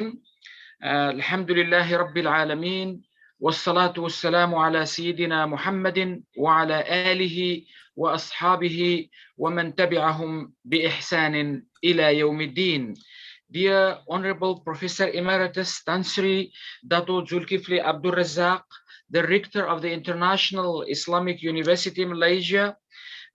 الحمد لله رب العالمين والصلاة والسلام على سيدنا محمد وعلى آله وأصحابه ومن تبعهم بإحسان إلى يوم الدين. Dear Honorable Professor Emeritus Tansri Dato Dzulkifli Abdul Razak, the Rector of the International Islamic University Malaysia,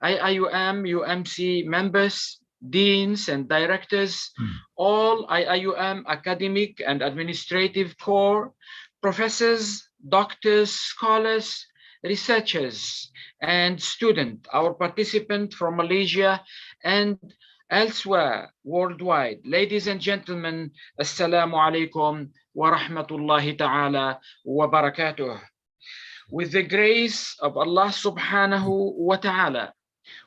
IIUM, UMC members, deans and directors, all IIUM academic and administrative corps, professors, doctors, scholars, researchers, and students, our participant from Malaysia and elsewhere worldwide. Ladies and gentlemen, Assalamu alaikum wa rahmatullahi ta'ala wa barakatuh. With the grace of Allah subhanahu wa ta'ala,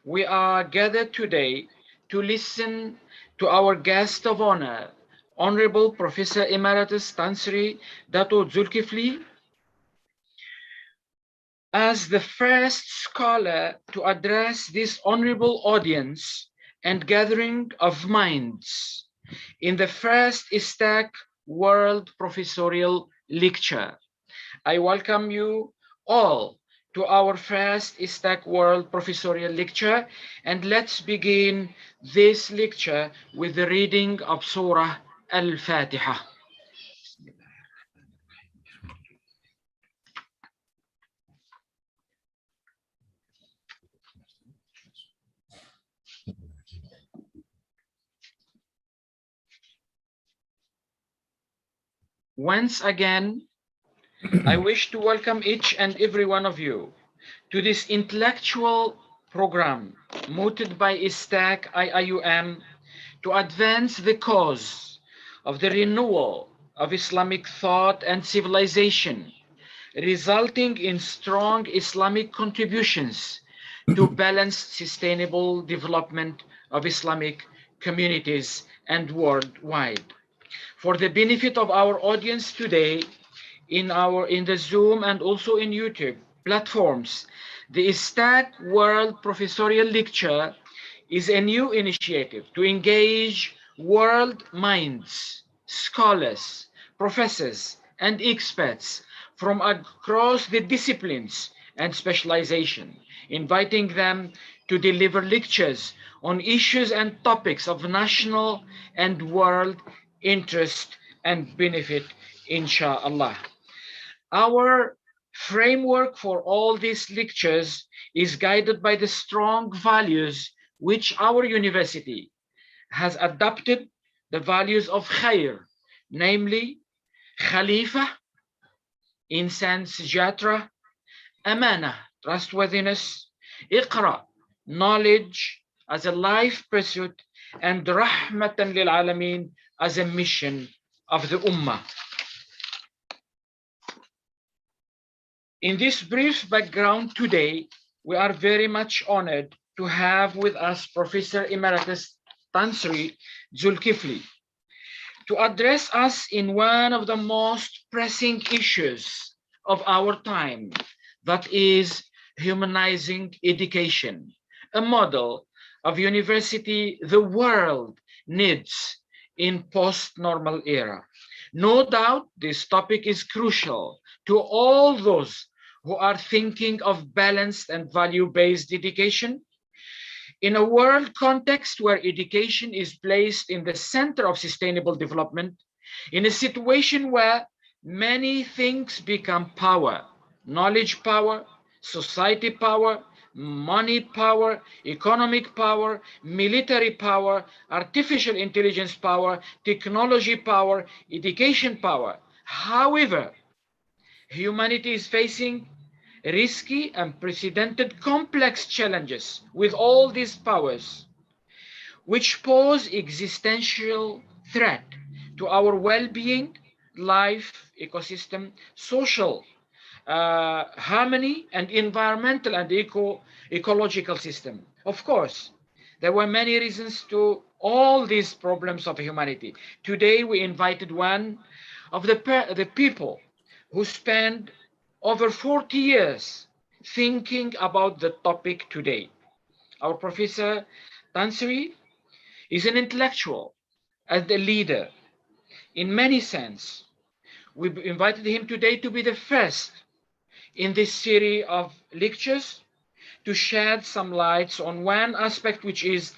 we are gathered today to listen to our guest of honor, Honorable Professor Emeritus Tansri Dato Dzulkifli, as the first scholar to address this honorable audience and gathering of minds in the first Istac World Professorial Lecture. I welcome you all to our first Istac World Professorial Lecture, and let's begin this lecture with the reading of Surah Al-Fatiha. Once again, I wish to welcome each and every one of you to this intellectual program mooted by Istac IIUM to advance the cause of the renewal of Islamic thought and civilization, resulting in strong Islamic contributions to balanced sustainable development of Islamic communities and worldwide. For the benefit of our audience today, in the Zoom and also in YouTube platforms, the Istac World Professorial Lecture is a new initiative to engage world minds, scholars, professors, and experts from across the disciplines and specialization, inviting them to deliver lectures on issues and topics of national and world interest and benefit, inshallah. Our framework for all these lectures is guided by the strong values which our university has adopted, the values of khair, namely khalifa, insan sejahtera, amana, trustworthiness, iqra, knowledge as a life pursuit, and rahmatan lil alameen as a mission of the ummah. In this brief background today, we are very much honored to have with us Professor Emeritus Tansri Dzulkifli to address us in one of the most pressing issues of our time, that is humanizing education, a model of university the world needs in post-normal era. No doubt this topic is crucial to all those who are thinking of balanced and value-based education. In a world context where education is placed in the center of sustainable development, in a situation where many things become power, knowledge power, society power, money power, economic power, military power, artificial intelligence power, technology power, education power. However, humanity is facing risky, unprecedented, complex challenges with all these powers, which pose existential threat to our well-being, life, ecosystem, social harmony, and environmental and ecological system. Of course, there were many reasons to all these problems of humanity. Today, we invited one of the people who spent over 40 years thinking about the topic today. Our Professor Tansri is an intellectual and a leader in many sense. We invited him today to be the first in this series of lectures to shed some lights on one aspect, which is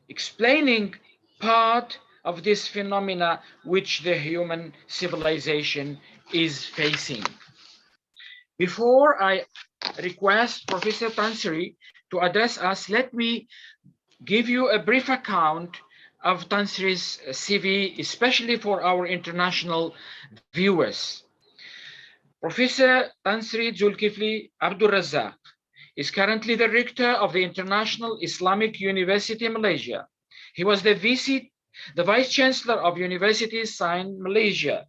explaining part of this phenomena which the human civilization is facing. Before I request Professor Tansri to address us, let me give you a brief account of Tansri's CV, especially for our international viewers. Professor Tansri Dzulkifli Abdul Razak is currently the rector of the International Islamic University in Malaysia. He was the Vice Chancellor of Universities in Malaysia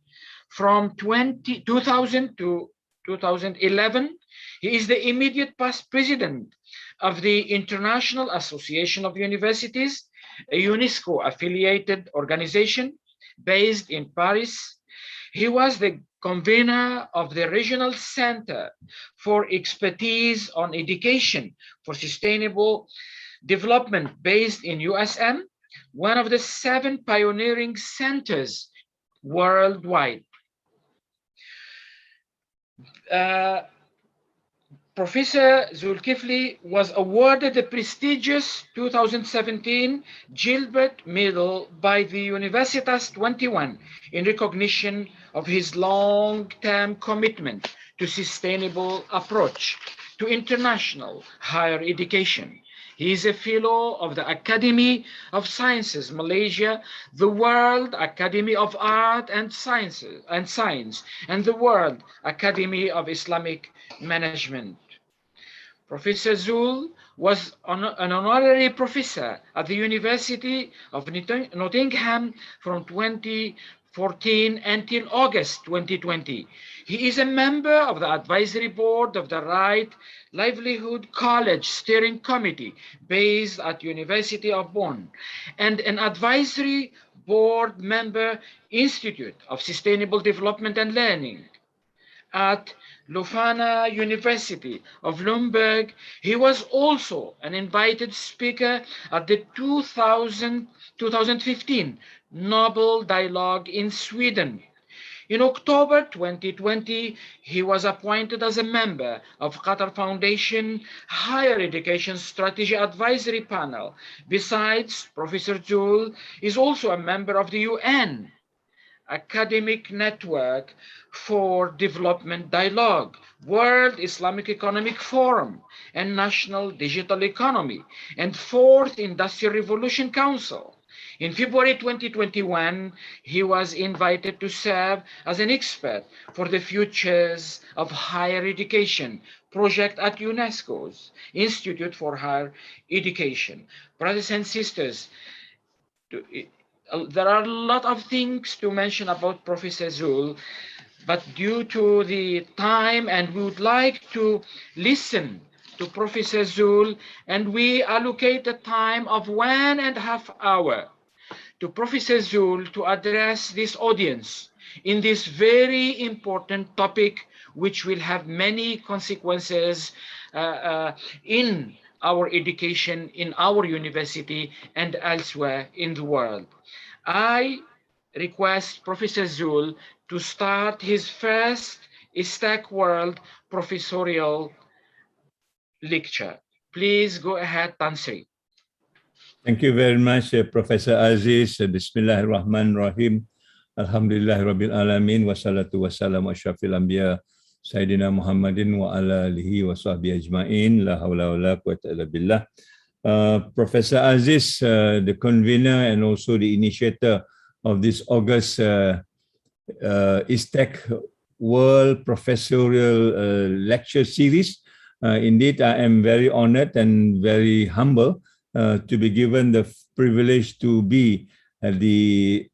from 2000 to 2011. He is the immediate past president of the International Association of Universities, a UNESCO-affiliated organization based in Paris. He was the convener of the Regional Center for Expertise on Education for Sustainable Development based in USM, one of the 7 pioneering centers worldwide. Professor Dzulkifli was awarded the prestigious 2017 Gilbert Medal by the Universitas 21 in recognition of his long-term commitment to sustainable approach to international higher education. He is a fellow of the Academy of Sciences Malaysia, the World Academy of Art and Sciences and Science, and the World Academy of Islamic Management. Professor Zul was an honorary professor at the University of Nottingham from 2014 until August 2020. He is a member of the advisory board of the Right Livelihood College Steering Committee based at University of Bonn and an advisory board member Institute of Sustainable Development and Learning. At Leuphana University of Lumberg, he was also an invited speaker at the 2015 Nobel Dialogue in Sweden. In October 2020, he was appointed as a member of Qatar Foundation Higher Education Strategy Advisory Panel. Besides, Professor Zul is also a member of the UN Academic Network for Development Dialogue, World Islamic Economic Forum, and National Digital Economy, and Fourth Industrial Revolution Council. In February 2021, he was invited to serve as an expert for the Futures of Higher Education project at UNESCO's Institute for Higher Education. Brothers and sisters, there are a lot of things to mention about Professor Zul, but due to the time, and we would like to listen to Professor Zul, and we allocate a time of 1.5 hours to Professor Zul to address this audience in this very important topic, which will have many consequences in our education, in our university, and elsewhere in the world. I request Professor Zul to start his first Istac World Professorial lecture. Please go ahead, Tansri. Thank you very much, Professor Aziz. Bismillahirrahmanirrahim. Alhamdulillahirabbil alamin wassalatu wassalamu asyrafil anbiya Sayyidina Muhammadin wa ala alihi wa sahbihi ajma'in. La haula wa la quwwata illa billah. Professor Aziz, the convener and also the initiator of this August Istac World Professorial Lecture Series. Indeed, I am very honored and very humble to be given the privilege to be at the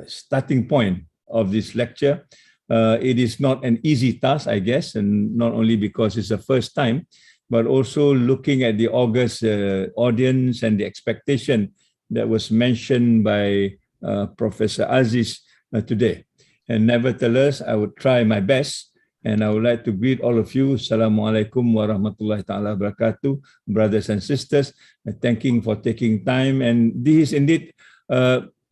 starting point of this lecture. It is not an easy task, I guess, and not only because it's the first time, but also looking at the August audience and the expectation that was mentioned by Professor Aziz today. And nevertheless, I would try my best, and I would like to greet all of you. Assalamualaikum warahmatullahi ta'ala wabarakatuh, brothers and sisters, thanking for taking time. And this is indeed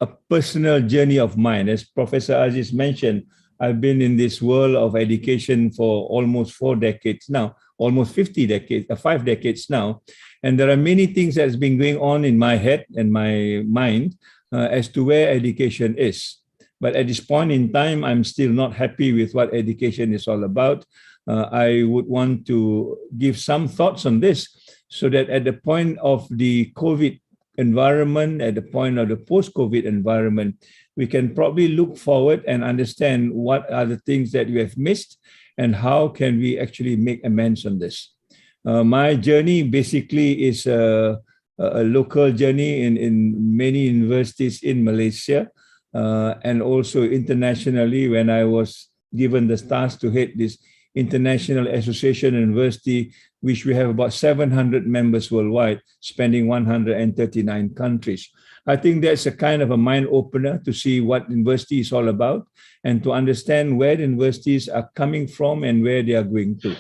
a personal journey of mine. As Professor Aziz mentioned, I've been in this world of education for almost 4 decades now, almost 50 decades, 5 decades now. And there are many things that's been going on in my head and my mind as to where education is. But at this point in time, I'm still not happy with what education is all about. I would want to give some thoughts on this so that at the point of the COVID environment, at the point of the post-COVID environment, we can probably look forward and understand what are the things that we have missed and how can we actually make amends on this. My journey basically is a local journey in many universities in Malaysia and also internationally when I was given the task to head this International Association University, which we have about 700 members worldwide, spanning 139 countries. I think that's a kind of a mind opener to see what university is all about and to understand where the universities are coming from and where they are going to.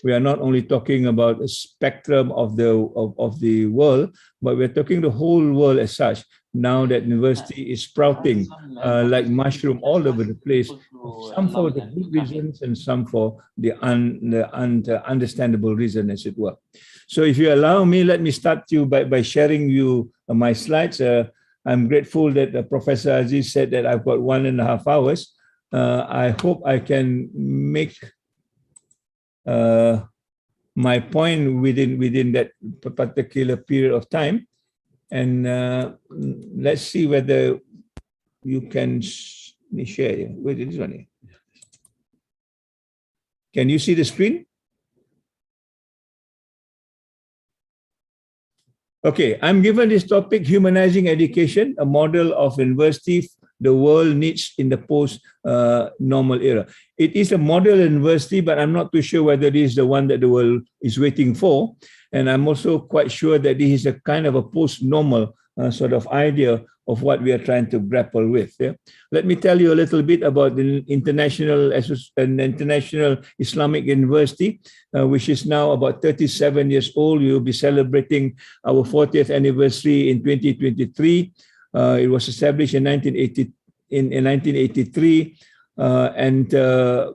We are not only talking about a spectrum of the world, but we're talking the whole world as such. Now that university is sprouting like mushroom all over the place, some for the good reasons and some for the understandable reason, as it were. So if you allow me, let me start you by sharing you my slides. I'm grateful that Professor Aziz said that I've got 1.5 hours. I hope I can make my point within that particular period of time. And let's see whether you can share. Wait, this one here. Can you see the screen? Okay, I'm given this topic, Humanizing Education, a model of university the world needs in the post-normal era. It is a model university, but I'm not too sure whether it is the one that the world is waiting for. And I'm also quite sure that this is a kind of a post-normal sort of idea of what we are trying to grapple with. Yeah? Let me tell you a little bit about the International Islamic University, which is now about 37 years old. We will be celebrating our 40th anniversary in 2023. It was established in 1983, and the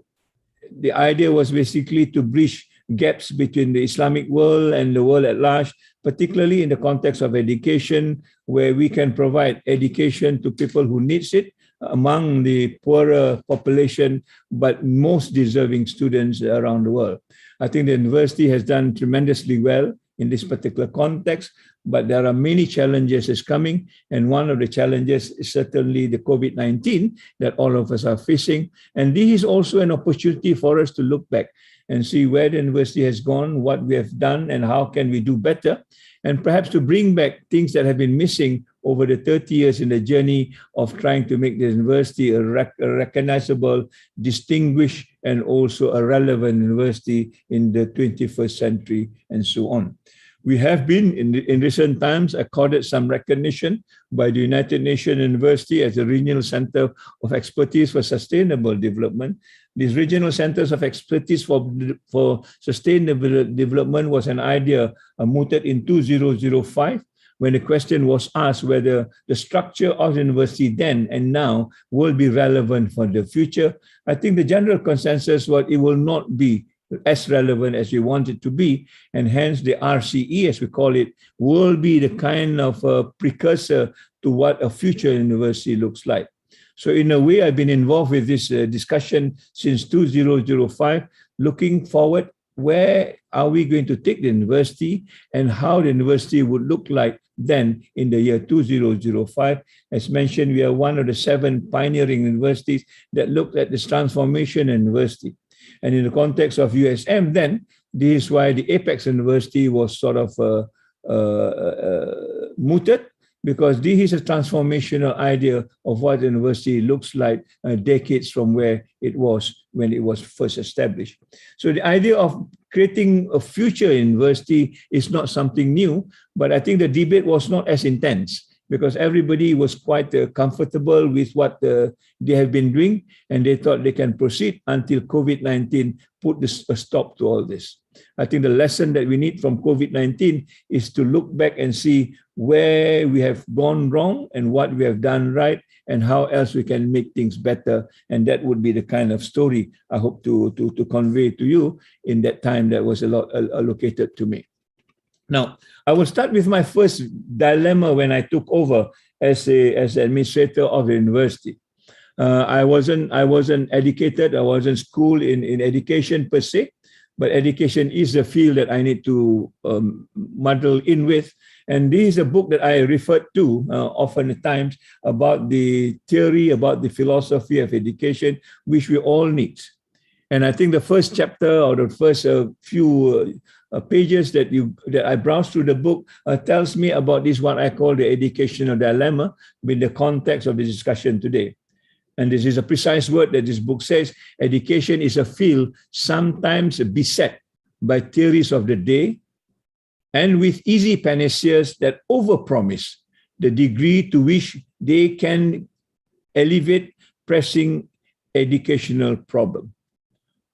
idea was basically to bridge gaps between the Islamic world and the world at large, particularly in the context of education, where we can provide education to people who needs it among the poorer population, but most deserving students around the world. I think the university has done tremendously well in this particular context, but there are many challenges is coming. And one of the challenges is certainly the COVID-19 that all of us are facing. And this is also an opportunity for us to look back and see where the university has gone, what we have done, and how can we do better, and perhaps to bring back things that have been missing over the 30 years in the journey of trying to make the university a recognizable, distinguished, and also a relevant university in the 21st century, and so on. We have been, in recent times, accorded some recognition by the United Nations University as a regional center of expertise for sustainable development. These regional centers of expertise for sustainable development was an idea mooted in 2005, when the question was asked whether the structure of the university then and now will be relevant for the future. I think the general consensus was it will not be as relevant as we want it to be, and hence the RCE, as we call it, will be the kind of precursor to what a future university looks like. So in a way, I've been involved with this discussion since 2005, looking forward, where are we going to take the university and how the university would look like then in the year 2005. As mentioned, we are one of the 7 pioneering universities that looked at this transformation in university. And in the context of USM then, this is why the Apex University was sort of mooted, because this is a transformational idea of what the university looks like decades from where it was when it was first established. So the idea of creating a future university is not something new, but I think the debate was not as intense because everybody was quite comfortable with what they have been doing, and they thought they can proceed until COVID-19 put a stop to all this. I think the lesson that we need from COVID-19 is to look back and see where we have gone wrong and what we have done right, and how else we can make things better. And that would be the kind of story I hope to convey to you in that time that was allocated to me. Now, I will start with my first dilemma when I took over as administrator of the university. I wasn't educated. I wasn't schooled in education per se, but education is a field that I need to muddle in with. And this is a book that I referred to often at times about the theory, about the philosophy of education, which we all need. And I think the first chapter or the first few pages that I browsed through the book tells me about this, what I call the educational dilemma, in the context of the discussion today. And this is a precise word that this book says: education is a field sometimes beset by theories of the day and with easy panaceas that overpromise the degree to which they can alleviate pressing educational problem.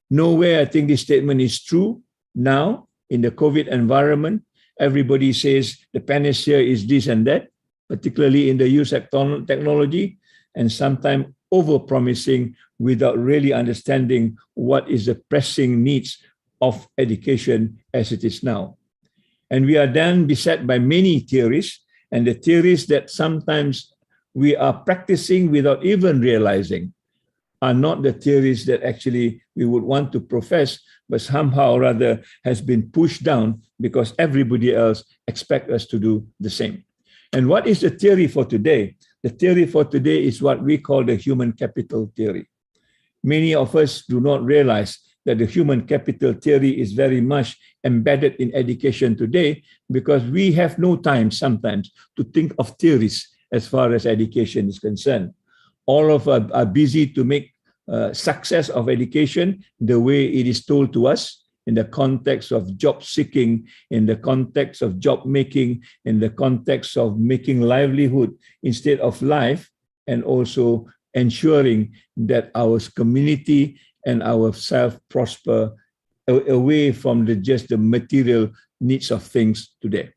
Nowhere I think this statement is true now in the COVID environment. Everybody says the panacea is this and that, particularly in the use of technology, and sometimes over-promising without really understanding what is the pressing needs of education as it is now. And we are then beset by many theories, and the theories that sometimes we are practicing without even realizing are not the theories that actually we would want to profess, but somehow or other has been pushed down because everybody else expects us to do the same. And what is the theory for today? The theory for today is what we call the human capital theory. Many of us do not realize that the human capital theory is very much embedded in education today, because we have no time sometimes to think of theories as far as education is concerned. All of us are busy to make success of education the way it is told to us, in the context of job seeking, in the context of job making, in the context of making livelihood instead of life, and also ensuring that our community and ourselves prosper away from just the material needs of things today.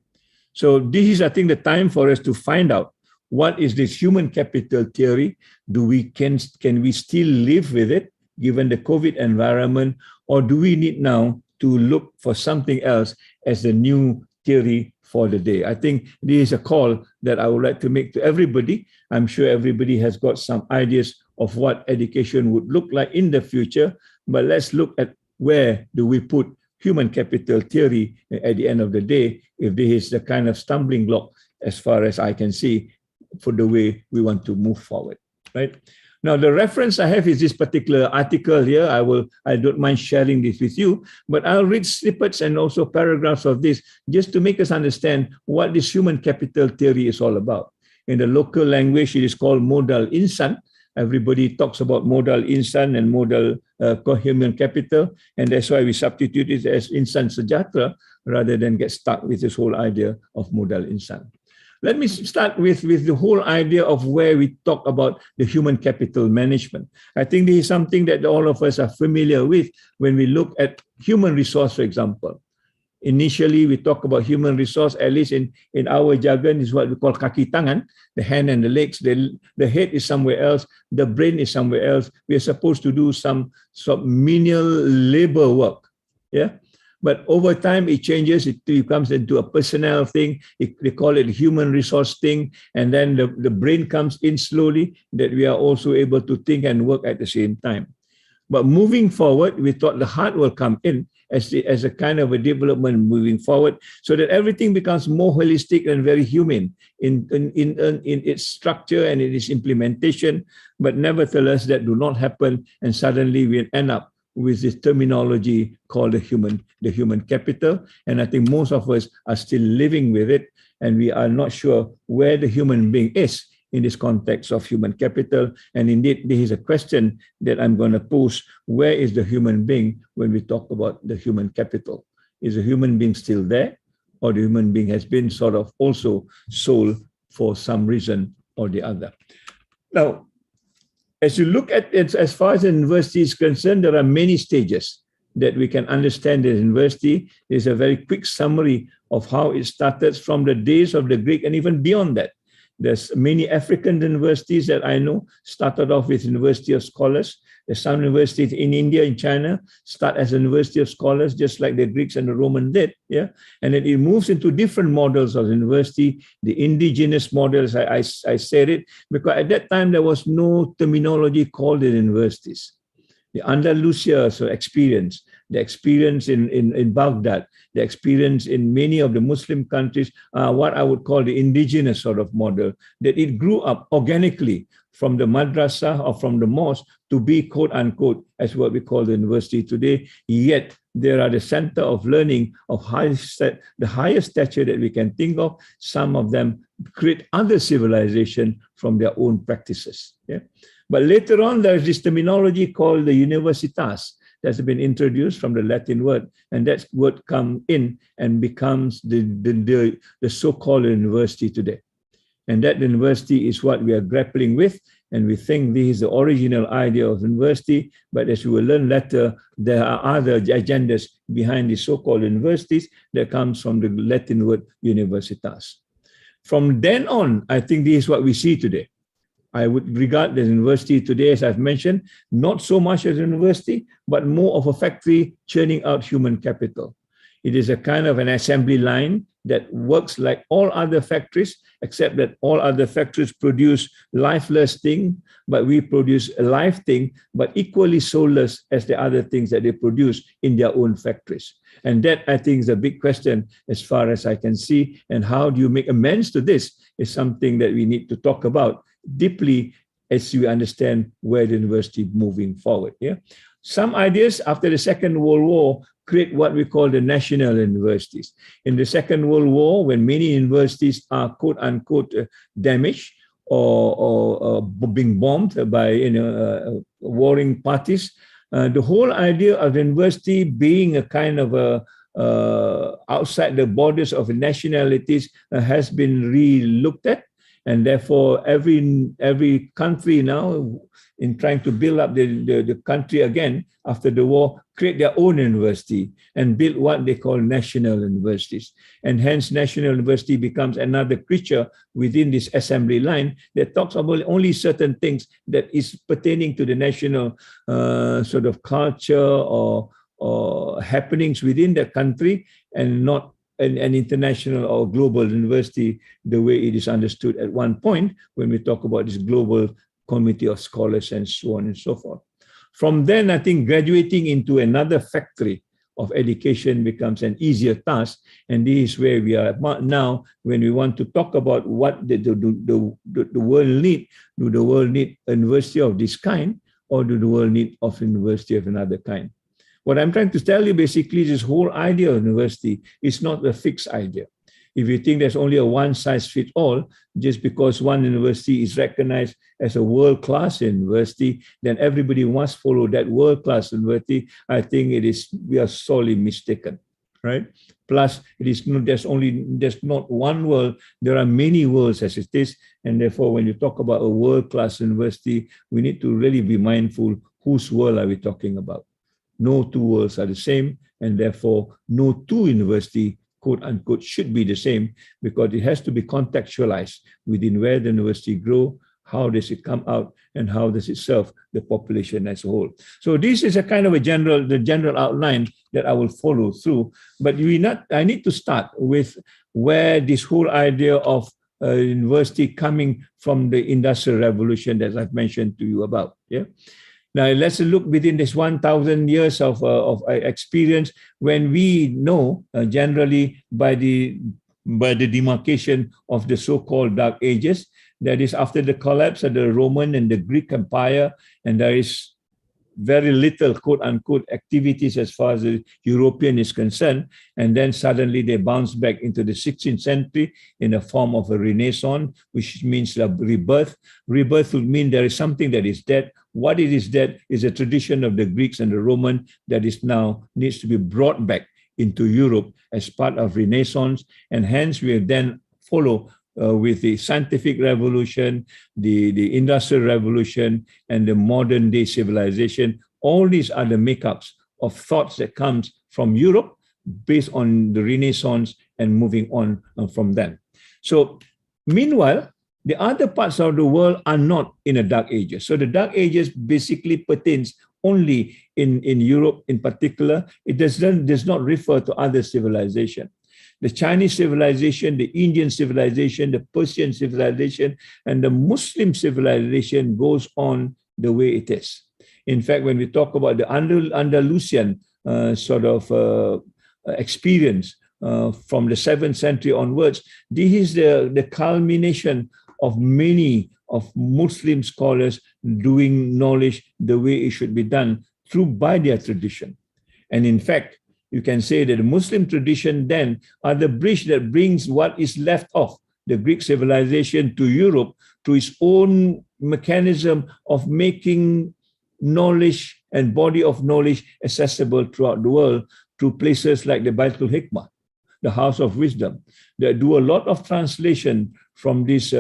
So this is, I think, the time for us to find out what is this human capital theory. Can we still live with it given the COVID environment, or do we need now to look for something else as the new theory for the day? I think this is a call that I would like to make to everybody. I'm sure everybody has got some ideas of what education would look like in the future, but let's look at where do we put human capital theory at the end of the day, if this is the kind of stumbling block, as far as I can see, for the way we want to move forward, right? Now, the reference I have is this particular article here. I don't mind sharing this with you, but I'll read snippets and also paragraphs of this just to make us understand what this human capital theory is all about. In the local language, it is called modal insan. Everybody talks about modal insan and modal human capital, and that's why we substitute it as insan sejahtera rather than get stuck with this whole idea of modal insan. Let me start with the whole idea of where we talk about the human capital management. I think this is something that all of us are familiar with when we look at human resource, for example. Initially, we talk about human resource, at least in our jargon, is what we call kaki tangan, the hand and the legs. The head is somewhere else, the brain is somewhere else. We are supposed to do some menial labor work. Yeah. But over time, it changes. It becomes into a personnel thing. They call it a human resource thing. And then the brain comes in slowly, that we are also able to think and work at the same time. But moving forward, we thought the heart will come in as a kind of a development moving forward, so that everything becomes more holistic and very human in its structure and in its implementation. But nevertheless, that do not happen, and suddenly we end up with this terminology called the human capital. And I think most of us are still living with it, and we are not sure where the human being is in this context of human capital. And indeed, this is a question that I'm going to pose. Where is the human being when we talk about the human capital? Is the human being still there, or the human being has been sort of also sold for some reason or the other. Now, as you look at it, as far as the university is concerned, there are many stages that we can understand the university. There's a very quick summary of how it started from the days of the Greek and even beyond that. There's many African universities that I know started off with University of Scholars. There's some universities in India, in China, start as a University of Scholars, just like the Greeks and the Romans did. Yeah, and then it moves into different models of university, the indigenous models. I said it because at that time there was no terminology called the universities. The Andalusia experience, the experience in Baghdad, the experience in many of the Muslim countries are what I would call the indigenous sort of model, that it grew up organically from the madrasa or from the mosque to be quote unquote as what we call the university today. Yet there are the center of learning of the highest stature that we can think of. Some of them create other civilization from their own practices. Yeah. But later on, there's this terminology called the universitas that's been introduced from the Latin word, and that word comes in and becomes the so-called university today. And that university is what we are grappling with, and we think this is the original idea of university, but as we will learn later, there are other agendas behind the so-called universities that comes from the Latin word universitas. From then on, I think this is what we see today. I would regard the university today, as I've mentioned, not so much as a university, but more of a factory churning out human capital. It is a kind of an assembly line that works like all other factories, except that all other factories produce lifeless thing, but we produce a live thing, but equally soulless as the other things that they produce in their own factories. And that, I think, is a big question as far as I can see. And how do you make amends to this is something that we need to talk about deeply as you understand where the university moving forward. Yeah, some ideas after the Second World War create what we call the national universities. In the Second World War, when many universities are quote unquote damaged or being bombed by warring parties, the whole idea of the university being a kind of a outside the borders of nationalities has been re-looked at. And therefore, every country now, in trying to build up the country again after the war, create their own university and build what they call national universities. And hence, national university becomes another creature within this assembly line that talks about only certain things that is pertaining to the national sort of culture or happenings within the country, and not an international or global university the way it is understood at one point when we talk about this global committee of scholars and so on and so forth. From then, I think graduating into another factory of education becomes an easier task, and this is where we are now when we want to talk about what the world need. Do the world need a university of this kind, or do the world need a university of another kind? What I'm trying to tell you basically is this whole idea of university is not a fixed idea. If you think there's only a one-size-fits-all, just because one university is recognized as a world-class university, then everybody must follow that world-class university. I think we are sorely mistaken, right? Plus, there's not one world, there are many worlds as it is, and therefore when you talk about a world-class university, we need to really be mindful whose world are we talking about. No two worlds are the same, and therefore no two university, quote unquote, should be the same, because it has to be contextualized within where the university grow, how does it come out, and how does it serve the population as a whole. So this is a kind of the general outline that I will follow through. But I need to start with where this whole idea of university coming from the Industrial Revolution that I've mentioned to you about. Yeah. Now, let's look within this 1,000 years of experience when we know generally by the demarcation of the so-called Dark Ages, that is after the collapse of the Roman and the Greek Empire, and there is very little quote-unquote activities as far as the European is concerned, and then suddenly they bounce back into the 16th century in the form of a Renaissance, which means a rebirth. Rebirth would mean there is something that is dead. What it is dead is a tradition of the Greeks and the Roman that is now needs to be brought back into Europe as part of Renaissance, and hence we then follow with the scientific revolution, the industrial revolution, and the modern day civilization. All these are the makeups of thoughts that comes from Europe based on the Renaissance and moving on from then. So meanwhile, the other parts of the world are not in the Dark Ages. So the Dark Ages basically pertains only in Europe in particular. It does not refer to other civilization. The Chinese civilization, the Indian civilization, the Persian civilization, and the Muslim civilization goes on the way it is. In fact, when we talk about the Andalusian experience from the 7th century onwards, this is the culmination of many of Muslim scholars doing knowledge the way it should be done by their tradition. And in fact, you can say that the Muslim tradition then are the bridge that brings what is left of the Greek civilization to Europe, to its own mechanism of making knowledge and body of knowledge accessible throughout the world through places like the Baitul Hikmah, the House of Wisdom, that do a lot of translation from this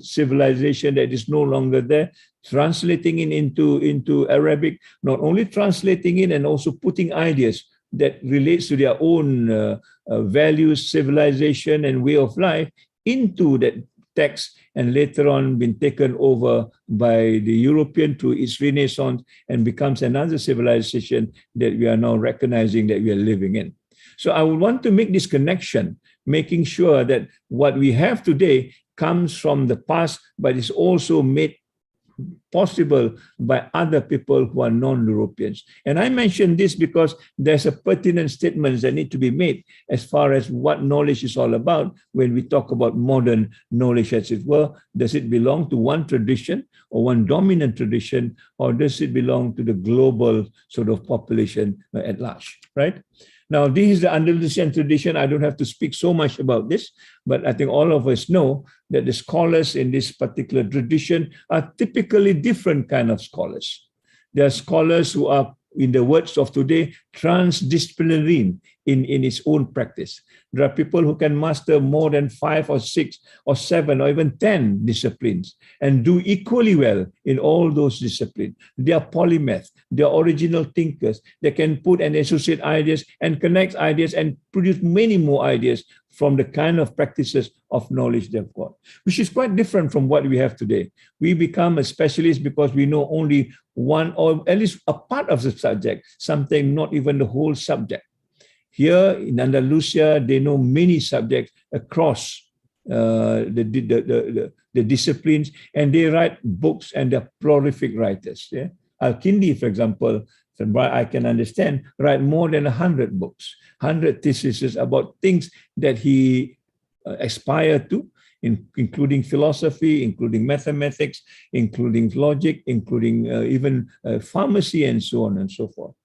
civilization that is no longer there, translating it into Arabic, not only translating it and also putting ideas that relates to their own values, civilization, and way of life into that text, and later on been taken over by the European through its Renaissance and becomes another civilization that we are now recognizing that we are living in. So I would want to make this connection, making sure that what we have today comes from the past, but is also made possible by other people who are non-Europeans. And I mention this because there's a pertinent statement that need to be made as far as what knowledge is all about when we talk about modern knowledge, as it were. Does it belong to one tradition or one dominant tradition, or does it belong to the global sort of population at large, right? Now, this is the Andalusian tradition. I don't have to speak so much about this, but I think all of us know that the scholars in this particular tradition are typically different kind of scholars. There are scholars who are, in the words of today, transdisciplinary in its own practice. There are people who can master more than 5 or 6 or 7 or even 10 disciplines and do equally well in all those disciplines. They are polymath, they are original thinkers. They can put and associate ideas and connect ideas and produce many more ideas from the kind of practices of knowledge they've got, which is quite different from what we have today. We become a specialist because we know only one or at least a part of the subject, something not even the whole subject. Here in Andalusia, they know many subjects across the disciplines, and they write books, and they're prolific writers. Yeah? Al-Kindi, for example, from what I can understand, write more than 100 books, 100 theses about things that he aspired to, including philosophy, including mathematics, including logic, including even pharmacy, and so on and so forth.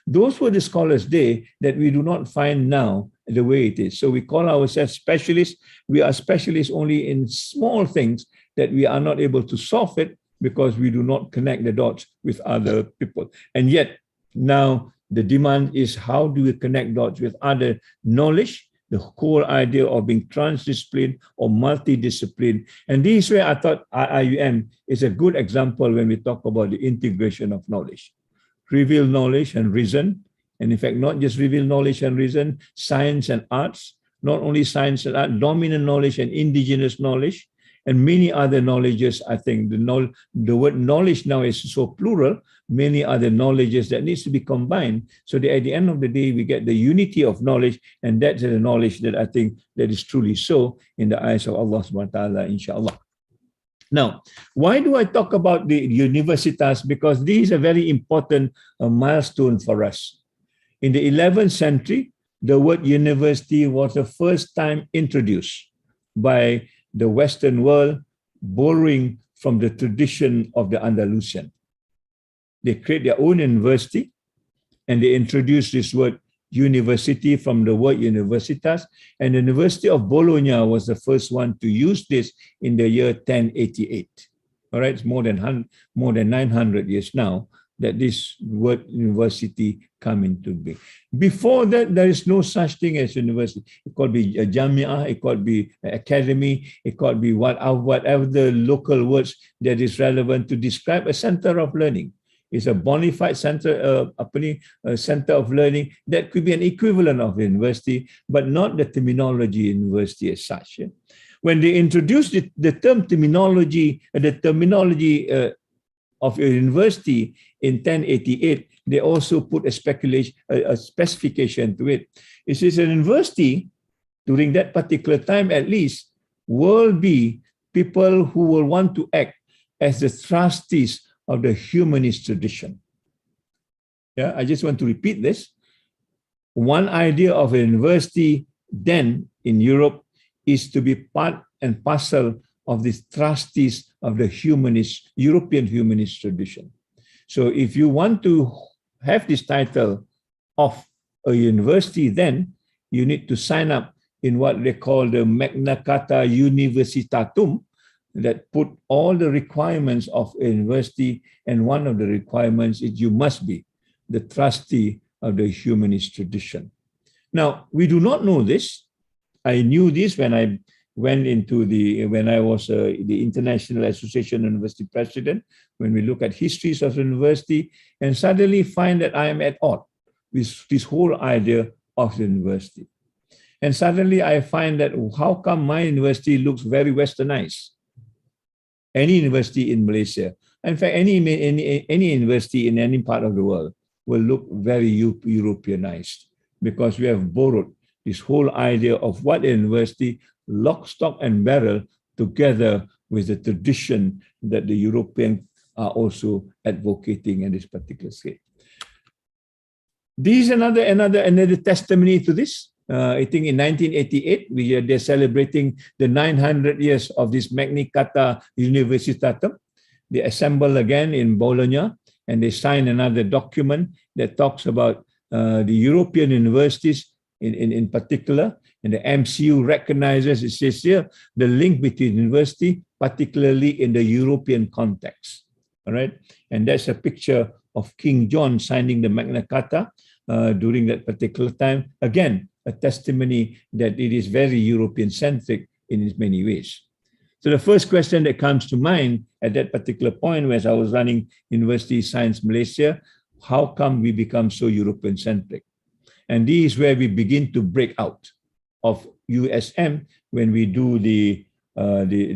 Those were the scholars there that we do not find now the way it is. So we call ourselves specialists. We are specialists only in small things that we are not able to solve it because we do not connect the dots with other people. And yet now the demand is, how do we connect dots with other knowledge? The whole idea of being transdisciplined or multidisciplined. And this is where I thought IIUM is a good example when we talk about the integration of knowledge. Reveal knowledge and reason, and in fact, not just reveal knowledge and reason, science and arts, not only science and art, dominant knowledge and indigenous knowledge, and many other knowledges. I think the word knowledge now is so plural, many other knowledges that needs to be combined, so that at the end of the day, we get the unity of knowledge, and that's the knowledge that I think that is truly so in the eyes of Allah subhanahu wa ta'ala, inshallah. Now, why do I talk about the universitas? Because this is a very important milestone for us. In the 11th century, the word university was the first time introduced by the Western world, borrowing from the tradition of the Andalusian. They create their own university, and they introduce this word university from the word universitas, and the University of Bologna was the first one to use this in the year 1088. All right, it's more than 900 years now that this word university come into being. Before that, there is no such thing as university. It could be a jamia, it could be an academy, it could be whatever the local words that is relevant to describe a center of learning. It's a bona fide center, a center of learning that could be an equivalent of university, but not the terminology university as such. When they introduced the term terminology, of a university in 1088, they also put a specification to it. It says a university, during that particular time at least, will be people who will want to act as the trustees of the humanist tradition. Yeah, I just want to repeat this. One idea of a university then in Europe is to be part and parcel of the trustees of the European humanist tradition. So if you want to have this title of a university, then you need to sign up in what they call the Magna Carta Universitatum, that put all the requirements of a university, and one of the requirements is you must be the trustee of the humanist tradition. Now, we do not know this. I knew this when I went into when I was the International Association University President, when we look at histories of the university, and suddenly find that I am at odds with this whole idea of the university. And suddenly I find that how come my university looks very westernized? Any university in Malaysia, in fact, any university in any part of the world will look very Europeanized, because we have borrowed this whole idea of what a university, lock, stock, and barrel, together with the tradition that the Europeans are also advocating in this particular case. This is another testimony to this. I think in 1988, they're celebrating the 900 years of this Magna Carta Universitatum. They assemble again in Bologna, and they sign another document that talks about the European universities in particular, and the MCU recognizes, it says here, the link between university, particularly in the European context. All right, and that's a picture of King John signing the Magna Carta during that particular time. Again, a testimony that it is very European-centric in many ways. So the first question that comes to mind at that particular point, as I was running University Science Malaysia, how come we become so European-centric? And this is where we begin to break out of USM when we do the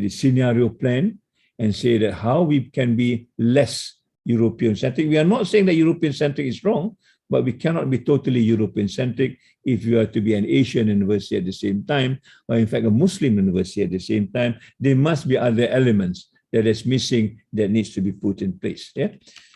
scenario plan and say that how we can be less European-centric. We are not saying that European-centric is wrong, but we cannot be totally European-centric if you are to be an Asian university at the same time, or in fact a Muslim university at the same time. There must be other elements that is missing that needs to be put in place. Yeah.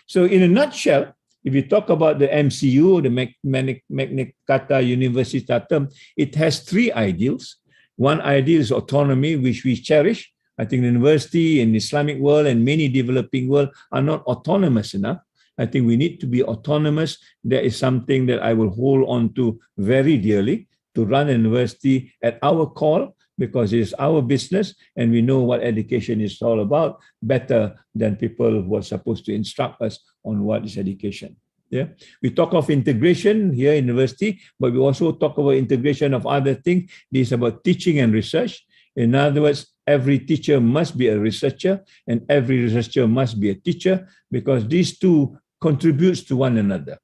So in a nutshell, if you talk about the MCU, the Magna Carta Universitatum, it has three ideals. One ideal is autonomy, which we cherish. I think the university in the Islamic world and many developing world are not autonomous enough. I think we need to be autonomous. That is something that I will hold on to very dearly, to run a university at our call, because it is our business and we know what education is all about better than people who are supposed to instruct us on what is education. Yeah, we talk of integration here in university, but we also talk about integration of other things. This is about teaching and research. In other words, every teacher must be a researcher and every researcher must be a teacher, because these two contributes to one another.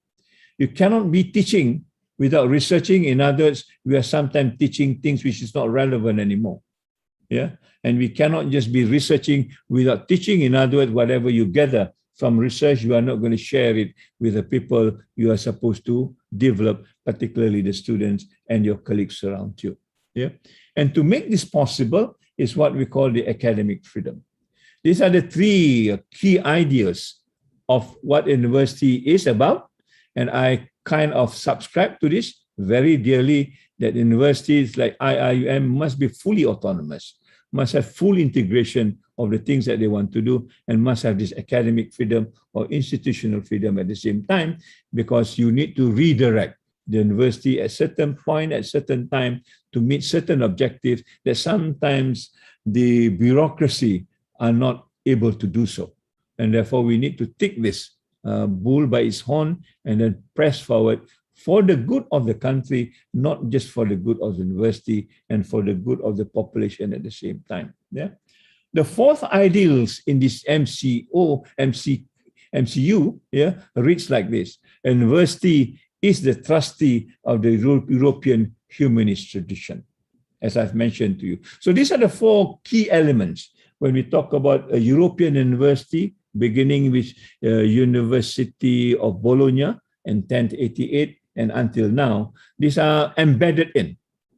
You cannot be teaching without researching. In other words, we are sometimes teaching things which is not relevant anymore. Yeah, and we cannot just be researching without teaching. In other words, whatever you gather from research, you are not going to share it with the people you are supposed to develop, particularly the students and your colleagues around you. Yeah, and to make this possible is what we call the academic freedom. These are the three key ideas of what university is about, and I kind of subscribe to this very dearly, that universities like IIUM must be fully autonomous, must have full integration of the things that they want to do, and must have this academic freedom or institutional freedom at the same time, because you need to redirect the university at certain point, at certain time, to meet certain objectives that sometimes the bureaucracy are not able to do so. And therefore, we need to take this bull by its horn and then press forward for the good of the country, not just for the good of the university and for the good of the population at the same time. Yeah. The fourth ideals in this MCU, yeah, reads like this: a university is the trustee of the European humanist tradition, as I've mentioned to you. So these are the four key elements when we talk about a European university, beginning with University of Bologna in 1088 and until now. These are embedded in.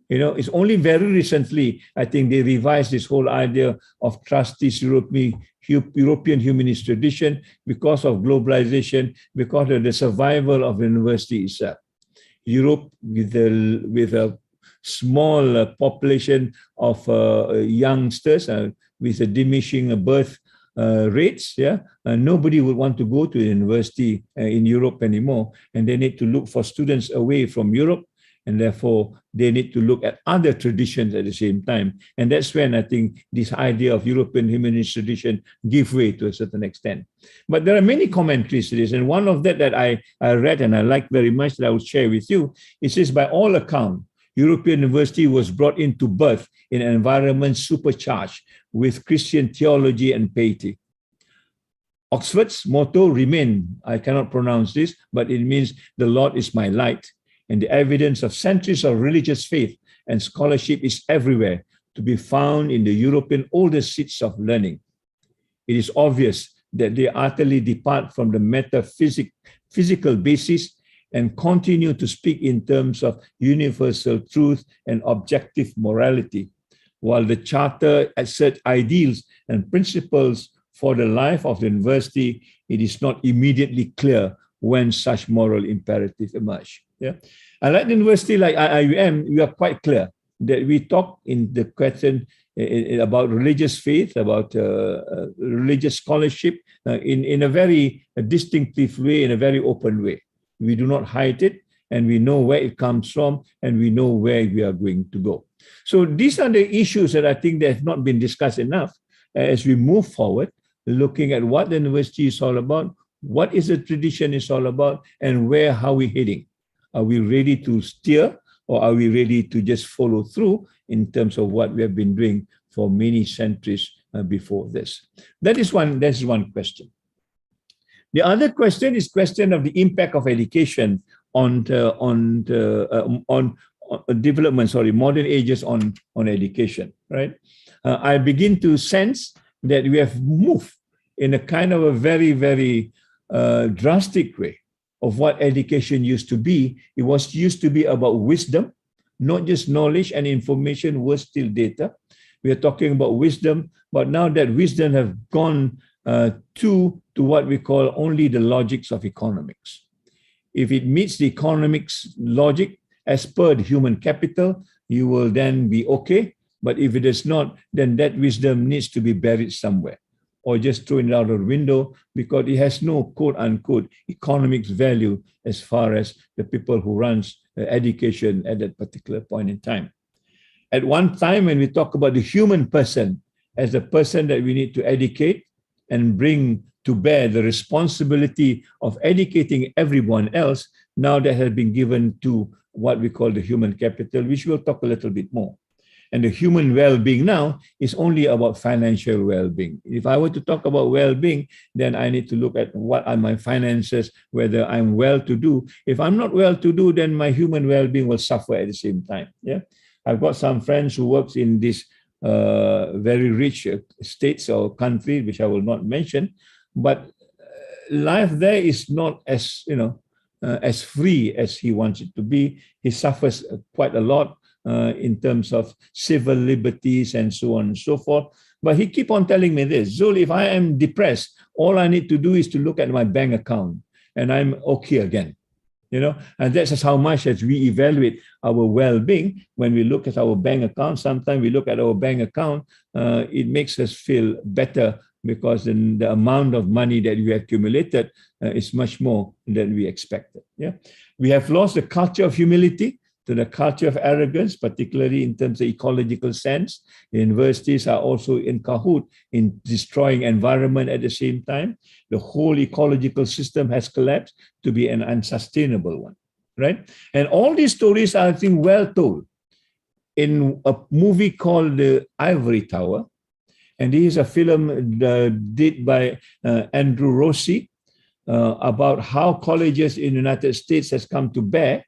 You know, it's only very recently, I think, they revised this whole idea of trustees European humanist tradition because of globalization, because of the survival of the university itself. Europe, with a small population of youngsters, with a diminishing birth rates, yeah, nobody would want to go to university in Europe anymore, and they need to look for students away from Europe, and therefore they need to look at other traditions at the same time. And that's when I think this idea of European humanist tradition give way to a certain extent. But there are many commentaries to this, and one of that I read and I like very much that I will share with you. It says, by all account, European University was brought into birth in an environment supercharged with Christian theology and piety. Oxford's motto remained, I cannot pronounce this, but it means the Lord is my light. And the evidence of centuries of religious faith and scholarship is everywhere to be found in the European oldest seats of learning. It is obvious that they utterly depart from the metaphysical basis and continue to speak in terms of universal truth and objective morality, while the Charter asserts ideals and principles for the life of the university. It is not immediately clear when such moral imperative emerge. Yeah, I like the university like IIUM. We are quite clear that we talk in the question about religious faith, about religious scholarship in a very distinctive way, in a very open way. We do not hide it, and we know where it comes from, and we know where we are going to go. So these are the issues that I think that have not been discussed enough as we move forward, looking at what the university is all about, what is the tradition is all about, and how we heading. Are we ready to steer, or are we ready to just follow through in terms of what we have been doing for many centuries before this? That is one question. The other question is question of the impact of education on development, modern ages on education, right? I begin to sense that we have moved in a kind of a very, very drastic way of what education used to be. It was used to be about wisdom, not just knowledge and information was still data. We are talking about wisdom, but now that wisdom have gone to what we call only the logics of economics. If it meets the economics logic as per the human capital, you will then be okay. But if it is not, then that wisdom needs to be buried somewhere, or just thrown out of the window, because it has no quote unquote economics value as far as the people who runs education at that particular point in time. At one time, when we talk about the human person as the person that we need to educate and bring to bear the responsibility of educating everyone else, now that has been given to what we call the human capital, which we'll talk a little bit more. And the human well-being now is only about financial well-being. If I were to talk about well-being, then I need to look at what are my finances, whether I'm well-to-do. If I'm not well-to-do, then my human well-being will suffer at the same time. Yeah, I've got some friends who works in this very rich states or countries, which I will not mention, but life there is not as as free as he wants it to be. He suffers quite a lot in terms of civil liberties and so on and so forth. But he keep on telling me this: Zul, if I am depressed, all I need to do is to look at my bank account and I'm okay again. And that's just how much as we evaluate our well-being. When we look at our bank account, sometimes we look at our bank account, it makes us feel better, because then the amount of money that we accumulated is much more than we expected. Yeah, we have lost the culture of humility. to the culture of arrogance, particularly in terms of ecological sense. Universities are also in cahoot in destroying environment at the same time. The whole ecological system has collapsed to be an unsustainable one, right? And all these stories are, I think, well told in a movie called The Ivory Tower. And this is a film did by Andrew Rossi about how colleges in the United States has come to bear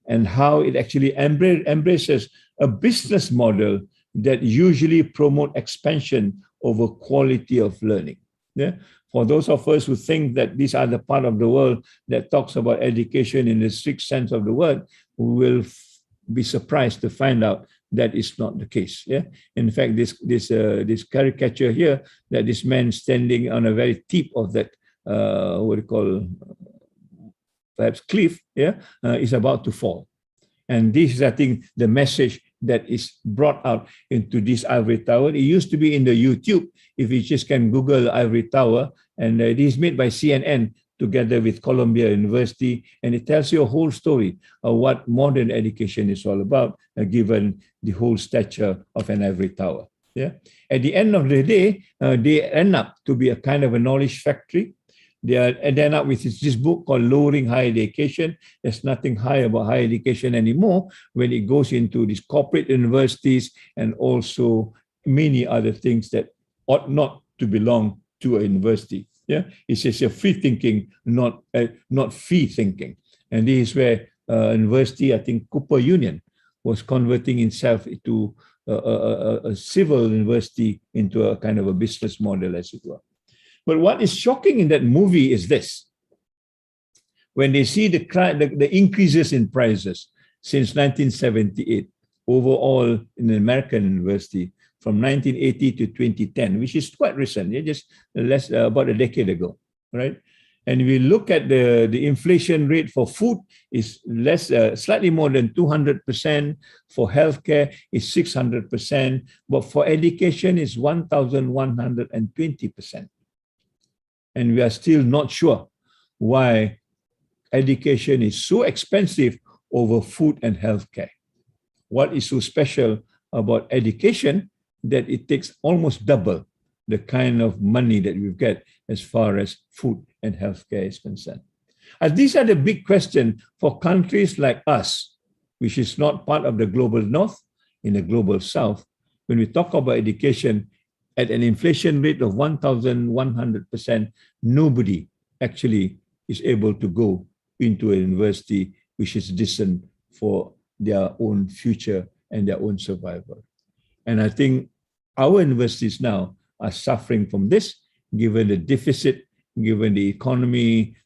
and how it actually embraces a business model that usually promote expansion over quality of learning. Yeah? For those of us who think that these are the part of the world that talks about education in the strict sense of the word, we will be surprised to find out that is not the case. Yeah, in fact, this caricature here that this man standing on a very tip of that what do you call perhaps cliff, yeah, is about to fall. And this is, I think, the message that is brought out into this ivory tower. It used to be in the YouTube. If you just can Google ivory tower, and it is made by CNN together with Columbia University, and it tells you a whole story of what modern education is all about, given the whole stature of an ivory tower. Yeah. At the end of the day, they end up to be a kind of a knowledge factory. They end up with this book called Lowering Higher Education. There's nothing high about higher education anymore when it goes into these corporate universities and also many other things that ought not to belong to a university. Yeah, it's just a free thinking, not fee thinking. And this is where university, I think Cooper Union was converting itself into a civil university into a kind of a business model, as it were. But what is shocking in that movie is this. When they see the increases in prices since 1978, overall in an American university, from 1980 to 2010, which is quite recent, just less about a decade ago, right? And if we look at the inflation rate for food is slightly more than 200%. For healthcare is 600%, but for education is 1,120%. And we are still not sure why education is so expensive over food and healthcare. What is so special about education that it takes almost double the kind of money that we get as far as food and healthcare is concerned? And these are the big questions for countries like us, which is not part of the global north, in the global south. When we talk about education, at an inflation rate of 1,100%, nobody actually is able to go into a university which is decent for their own future and their own survival. And I think our universities now are suffering from this, given the deficit, given the economy,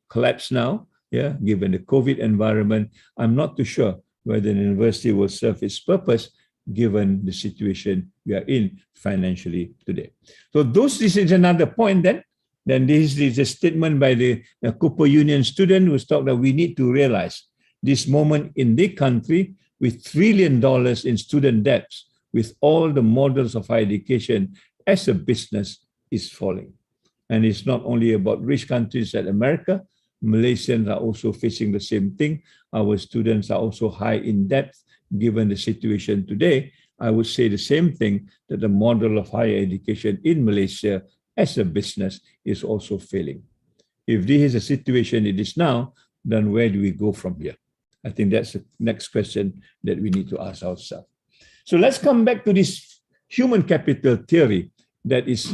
collapse now, yeah, given the COVID environment. I'm not too sure whether the university will serve its purpose given the situation we are in financially today. So this is another point then. Then this is a statement by the Cooper Union student who's talked that we need to realize this moment in the country with $1 trillion in student debts, with all the models of higher education as a business is falling. And it's not only about rich countries like America, Malaysians are also facing the same thing. Our students are also high in debt. Given the situation today, I would say the same thing, that the model of higher education in Malaysia as a business is also failing. If this is the situation it is now, then where do we go from here? I think that's the next question that we need to ask ourselves. So let's come back to this human capital theory that is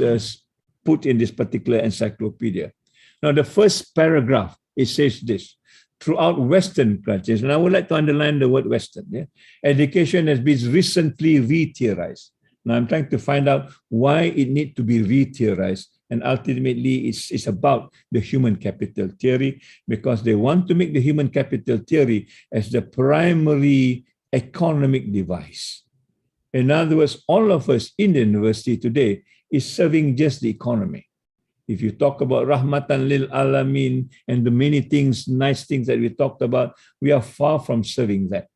put in this particular encyclopedia. Now, the first paragraph, it says this: throughout Western countries, and I would like to underline the word Western, yeah, education has been recently re-theorized. Now I'm trying to find out why it needs to be re-theorized, and ultimately it's about the human capital theory, because they want to make the human capital theory as the primary economic device. In other words, all of us in the university today is serving just the economy. If you talk about Rahmatan lil Alamin and the many things, nice things that we talked about, we are far from serving that,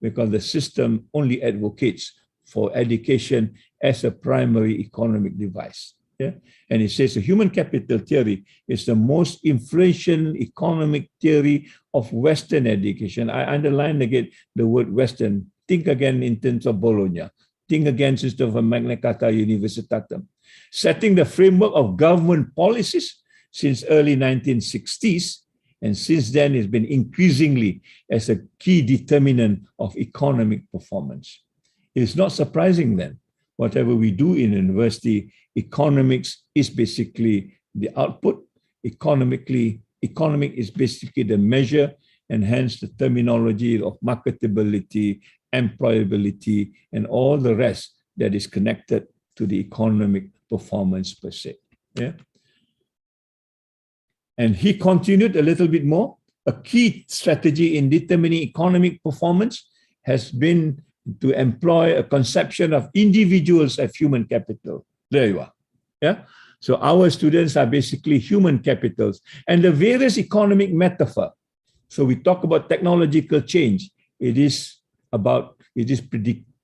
because the system only advocates for education as a primary economic device. Yeah? And it says the human capital theory is the most influential economic theory of Western education. I underline again the word Western. Think again in terms of Bologna. Think again instead of a Magna Carta Universitatem. Setting the framework of government policies since early 1960s, and since then it's been increasingly as a key determinant of economic performance. It's not surprising then, whatever we do in university, economics is basically the output. Economic is basically the measure, and hence the terminology of marketability, employability, and all the rest that is connected to the economic performance per se. Yeah. And he continued a little bit more. A key strategy in determining economic performance has been to employ a conception of individuals as human capital. There you are. Yeah. So our students are basically human capitals, and the various economic metaphor. So we talk about technological change. It is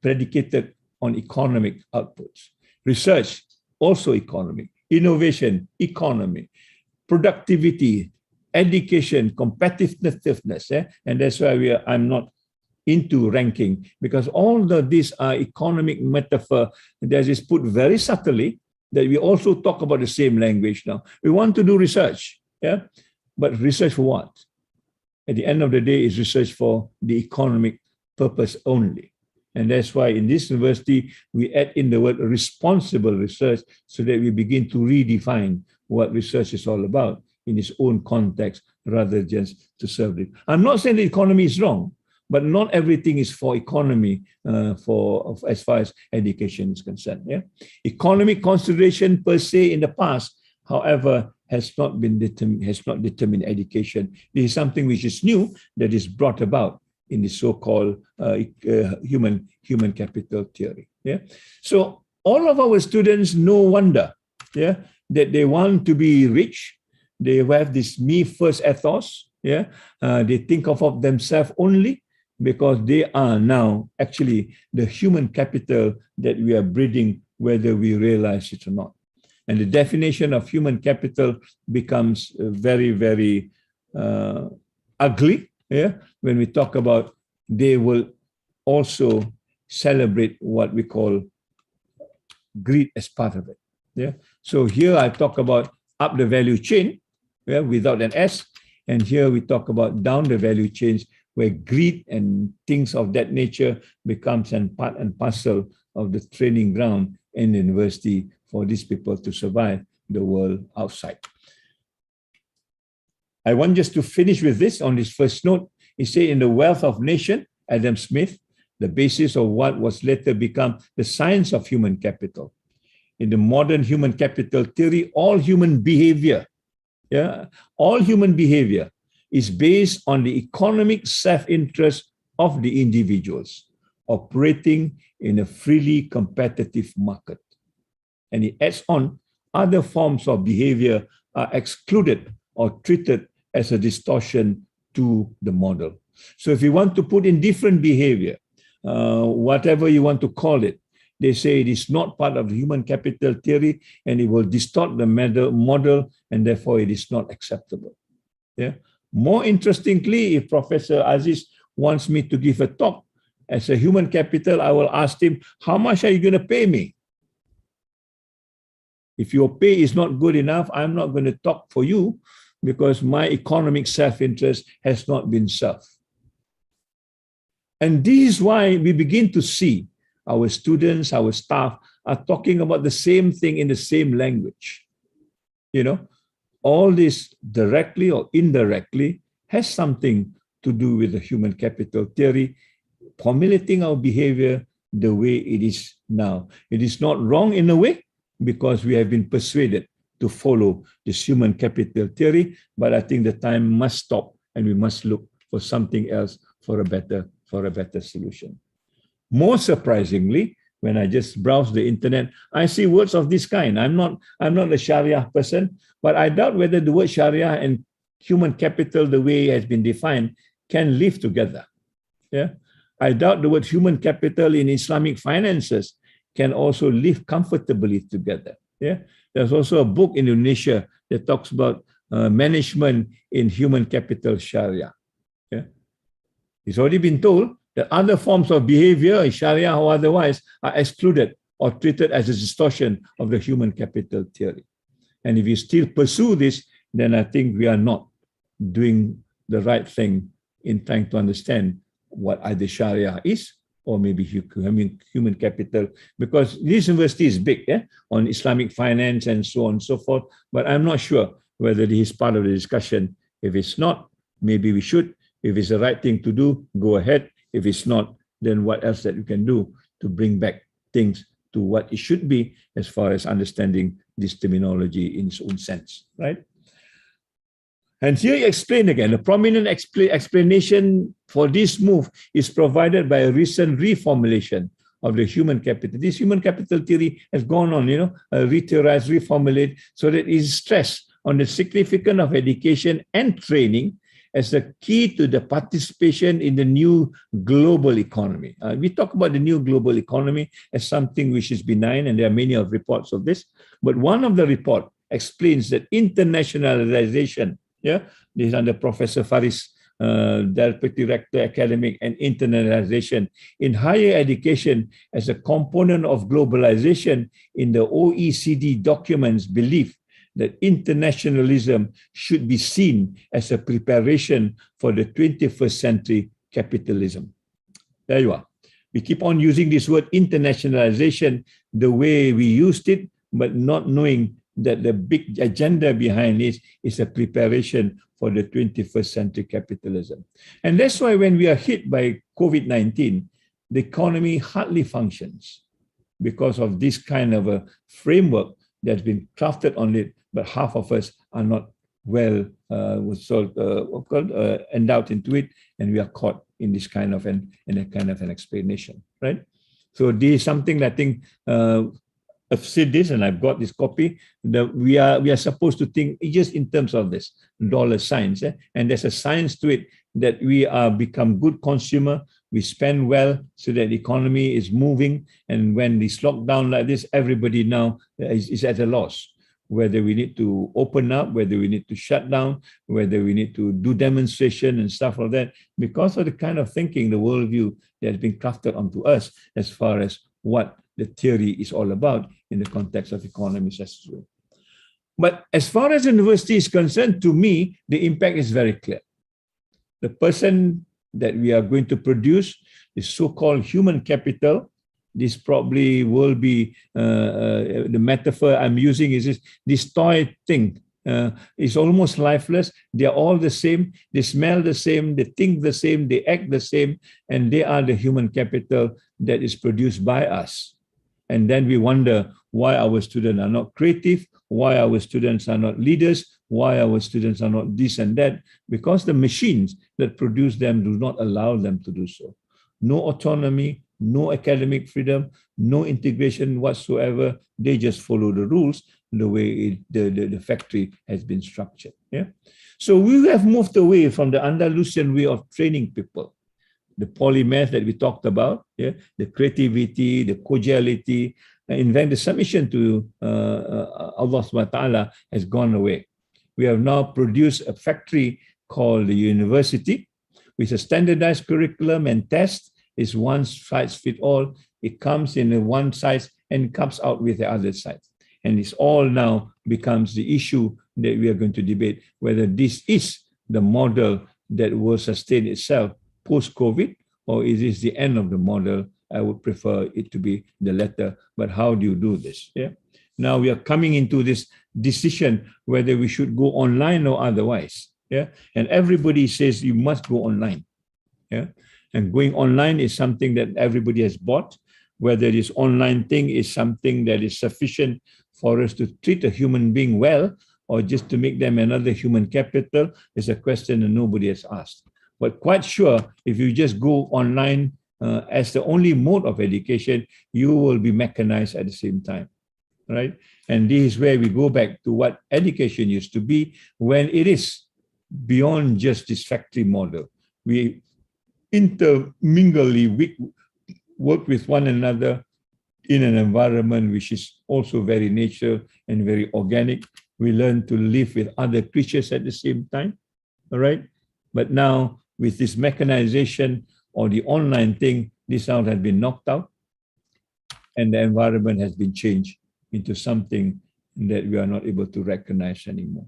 predicated on economic outputs. Research, also economic. Innovation, economy. Productivity, education, competitiveness. And that's why I'm not into ranking, because all these are economic metaphor that is put very subtly, that we also talk about the same language now. We want to do research, yeah, but research for what? At the end of the day, is research for the economic purpose only. And that's why in this university, we add in the word responsible research so that we begin to redefine what research is all about in its own context rather just to serve it. I'm not saying the economy is wrong, but not everything is for economy as far as education is concerned. Yeah? Economic consideration per se in the past, however, has not determined education. This is something which is new that is brought about in the so-called human capital theory. Yeah? So all of our students, no wonder, yeah, that they want to be rich. They have this me first ethos. Yeah? They think of themselves only, because they are now actually the human capital that we are breeding, whether we realize it or not. And the definition of human capital becomes very, very ugly. Yeah? When we talk about, they will also celebrate what we call greed as part of it. Yeah. So here I talk about up the value chain, yeah, without an S, and here we talk about down the value chains, where greed and things of that nature becomes an part and parcel of the training ground in the university for these people to survive the world outside. I want just to finish with this on this first note. He said in The Wealth of Nation, Adam Smith, the basis of what was later become the science of human capital. In the modern human capital theory, all human behavior is based on the economic self-interest of the individuals operating in a freely competitive market. And it adds on, other forms of behavior are excluded or treated as a distortion to the model. So if you want to put in different behavior, whatever you want to call it, they say it is not part of the human capital theory and it will distort the model, and therefore it is not acceptable. Yeah. More interestingly, if Professor Aziz wants me to give a talk as a human capital, I will ask him, how much are you going to pay me? If your pay is not good enough, I'm not going to talk for you, because my economic self-interest has not been served. And this is why we begin to see our students, our staff are talking about the same thing in the same language. You know, all this directly or indirectly has something to do with the human capital theory, formulating our behavior the way it is now. It is not wrong in a way, because we have been persuaded to follow this human capital theory, but I think the time must stop and we must look for something else, for a better solution. More surprisingly, when I just browse the internet, I see words of this kind. I'm not a Sharia person, but I doubt whether the word Sharia and human capital, the way it has been defined, can live together. Yeah, I doubt the word human capital in Islamic finances can also live comfortably together. Yeah, there's also a book in Indonesia that talks about management in human capital Sharia. Yeah, it's already been told that other forms of behavior, Sharia or otherwise, are excluded or treated as a distortion of the human capital theory. And if you still pursue this, then I think we are not doing the right thing in trying to understand what either Sharia is or maybe human capital, because this university is big, on Islamic finance and so on and so forth. But I'm not sure whether this is part of the discussion. If it's not, maybe we should. If it's the right thing to do, go ahead. If it's not, then what else that you can do to bring back things to what it should be as far as understanding this terminology in its own sense, right? And here you explain again, a prominent explanation for this move is provided by a recent reformulation of the human capital. This human capital theory has gone on, retheorized, reformulated, so that it is stressed on the significance of education and training as the key to the participation in the new global economy. We talk about the new global economy as something which is benign, and there are many of reports of this. But one of the report explains that internationalization, this is under Professor Faris, Deputy Rector, Academic and Internationalization in higher education as a component of globalization in the OECD documents belief that internationalism should be seen as a preparation for the 21st century capitalism. There you are. We keep on using this word internationalization the way we used it, but not knowing that the big agenda behind this is a preparation for the 21st century capitalism. And that's why when we are hit by COVID-19, the economy hardly functions because of this kind of a framework that's been crafted on it, but half of us are not well endowed into it, and we are caught in this kind of an explanation, right? So this is something that I think I've said this, and I've got this copy. That we are supposed to think just in terms of this dollar signs, and there's a science to it that we are become good consumer. We spend well so that the economy is moving, and when it's locked down like this, everybody now is at a loss. Whether we need to open up, whether we need to shut down, whether we need to do demonstration and stuff like that, because of the kind of thinking, the worldview that has been crafted onto us as far as what the theory is all about in the context of economies as well. But as far as the university is concerned, to me, the impact is very clear. The person that we are going to produce, the so-called human capital, this probably will be the metaphor I'm using is this toy thing. It's almost lifeless. They're all the same. They smell the same. They think the same. They act the same. And they are the human capital that is produced by us. And then we wonder why our students are not creative, why our students are not leaders, why our students are not this and that, because the machines that produce them do not allow them to do so. No autonomy, no academic freedom, no integration whatsoever. They just follow the rules the way the factory has been structured. Yeah. So we have moved away from the Andalusian way of training people. The polymath that we talked about, the creativity, the cordiality, and then the submission to Allah subhanahu wa ta'ala has gone away. We have now produced a factory called the university with a standardized curriculum and test. Is one size fit all. It comes in one size and comes out with the other side. And it's all now becomes the issue that we are going to debate, whether this is the model that will sustain itself post-COVID, or is this the end of the model? I would prefer it to be the latter, but how do you do this? Yeah. Now we are coming into this decision whether we should go online or otherwise. Yeah. And everybody says you must go online. Yeah. And going online is something that everybody has bought. Whether this online thing is something that is sufficient for us to treat a human being well, or just to make them another human capital, is a question that nobody has asked. But quite sure, if you just go online as the only mode of education, you will be mechanized at the same time, right? And this is where we go back to what education used to be when it is beyond just this factory model. We intermingle, we work with one another, in an environment which is also very natural and very organic. We learn to live with other creatures at the same time, all right? But now with this mechanization or the online thing, this out has been knocked out and the environment has been changed into something that we are not able to recognize anymore.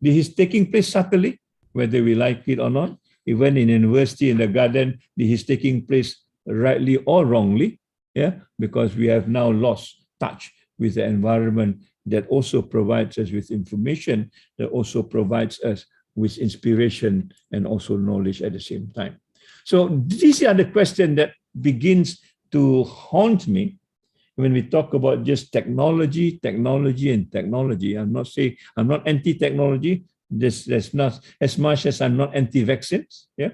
This is taking place subtly, whether we like it or not. Even in university, in the garden, this is taking place rightly or wrongly, yeah, because we have now lost touch with the environment that also provides us with information, that also provides us with inspiration and also knowledge at the same time. So these are the questions that begins to haunt me when we talk about just technology. I'm not anti-technology. That's not as much as I'm not anti-vaccines. Yeah,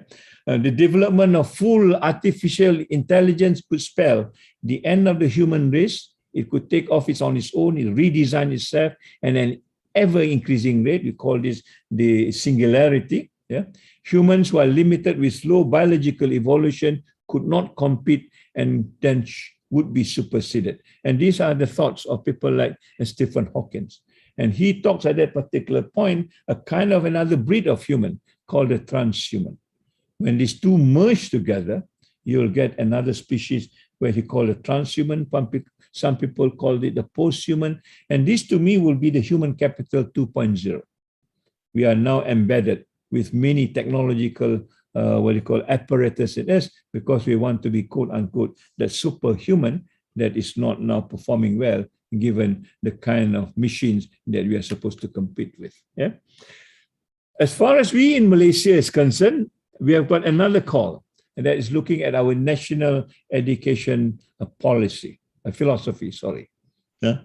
the development of full artificial intelligence could spell the end of the human race. It could take off on its own, it redesign itself, and an ever-increasing rate. We call this the singularity. Yeah, humans who are limited with slow biological evolution could not compete and then would be superseded. And these are the thoughts of people like Stephen Hawking. And he talks at that particular point, a kind of another breed of human called a transhuman. When these two merge together, you'll get another species where he called a transhuman. Some people called it the post-human. And this to me will be the human capital 2.0. We are now embedded with many technological apparatus in us because we want to be quote unquote the superhuman that is not now performing well given the kind of machines that we are supposed to compete with. Yeah. As far as we in Malaysia is concerned, we have got another call, and that is looking at our national education policy, philosophy, sorry. Yeah.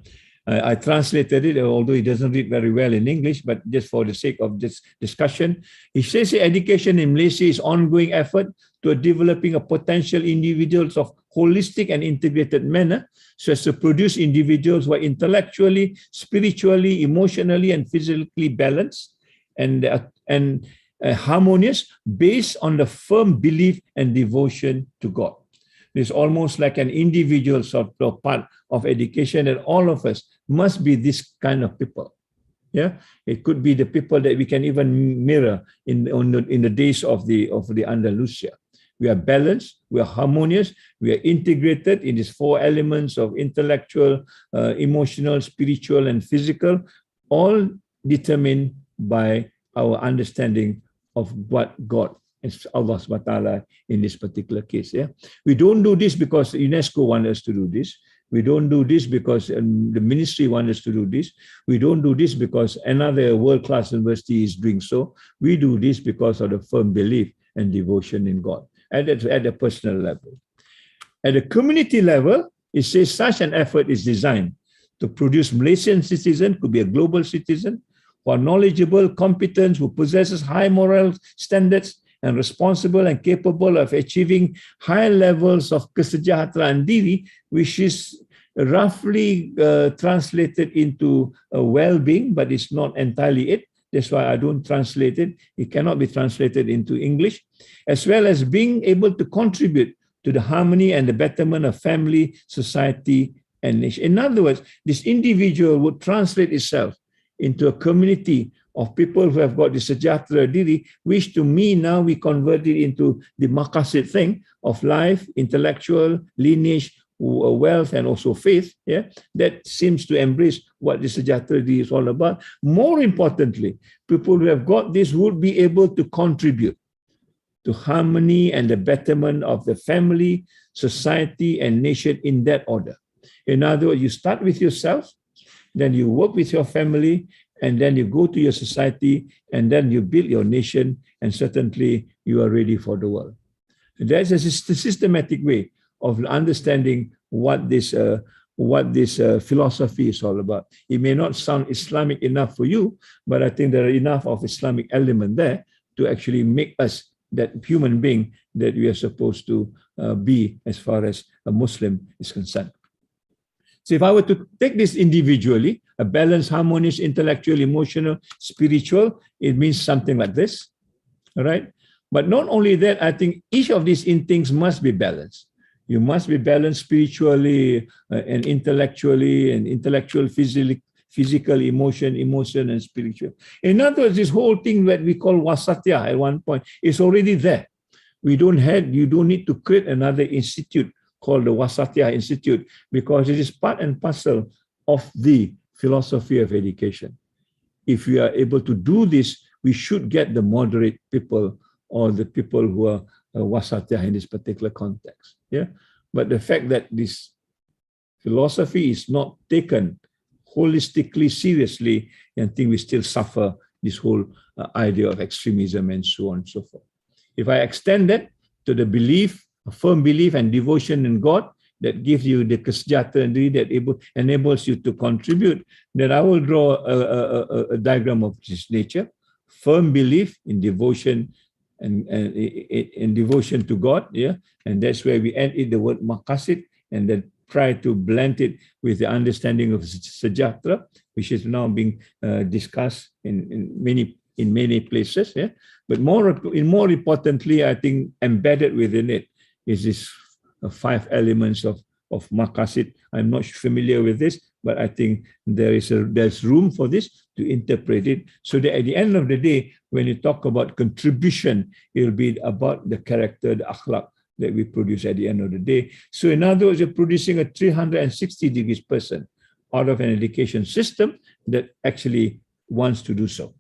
I translated it, although it doesn't read very well in English, but just for the sake of this discussion, it says education in Malaysia is ongoing effort to developing a potential individuals of holistic and integrated manner, so as to produce individuals who are intellectually, spiritually, emotionally, and physically balanced and harmonious based on the firm belief and devotion to God. It's almost like an individual sort of part of education, and all of us must be this kind of people. Yeah, it could be the people that we can even mirror in the days of the Andalusia. We are balanced, we are harmonious, we are integrated in these four elements of intellectual, emotional, spiritual, and physical, all determined by our understanding of what God is, Allah subhanahu wa ta'ala in this particular case. Yeah, we don't do this because UNESCO wants us to do this. We don't do this because the ministry wants us to do this. We don't do this because another world-class university is doing so. We do this because of the firm belief and devotion in God at a personal level. At the community level, it says such an effort is designed to produce Malaysian citizens, could be a global citizen, who are knowledgeable, competent, who possesses high moral standards, and responsible and capable of achieving high levels of kesejahteraan diri, which is roughly translated into well-being, but it's not entirely it. That's why I don't translate it. It cannot be translated into English, as well as being able to contribute to the harmony and the betterment of family, society, and nation. In other words, this individual would translate itself into a community of people who have got the sejahtera diri, which to me now we convert it into the maqasid thing of life, intellectual, lineage, wealth, and also faith. Yeah, that seems to embrace what the sejahtera diri is all about. More importantly, people who have got this would be able to contribute to harmony and the betterment of the family, society, and nation in that order. In other words, you start with yourself, then you work with your family, and then you go to your society, and then you build your nation, and certainly you are ready for the world. That's a systematic way of understanding what this philosophy is all about. It may not sound Islamic enough for you, but I think there are enough of Islamic element there to actually make us that human being that we are supposed to be as far as a Muslim is concerned. So if I were to take this individually, a balanced, harmonious, intellectual, emotional, spiritual, it means something like this, all right? But not only that, I think each of these things must be balanced. You must be balanced spiritually and intellectually, and intellectual, physical, emotion, and spiritual. In other words, this whole thing that we call wasatya at one point is already there. You don't need to create another institute called the Wasatya Institute, because it is part and parcel of the philosophy of education. If we are able to do this, we should get the moderate people, or the people who are Wasatya in this particular context. Yeah, but the fact that this philosophy is not taken holistically seriously, I think we still suffer this whole idea of extremism and so on and so forth. If I extend that to the belief, a firm belief and devotion in God that gives you the kesejahteraan that enables you to contribute, then I will draw a diagram of this nature. Firm belief in devotion and in devotion to God, yeah, and that's where we add in the word maqasid, and then try to blend it with the understanding of sejahtera, which is now being discussed in many places. Yeah, but more importantly, I think embedded within it is this 5 elements of maqasid. I'm not familiar with this, but I think there's room for this to interpret it, so that at the end of the day, when you talk about contribution, it'll be about the character, the akhlaq that we produce at the end of the day. So in other words, you're producing a 360 degrees person out of an education system that actually wants to do so.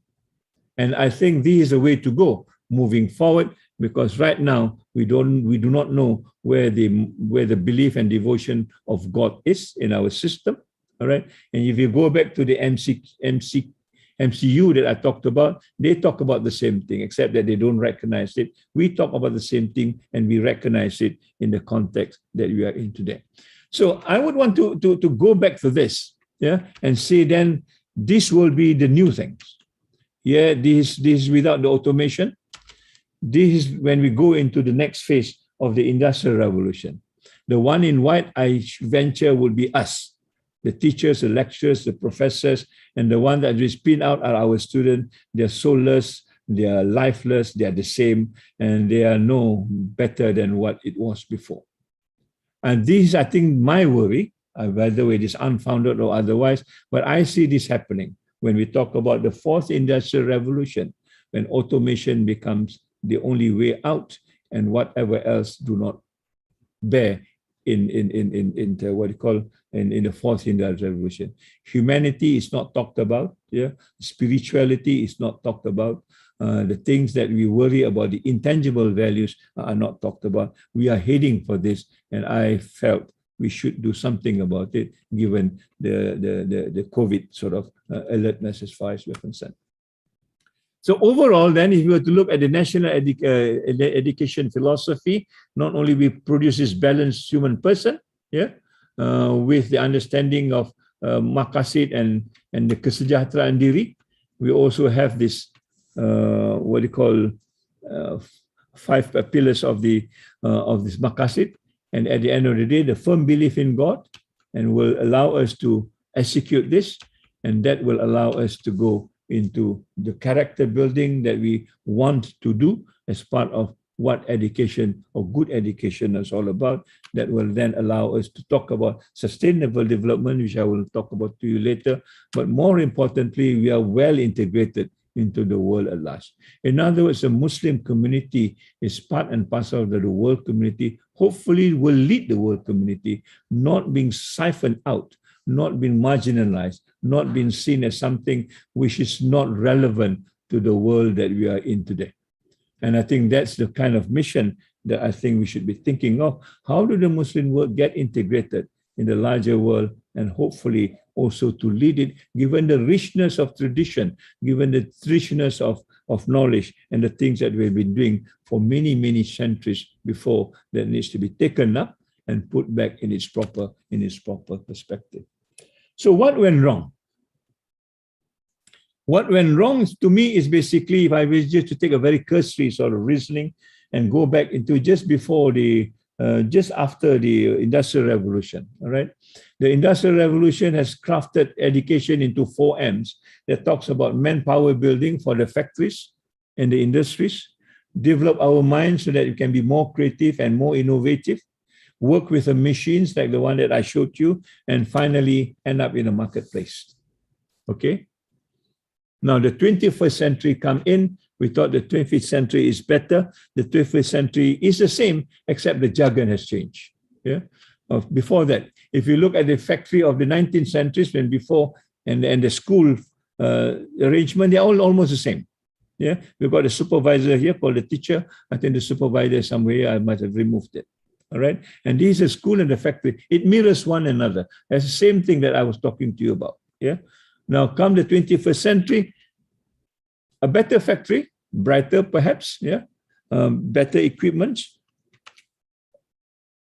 And I think this is a way to go moving forward, because right now we do not know where the belief and devotion of God is in our system. All right. And if you go back to the MCU that I talked about, they talk about the same thing, except that they don't recognize it. We talk about the same thing, and we recognize it in the context that we are in today. So I would want to go back to this, yeah, and say then this will be the new things. Yeah, this is without the automation. This is when we go into the next phase of the Industrial Revolution. The one in white, I venture, will be us. The teachers, the lecturers, the professors, and the one that we spin out are our students. They're soulless, they are lifeless, they are the same, and they are no better than what it was before. And this is, I think, my worry, whether it is unfounded or otherwise, but I see this happening when we talk about the 4th Industrial Revolution, when automation becomes the only way out, and whatever else do not bear in what you call in the 4th Industrial Revolution. Humanity is not talked about. Yeah, spirituality is not talked about. The things that we worry about, the intangible values, are not talked about. We are heading for this, and I felt we should do something about it, given the COVID sort of alertness as far as we're concerned. So overall, then, if you were to look at the national education philosophy, not only we produce this balanced human person, yeah, with the understanding of maqasid and the kesejahteraan diri, we also have this what you call 5 pillars of this maqasid, and at the end of the day, the firm belief in God, and will allow us to execute this, and that will allow us to go into the character building that we want to do as part of what education or good education is all about. That will then allow us to talk about sustainable development, which I will talk about to you later. But more importantly, we are well integrated into the world at large. In other words, the Muslim community is part and parcel of the world community, hopefully will lead the world community, not being siphoned out, not being marginalized, not being seen as something which is not relevant to the world that we are in today. And I think that's the kind of mission that I think we should be thinking of. How do the Muslim world get integrated in the larger world, and hopefully also to lead it, given the richness of tradition, given the richness of knowledge and the things that we've been doing for many, many centuries before, that needs to be taken up and put back in its proper perspective. So what went wrong? What went wrong to me is basically, if I was just to take a very cursory sort of reasoning and go back into just after the Industrial Revolution, all right? The Industrial Revolution has crafted education into 4 M's that talks about manpower building for the factories and the industries, develop our minds so that we can be more creative and more innovative. work with the machines like the one that I showed you, and finally end up in a marketplace. Okay. Now the 21st century come in. We thought the 20th century is better. The 21st century is the same, except the jargon has changed. Yeah. Before that, if you look at the factory of the 19th centuries, when before and the school arrangement, they're all almost the same. Yeah, we've got a supervisor here called the teacher. I think the supervisor somewhere, I might have removed it. All right. And these are school and the factory. It mirrors one another. It's the same thing that I was talking to you about. Yeah. Now come the 21st century, a better factory, brighter perhaps, yeah, better equipment,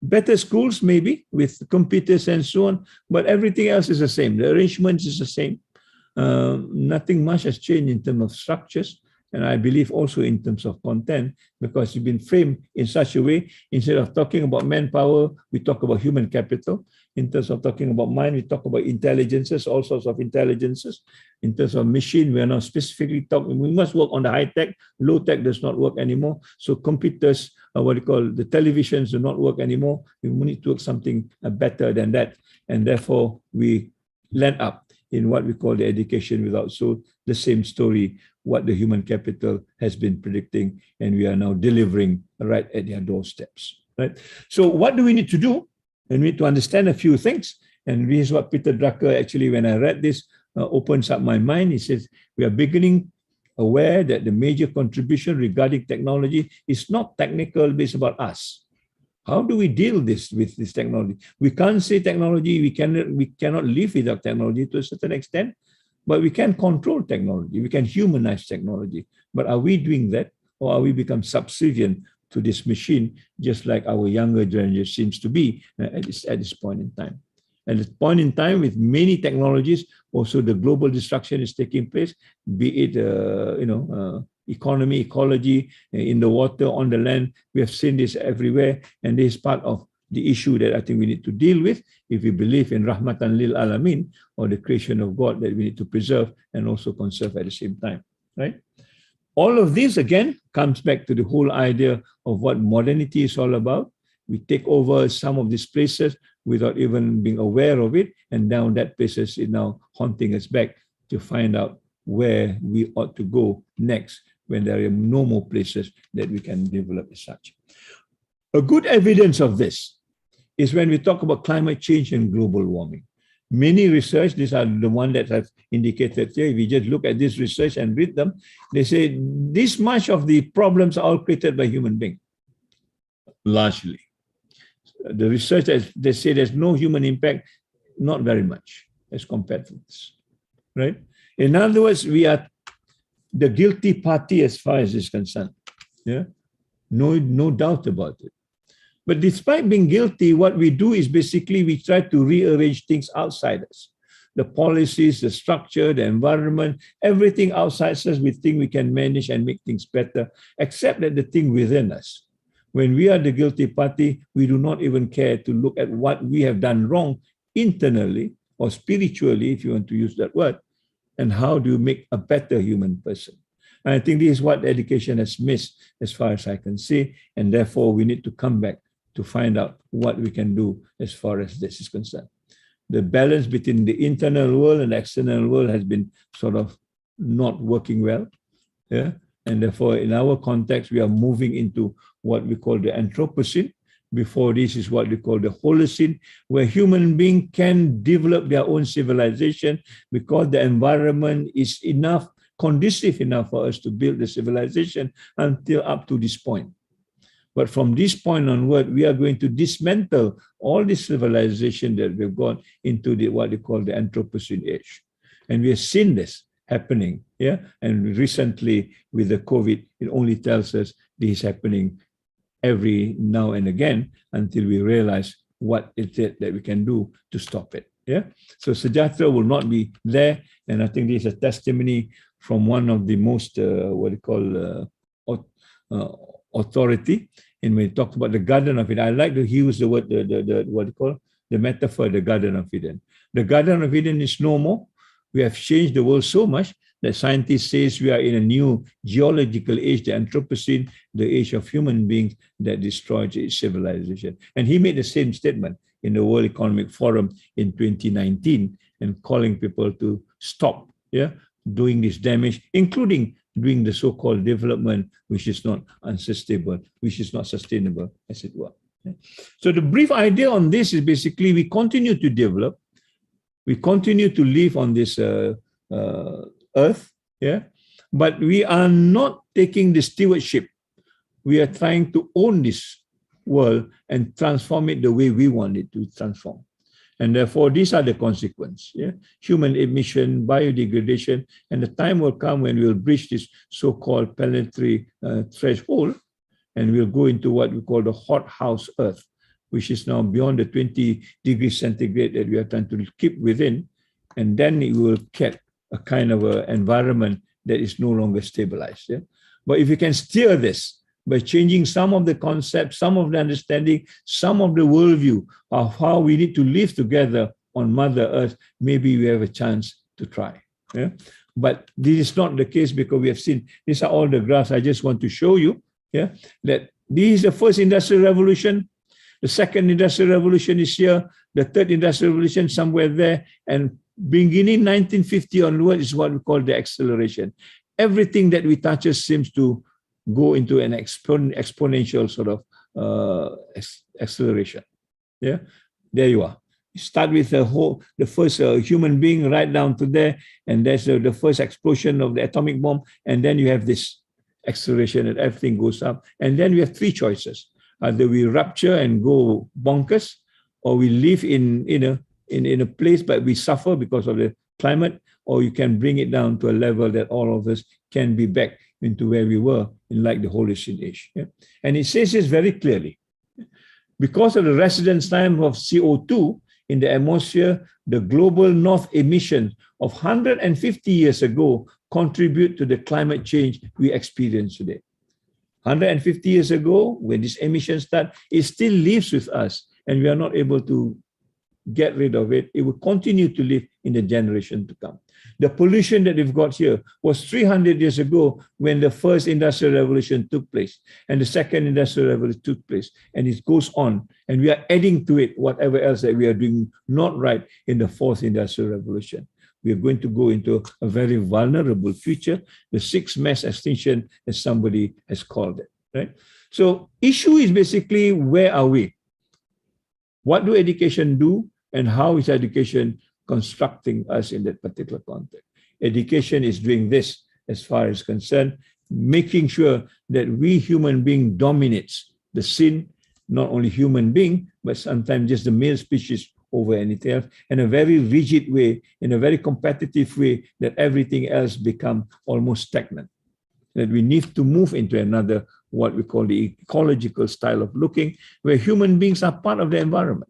better schools maybe with computers and so on, but everything else is the same. The arrangements is the same. Nothing much has changed in terms of structures, and I believe also in terms of content, because you've been framed in such a way, instead of talking about manpower, we talk about human capital. In terms of talking about mind, we talk about intelligences, all sorts of intelligences. In terms of machine, we are now specifically talking, we must work on the high tech, low tech does not work anymore. So computers, what you call the televisions do not work anymore. We need to work something better than that. And therefore we land up in what we call the education without soul, the same story, what the human capital has been predicting, and we are now delivering right at their doorsteps. Right? So what do we need to do? And we need to understand a few things. And this is what Peter Drucker, actually, when I read this, opens up my mind. He says, we are beginning aware that the major contribution regarding technology is not technical, but it's about us. How do we deal with this technology? We can't say technology, we cannot live without technology to a certain extent, but we can control technology, we can humanize technology. But are we doing that, or are we become subservient to this machine, just like our younger generation seems to be at this point in time? At this point in time, with many technologies, also the global destruction is taking place, be it economy, ecology, in the water, on the land. We have seen this everywhere, and this is part of the issue that I think we need to deal with if we believe in Rahmatan lil Alamin, or the creation of God that we need to preserve and also conserve at the same time, right? All of this, again, comes back to the whole idea of what modernity is all about. We take over some of these places without even being aware of it, and now that places is now haunting us back to find out where we ought to go next when there are no more places that we can develop as such. A good evidence of this is when we talk about climate change and global warming. Many research, these are the ones that I've indicated here, if you just look at this research and read them, they say this much of the problems are all created by human beings, largely. The research, they say there's no human impact, not very much as compared to this, right? In other words, we are the guilty party as far as is concerned. Yeah, no doubt about it. But despite being guilty, what we do is basically we try to rearrange things outside us. The policies, the structure, the environment, everything outside us, we think we can manage and make things better, except that the thing within us. When we are the guilty party, we do not even care to look at what we have done wrong internally or spiritually, if you want to use that word, and how do you make a better human person. And I think this is what education has missed as far as I can see, and therefore we need to come back to find out what we can do as far as this is concerned. The balance between the internal world and the external world has been sort of not working well. Yeah? And therefore, in our context, we are moving into what we call the Anthropocene. Before this is what we call the Holocene, where human beings can develop their own civilization because the environment is conducive enough for us to build the civilization until up to this point. But from this point onward, we are going to dismantle all the civilization that we've got into what they call the Anthropocene age. And we have seen this happening, yeah? And recently with the COVID, it only tells us this is happening every now and again until we realize what it is that we can do to stop it, yeah? So Sejahtera will not be there, and I think this is a testimony from one of the most, authority. And when we talked about the Garden of Eden, I like to use the word, the metaphor, the Garden of Eden. The Garden of Eden is no more. We have changed the world so much that scientists say we are in a new geological age, the Anthropocene, the age of human beings that destroyed its civilization. And he made the same statement in the World Economic Forum in 2019 and calling people to stop doing this damage, including doing the so-called development, which is not unsustainable, which is not sustainable, as it were. So the brief idea on this is basically we continue to develop, we continue to live on this earth, but we are not taking the stewardship. We are trying to own this world and transform it the way we want it to transform. And therefore, these are the consequences. Human emission, biodegradation, and the time will come when we'll breach this so-called planetary threshold, and we'll go into what we call the hot house Earth, which is now beyond the 20 degrees centigrade that we are trying to keep within, and then it will get a kind of an environment that is no longer stabilized. But if you can steer this by changing some of the concepts, some of the understanding, some of the worldview of how we need to live together on Mother Earth, maybe we have a chance to try. But this is not the case because we have seen, these are all the graphs I just want to show you, that this is the first industrial revolution, the second industrial revolution is here, the third industrial revolution somewhere there, and beginning 1950 onward is what we call the acceleration. Everything that we touch seems to go into an exponential sort of acceleration. There you are. You start with the first human being right down to there, and there's the first explosion of the atomic bomb, and then you have this acceleration and everything goes up. And then we have three choices. Either we rupture and go bonkers, or we live in a place but we suffer because of the climate, or you can bring it down to a level that all of us can be back into where we were in like the Holocene age. And it says this very clearly. Because of the residence time of CO2 in the atmosphere, the global north emission of 150 years ago contribute to the climate change we experience today. 150 years ago, when this emission started, it still lives with us and we are not able to get rid of it. It will continue to live in the generation to come. The pollution that we've got here was 300 years ago when the first industrial revolution took place and the second industrial revolution took place, and it goes on, and we are adding to it whatever else that we are doing not right in the fourth industrial revolution. We are going to go into a very vulnerable future, the sixth mass extinction, as somebody has called it, right? So issue is basically, where are we? What do education do, and how is education constructing us in that particular context? Education is doing this as far as concerned, making sure that we human being dominates the sin, not only human being, but sometimes just the male species over anything else, in a very rigid way, in a very competitive way, that everything else become almost stagnant. That we need to move into another, what we call the ecological style of looking, where human beings are part of the environment.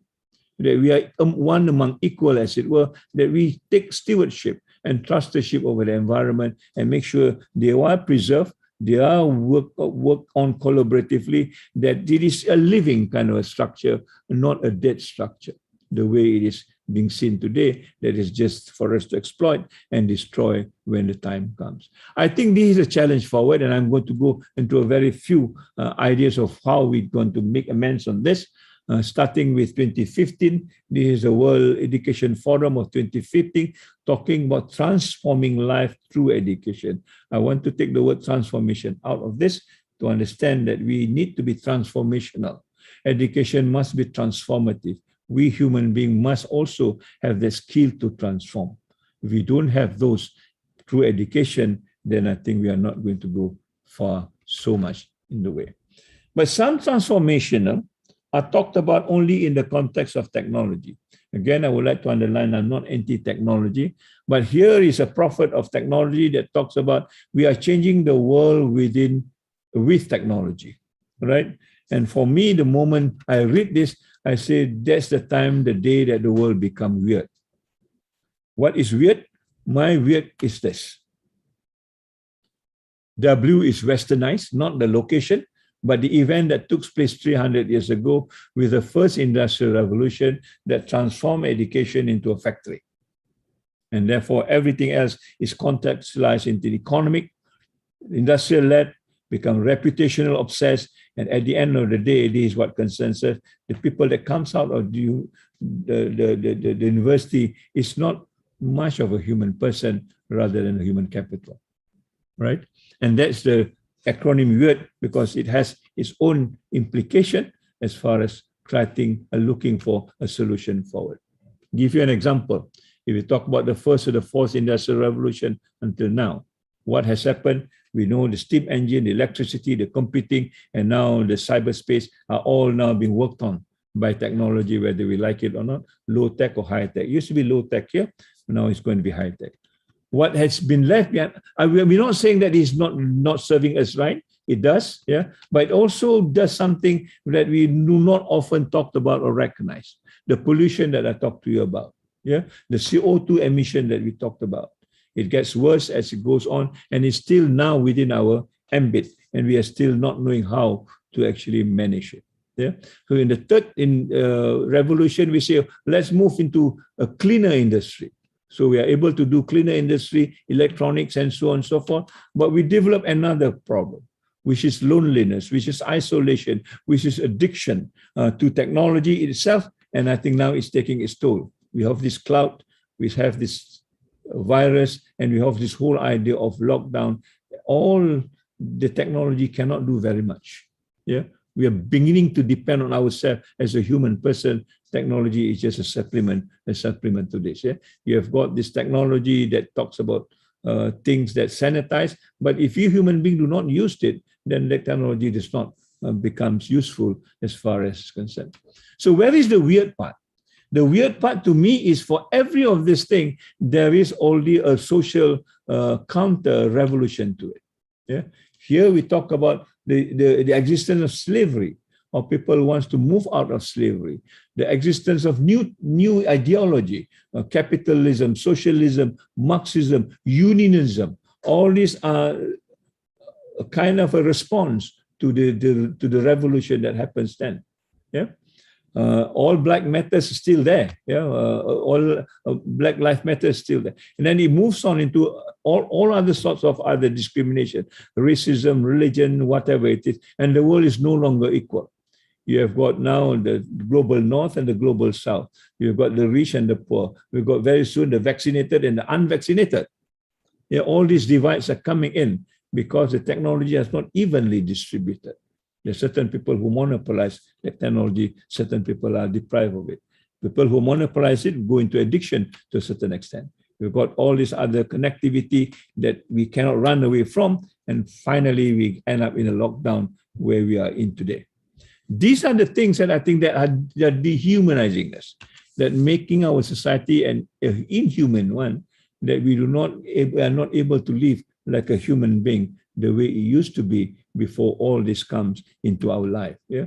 That we are one among equal, as it were, that we take stewardship and trustship over the environment and make sure they are preserved, they are worked on collaboratively, that it is a living kind of a structure, not a dead structure, the way it is being seen today, that is just for us to exploit and destroy when the time comes. I think this is a challenge forward, and I'm going to go into a very few ideas of how we're going to make amends on this. Starting with 2015, this is the World Education Forum of 2015, talking about transforming life through education. I want to take the word transformation out of this to understand that we need to be transformational. Education must be transformative. We human beings must also have the skill to transform. If we don't have those through education, then I think we are not going to go far so much in the way. But some transformational are talked about only in the context of technology. Again, I would like to underline, I'm not anti-technology, but here is a prophet of technology that talks about we are changing the world with technology, right? And for me, the moment I read this, I say that's the time, the day that the world becomes weird. What is weird? My weird is this. W is westernized, not the location, but the event that took place 300 years ago with the first industrial revolution that transformed education into a factory. And therefore, everything else is contextualized into economic, industrial-led, become reputational obsessed, and at the end of the day, this is what concerns us. The people that comes out of the university is not much of a human person rather than a human capital, right? And that's the acronym UIT because it has its own implication as far as looking for a solution forward. Give you an example. If we talk about the first or the fourth industrial revolution until now, what has happened? We know the steam engine, the electricity, the computing, and now the cyberspace are all now being worked on by technology, whether we like it or not, low tech or high tech. It used to be low tech here, now it's going to be high tech. What has been left behind, we're not saying that it's not serving us right. It does, yeah, but it also does something that we do not often talk about or recognize. The pollution that I talked to you about, yeah, the CO2 emission that we talked about. It gets worse as it goes on, and it's still now within our ambit, and we are still not knowing how to actually manage it. Yeah. So in the third revolution, we say let's move into a cleaner industry. So we are able to do cleaner industry, electronics, and so on and so forth. But we develop another problem, which is loneliness, which is isolation, which is addiction to technology itself. And I think now it's taking its toll. We have this cloud, we have this virus, and we have this whole idea of lockdown. All the technology cannot do very much. Yeah, we are beginning to depend on ourselves as a human person. Technology is just a supplement to this. Yeah, you have got this technology that talks about things that sanitize, but if you human being do not use it, then the technology does not becomes useful as far as concerned. So where is the weird part? The weird part to me is for every of this thing, there is already a social counter revolution to it. Yeah. Here we talk about the existence of slavery, or people who wants to move out of slavery, the existence of new ideology, capitalism, socialism, Marxism, unionism. All these are a kind of a response to the revolution that happens then. Yeah. All Black Matter is still there. Yeah, all Black Lives Matter is still there. And then it moves on into all other sorts of other discrimination, racism, religion, whatever it is. And the world is no longer equal. You have got now the global north and the global south. You've got the rich and the poor. We've got very soon the vaccinated and the unvaccinated. Yeah, all these divides are coming in because the technology is not evenly distributed. There are certain people who monopolize the technology, certain people are deprived of it. People who monopolize it go into addiction to a certain extent. We've got all this other connectivity that we cannot run away from, and finally we end up in a lockdown where we are in today. These are the things that I think that are dehumanizing us, that making our society an inhuman one, that we are not able to live like a human being the way it used to be before all this comes into our life. Yeah.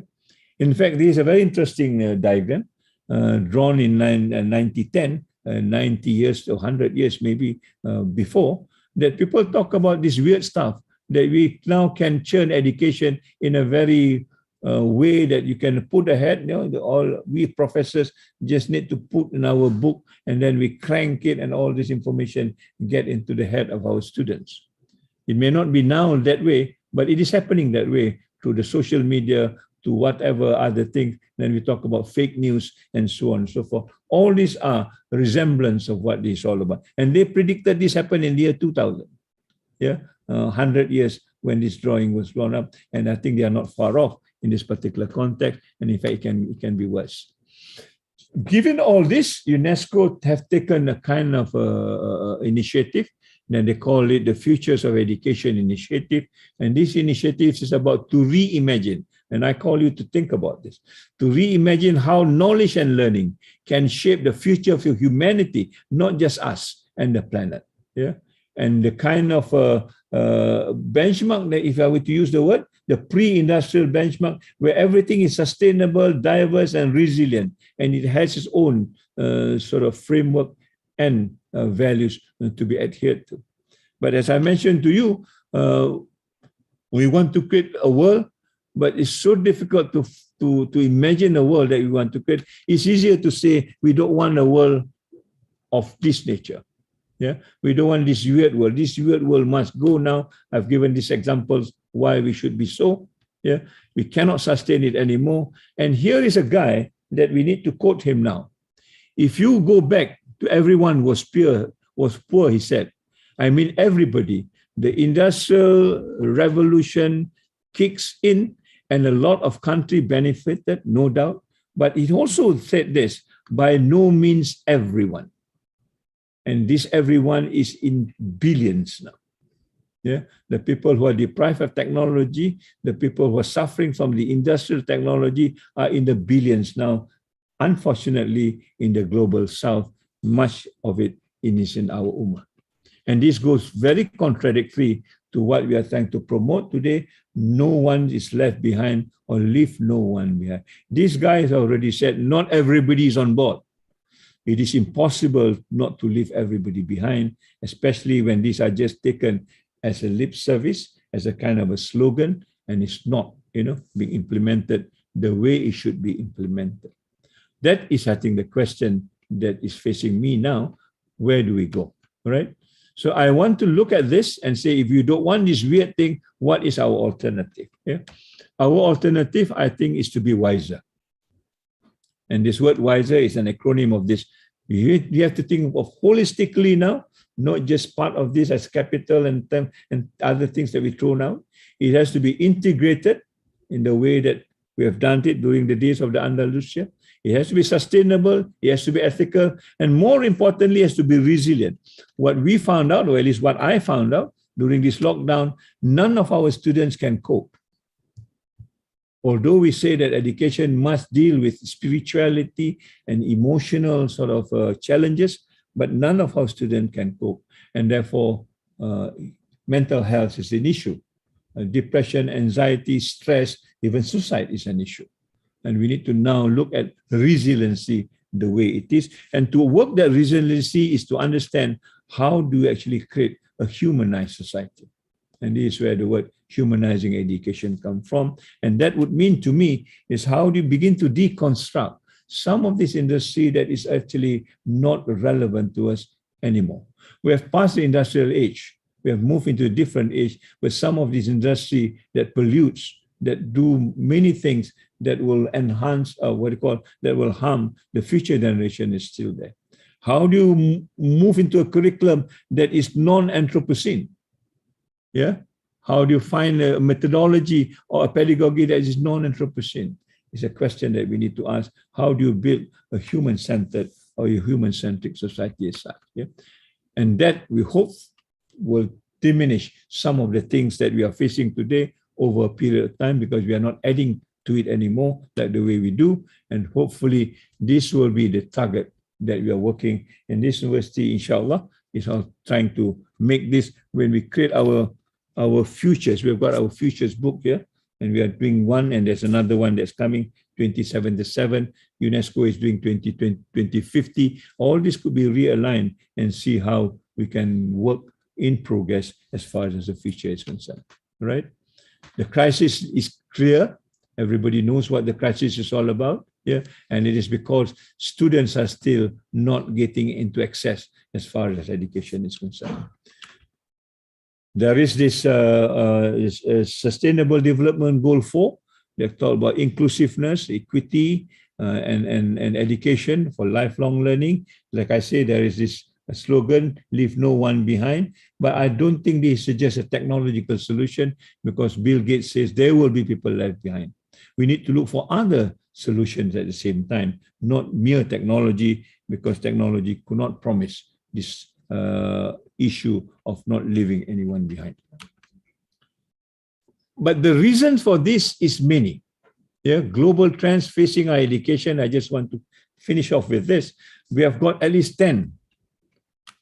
In fact, there is a very interesting diagram drawn in 1910, 90 years or 100 years maybe before, that people talk about this weird stuff, that we now can churn education in a very way that you can put ahead. You know, all we professors just need to put in our book, and then we crank it, and all this information get into the head of our students. It may not be now that way, but it is happening that way through the social media, to whatever other things. Then we talk about fake news and so on and so forth. All these are a resemblance of what this is all about. And they predicted this happened in the year 2000. Yeah, 100 years when this drawing was drawn up. And I think they are not far off in this particular context. And in fact, it can be worse. Given all this, UNESCO have taken a kind of initiative. Then they call it the Futures of Education Initiative. And this initiative is about to reimagine. And I call you to think about this, to reimagine how knowledge and learning can shape the future of humanity, not just us and the planet. Yeah. And the kind of benchmark that, if I were to use the word, the pre-industrial benchmark, where everything is sustainable, diverse, and resilient, and it has its own sort of framework and values to be adhered to. But as I mentioned to you, we want to create a world, but it's so difficult to imagine a world that we want to create. It's easier to say we don't want a world of this nature. Yeah, we don't want this weird world. This weird world must go now. I've given these examples why we should be so. Yeah, we cannot sustain it anymore. And here is a guy that we need to quote him now. If you go back to everyone was poor, he said. I mean everybody. The industrial revolution kicks in, and a lot of country benefited, no doubt. But he also said this: by no means everyone. And this everyone is in billions now. Yeah, the people who are deprived of technology, the people who are suffering from the industrial technology are in the billions now. Unfortunately, in the global south, much of it is in our ummah. And this goes very contradictory to what we are trying to promote today. No one is left behind, or leave no one behind. This guy has already said, not everybody is on board. It is impossible not to leave everybody behind, especially when these are just taken as a lip service, as a kind of a slogan, and it's not, being implemented the way it should be implemented. That is, I think, the question that is facing me now. Where do we go? All right. So I want to look at this and say, if you don't want this weird thing, what is our alternative? Yeah? Our alternative, I think, is to be wiser. And this word wiser is an acronym of this. You have to think of holistically now, not just part of this as capital and other things that we throw now. It has to be integrated in the way that we have done it during the days of the Andalusia. It has to be sustainable, it has to be ethical, and more importantly, it has to be resilient. What we found out, or at least what I found out during this lockdown, none of our students can cope. Although we say that education must deal with spirituality and emotional sort of challenges, but none of our students can cope. And therefore, mental health is an issue. Depression, anxiety, stress, even suicide is an issue. And we need to now look at resiliency the way it is. And to work that resiliency is to understand how do we actually create a humanized society. And this is where the word humanizing education comes from. And that would mean to me is how do you begin to deconstruct some of this industry that is actually not relevant to us anymore. We have passed the industrial age. We have moved into a different age where some of this industry that pollutes, that do many things that will enhance, that will harm the future generation is still there. How do you move into a curriculum that is non-Anthropocene? Yeah. How do you find a methodology or a pedagogy that is non-Anthropocene? It's a question that we need to ask. How do you build a human-centered or a human-centric society as such? Yeah? And that we hope will diminish some of the things that we are facing today over a period of time, because we are not adding to it anymore like the way we do. And hopefully this will be the target that we are working in this university, inshallah, is trying to make this when we create our futures. We've got our futures book here, and we are doing one, and there's another one that's coming 2077. UNESCO is doing 2050. All this could be realigned and see how we can work in progress as far as the future is concerned. Right? The crisis is clear. Everybody knows what the crisis is all about. Yeah, and it is because students are still not getting into access as far as education is concerned. There is this Sustainable Development Goal 4. They talk about inclusiveness, equity, and education for lifelong learning. Like I say, there is this slogan, leave no one behind. But I don't think they suggest a technological solution, because Bill Gates says there will be people left behind. We need to look for other solutions at the same time, not mere technology, because technology could not promise this issue of not leaving anyone behind. But the reasons for this is many. Yeah, global trends facing our education. I just want to finish off with this. We have got at least 10.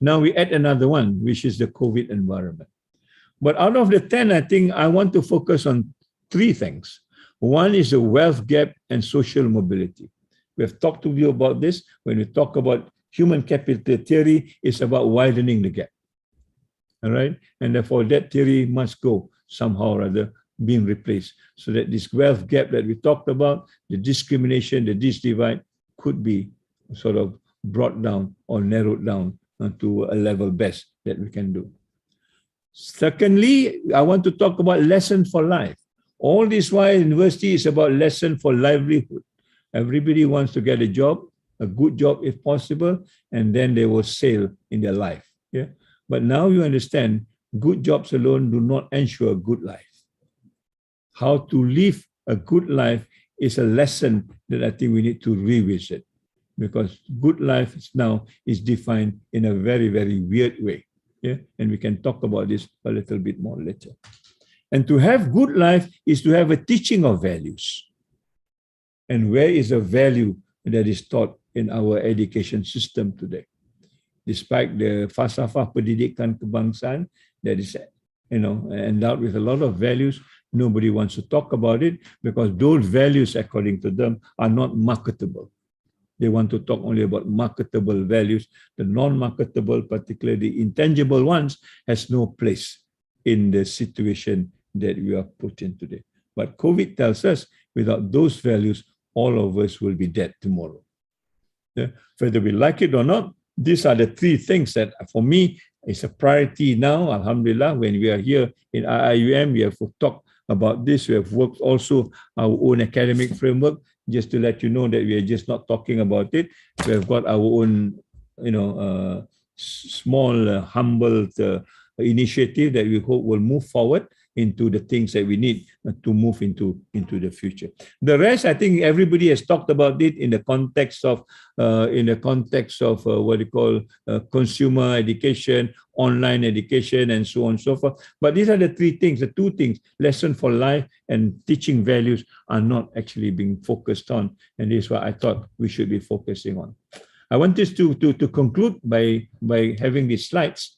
Now we add another one, which is the COVID environment. But out of the 10, I think I want to focus on 3 things. One is the wealth gap and social mobility. We have talked to you about this. When we talk about human capital theory, it's about widening the gap. All right? And therefore, that theory must go somehow or other, being replaced, so that this wealth gap that we talked about, the discrimination, the divide, could be sort of brought down or narrowed down to a level best that we can do. Secondly, I want to talk about lesson for life. All this while, university is about lesson for livelihood. Everybody wants to get a job, a good job if possible, and then they will sail in their life. Yeah. But now you understand, good jobs alone do not ensure a good life. How to live a good life is a lesson that I think we need to revisit, because good life now is defined in a very, very weird way. Yeah, and we can talk about this a little bit more later. And to have good life is to have a teaching of values. And where is the value that is taught in our education system today? Despite the falsafah pendidikan kebangsaan that is, endowed with a lot of values, nobody wants to talk about it because those values, according to them, are not marketable. They want to talk only about marketable values. The non-marketable, particularly intangible ones, has no place in the situation that we are put in today. But COVID tells us, without those values, all of us will be dead tomorrow. Yeah? Whether we like it or not, these are the three things that, for me, is a priority now. Alhamdulillah, when we are here in IIUM, we have to talk about this. We have worked also our own academic framework, just to let you know that we are just not talking about it. We have got our own, small, humble initiative that we hope will move forward into the things that we need to move into the future. The rest, I think everybody has talked about it in the context of what you call consumer education, online education, and so on and so forth. But these are the three things, the two things: lesson for life and teaching values are not actually being focused on, and this is what I thought we should be focusing on. I want this to conclude by having these slides.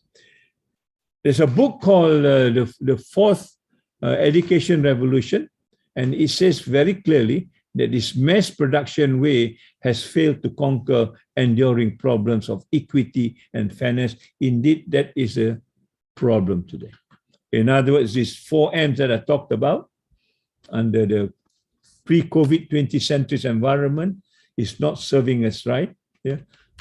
There's a book called The Fourth Education Revolution, and it says very clearly that this mass production way has failed to conquer enduring problems of equity and fairness. Indeed, that is a problem today. In other words, these 4 M's that I talked about under the pre-COVID 20th century environment is not serving us right. Yeah?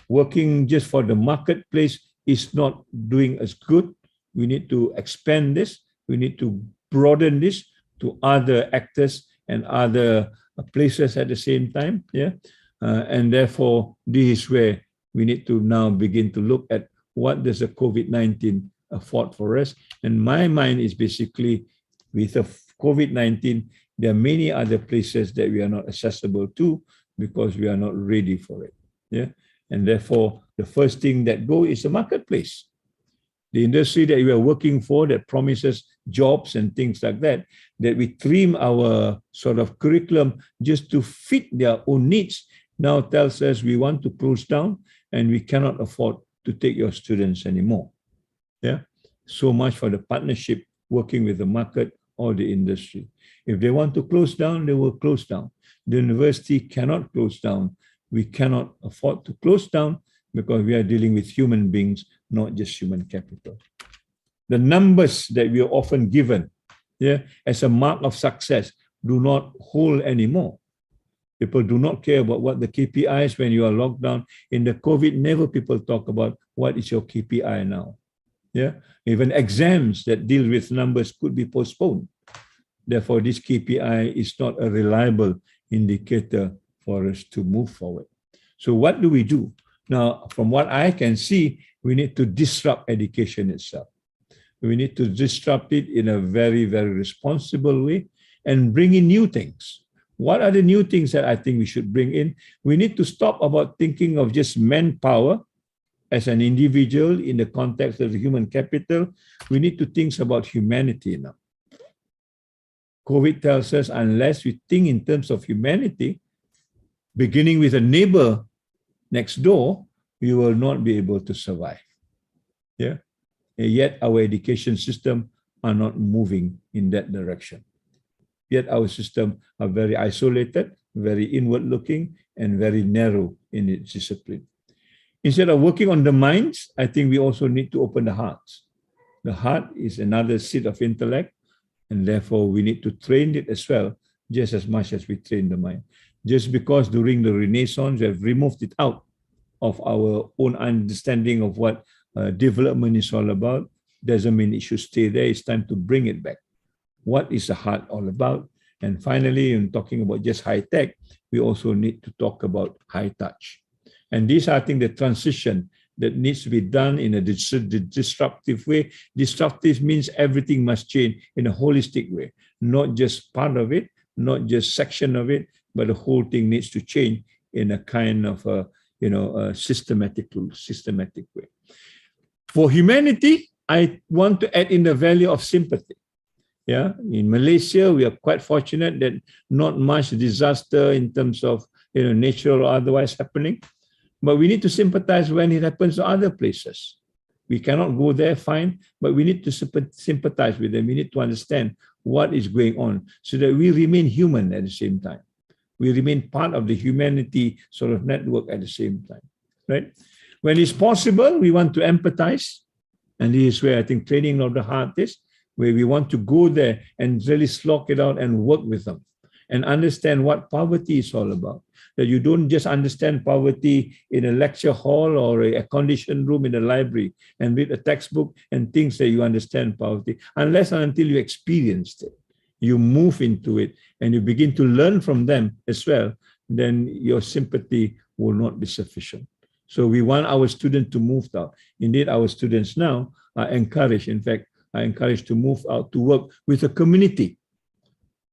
Working just for the marketplace is not doing us good. We need to expand this. We need to broaden this to other actors and other places at the same time. Yeah, and therefore, this is where we need to now begin to look at what does the COVID-19 afford for us. And my mind is basically, with the COVID-19, there are many other places that we are not accessible to because we are not ready for it. Yeah, and therefore, the first thing that goes is the marketplace. The industry that we are working for that promises jobs and things like that, that we trim our sort of curriculum just to fit their own needs, now tells us we want to close down and we cannot afford to take your students anymore. Yeah, so much for the partnership working with the market or the industry. If they want to close down, they will close down. The university cannot close down. We cannot afford to close down because we are dealing with human beings, not just human capital. The numbers that we are often given, yeah, as a mark of success do not hold anymore. People do not care about what the KPI is when you are locked down. In the COVID, never people talk about what is your KPI now. Yeah, even exams that deal with numbers could be postponed. Therefore, this KPI is not a reliable indicator for us to move forward. So what do we do? Now, from what I can see, we need to disrupt education itself. We need to disrupt it in a very, very responsible way and bring in new things. What are the new things that I think we should bring in? We need to stop about thinking of just manpower as an individual in the context of the human capital. We need to think about humanity now. COVID tells us unless we think in terms of humanity, beginning with a neighbor next door, we will not be able to survive. Yeah, and yet our education system are not moving in that direction. Yet our system are very isolated, very inward-looking, and very narrow in its discipline. Instead of working on the minds, I think we also need to open the hearts. The heart is another seat of intellect, and therefore we need to train it as well, just as much as we train the mind. Just because during the Renaissance we have removed it out of our own understanding of what development is all about. Doesn't mean it should stay there. It's time to bring it back. What is the heart all about? And finally, in talking about just high tech, we also need to talk about high touch. And these are, I think, the transition that needs to be done in a disruptive way. Disruptive means everything must change in a holistic way, not just part of it, not just section of it, but the whole thing needs to change in a kind of a systematic way. For humanity, I want to add in the value of sympathy. Yeah, in Malaysia, we are quite fortunate that not much disaster in terms of natural or otherwise happening, but we need to sympathize when it happens to other places. We cannot go there, fine, but we need to sympathize with them. We need to understand what is going on so that we remain human at the same time. We remain part of the humanity sort of network at the same time, right? When it's possible, we want to empathize. And this is where I think training of the heart is, where we want to go there and really slog it out and work with them and understand what poverty is all about. That you don't just understand poverty in a lecture hall or a conditioned room in a library and read a textbook and think that you understand poverty, unless and until you experienced it. You move into it and you begin to learn from them as well, then your sympathy will not be sufficient. So we want our students to move out. Indeed, our students now are encouraged, in fact, are encouraged to move out to work with a community.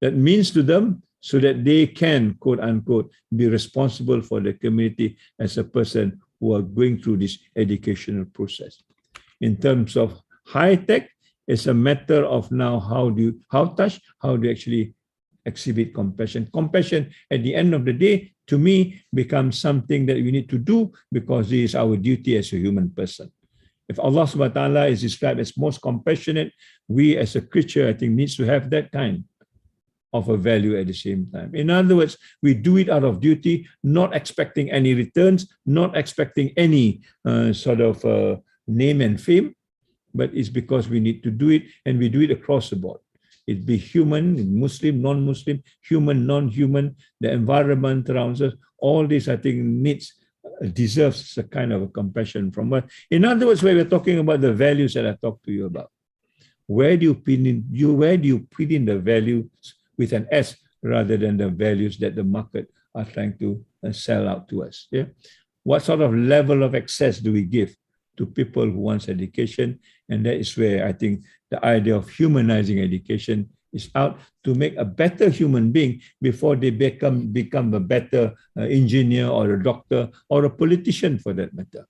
That means to them so that they can, quote unquote, be responsible for the community as a person who are going through this educational process. In terms of high tech, it's a matter of now how do you actually exhibit compassion. Compassion at the end of the day, to me, becomes something that we need to do because it is our duty as a human person. If Allah subhanahu wa ta'ala is described as most compassionate, we as a creature, I think, needs to have that kind of a value at the same time. In other words, we do it out of duty, not expecting any returns, not expecting any name and fame, but it's because we need to do it, and we do it across the board. It be human, Muslim, non-Muslim, human, non-human, the environment around us, all this, I think, deserves a kind of a compassion from us. In other words, where we're talking about the values that I talked to you about, where do you put in the values with an S rather than the values that the market are trying to sell out to us? Yeah, what sort of level of access do we give to people who want education? And that is where I think the idea of humanizing education is out, to make a better human being before they become a better engineer or a doctor or a politician for that matter.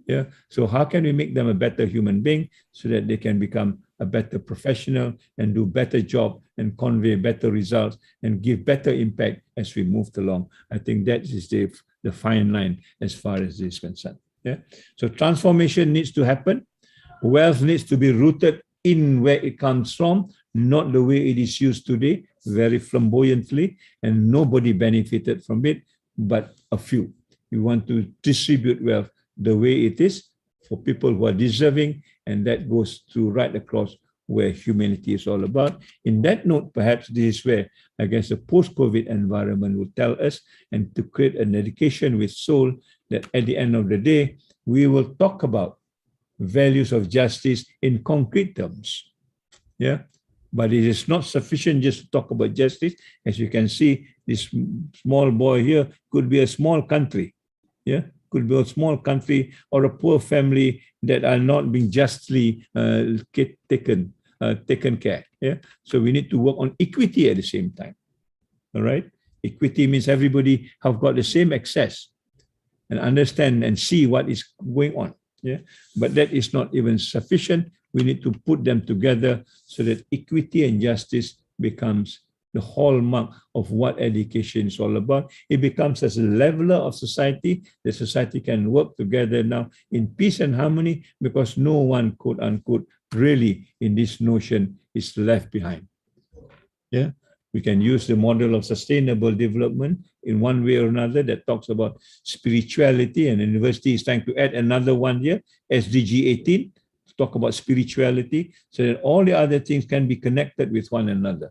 Yeah. So how can we make them a better human being so that they can become a better professional and do better job and convey better results and give better impact as we move along? I think that is the fine line as far as this is concerned. Yeah. So transformation needs to happen. Wealth needs to be rooted in where it comes from, not the way it is used today, very flamboyantly, and nobody benefited from it, but a few. We want to distribute wealth the way it is for people who are deserving, and that goes to right across where humanity is all about. In that note, perhaps this is where, I guess, the post-COVID environment will tell us, and to create an education with soul, that at the end of the day, we will talk about values of justice in concrete terms. Yeah, but it is not sufficient just to talk about justice. As you can see, this small boy here could be a small country. Yeah, could be a small country or a poor family that are not being justly taken care. Yeah, so we need to work on equity at the same time. All right, equity means everybody have got the same access and understand and see what is going on. Yeah, but that is not even sufficient. We need to put them together so that equity and justice becomes the hallmark of what education is all about. It becomes as a leveler of society. The society can work together now in peace and harmony because no one, quote unquote, really in this notion is left behind. Yeah. We can use the model of sustainable development in one way or another that talks about spirituality, and the university is trying to add another one here, SDG 18, to talk about spirituality, so that all the other things can be connected with one another.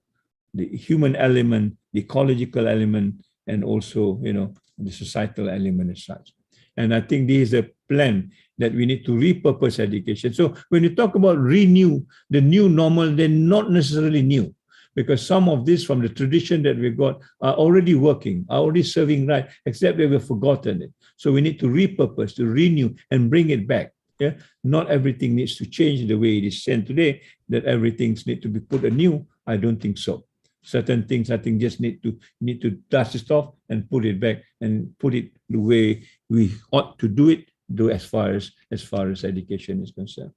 The human element, the ecological element, and also, the societal element as such. And I think this is a plan that we need to repurpose education. So when you talk about renew, the new normal, they're not necessarily new, because some of this from the tradition that we got are already working, are already serving right, except that we've forgotten it. So we need to repurpose, to renew and bring it back. Yeah, not everything needs to change the way it is sent today, that everything needs to be put anew. I don't think so. Certain things I think just need to dust it off and put it back and put it the way we ought to do it, do as far as education is concerned.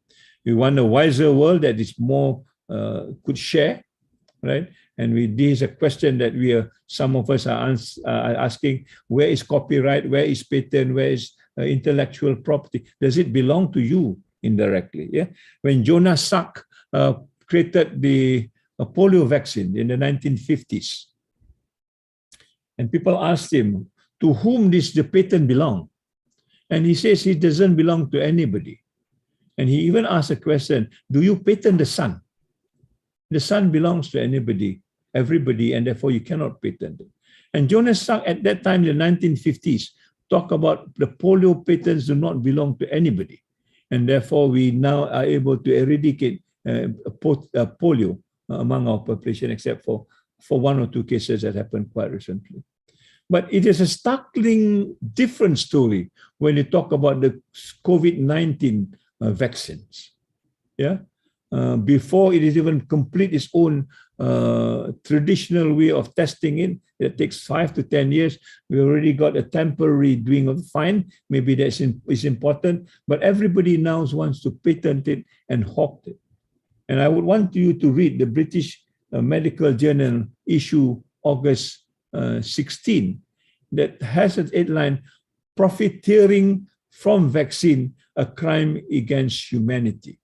We want a wiser world that is more could share, right? And this is a question that some of us are asking: where is copyright? Where is patent? Where is intellectual property? Does it belong to you indirectly? Yeah. When Jonas Salk created the polio vaccine in the 1950s, and people asked him, to whom does the patent belong? And he says it doesn't belong to anybody. And he even asked a question: do you patent the sun? The sun belongs to everybody, and therefore you cannot patent it. And Jonas Salk at that time in the 1950s talked about the polio patents do not belong to anybody. And therefore we now are able to eradicate polio among our population, except for one or two cases that happened quite recently. But it is a starkly different story when you talk about the COVID-19 vaccines. Yeah. Before it is even complete its own traditional way of testing it takes 5 to 10 years. We already got a temporary doing of fine. Maybe that is important, but everybody now wants to patent it and hawk it. And I would want you to read the British Medical Journal issue August 16 that has a headline: "Profiteering from Vaccine, a Crime Against Humanity."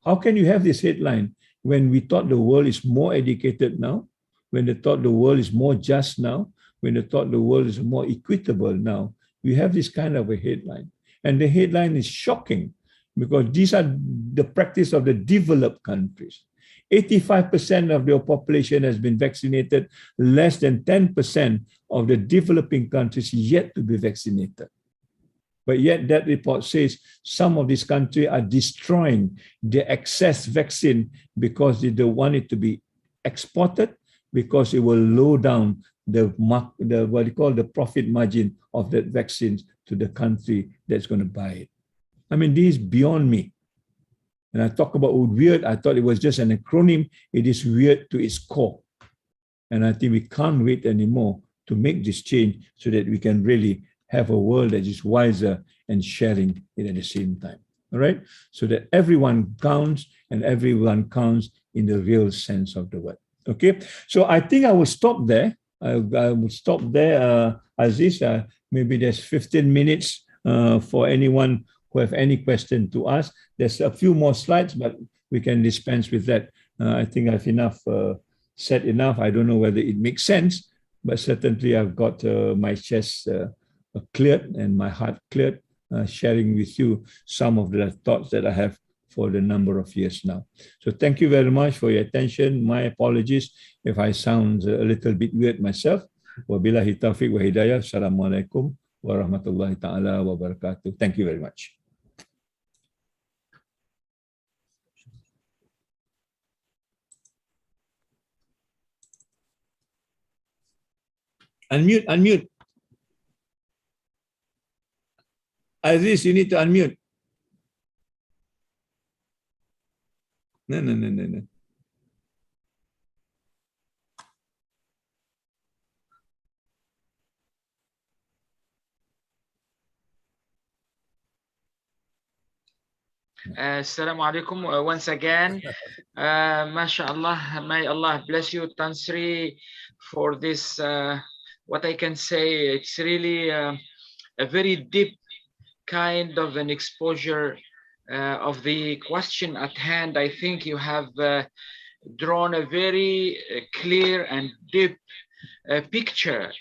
How can you have this headline when we thought the world is more educated now, when they thought the world is more just now, when they thought the world is more equitable now? We have this kind of a headline. And the headline is shocking, because these are the practice of the developed countries. 85% of their population has been vaccinated. Less than 10% of the developing countries yet to be vaccinated. But yet that report says some of these countries are destroying the excess vaccine because they don't want it to be exported, because it will lower down the what you call the profit margin of that vaccine to the country that's going to buy it. I mean, this is beyond me. And I talk about weird, I thought it was just an acronym. It is weird to its core. And I think we can't wait anymore to make this change so that we can really have a world that is wiser and sharing it at the same time. All right? So that everyone counts, and everyone counts in the real sense of the word. Okay? So I think I will stop there. I will stop there, Aziz. Maybe there's 15 minutes for anyone who have any question to ask. There's a few more slides, but we can dispense with that. I think I've said enough. I don't know whether it makes sense, but certainly I've got my chest cleared and my heart cleared, sharing with you some of the thoughts that I have for the number of years now. So thank you very much for your attention. My apologies if I sound a little bit weird myself. Wabillahi taufiq wa hidayah. Assalamualaikum warahmatullahi ta'ala wabarakatuh. Thank you very much. Unmute. Aziz, you need to unmute. No. Assalamu alaikum once again. MashaAllah, may Allah bless you, Tansri, for this, what I can say, it's really a very deep kind of an exposure of the question at hand. I think you have drawn a very clear and deep picture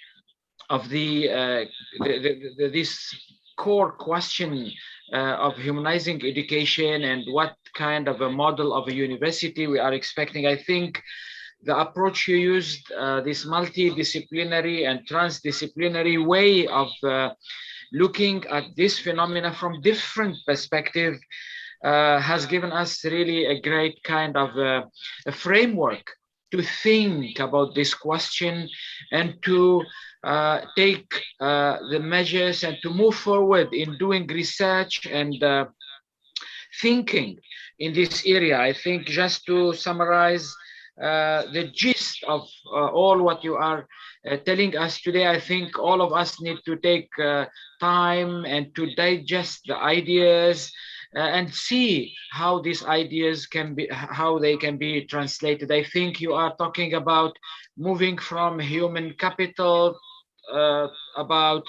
of this core question of humanizing education and what kind of a model of a university we are expecting. I think the approach you used, this multidisciplinary and transdisciplinary way of looking at this phenomena from different perspective has given us really a great kind of a framework to think about this question and to take the measures and to move forward in doing research and thinking in this area. I think just to summarize the gist of all what you are telling us today, I think all of us need to take time and to digest the ideas and see how these ideas can be, how they can be translated. I think you are talking about moving from human capital, about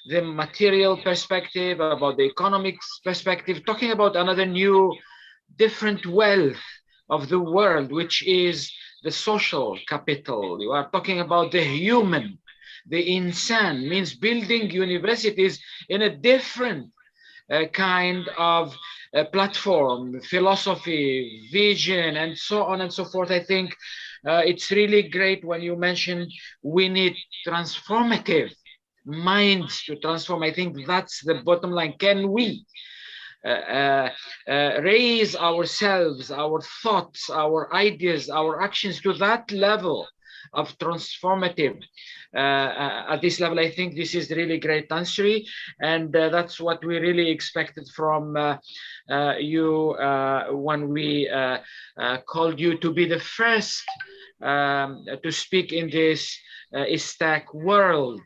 the material perspective, about the economics perspective, talking about another new, different wealth of the world, which is the social capital. You are talking about the human, the insan, means building universities in a different kind of platform, philosophy, vision, and so on and so forth. I think it's really great when you mention we need transformative minds to transform. I think that's the bottom line. Can we raise ourselves, our thoughts, our ideas, our actions to that level of transformative? At this level, I think this is really great answer, and that's what we really expected from you when we called you to be the first to speak in this Istac world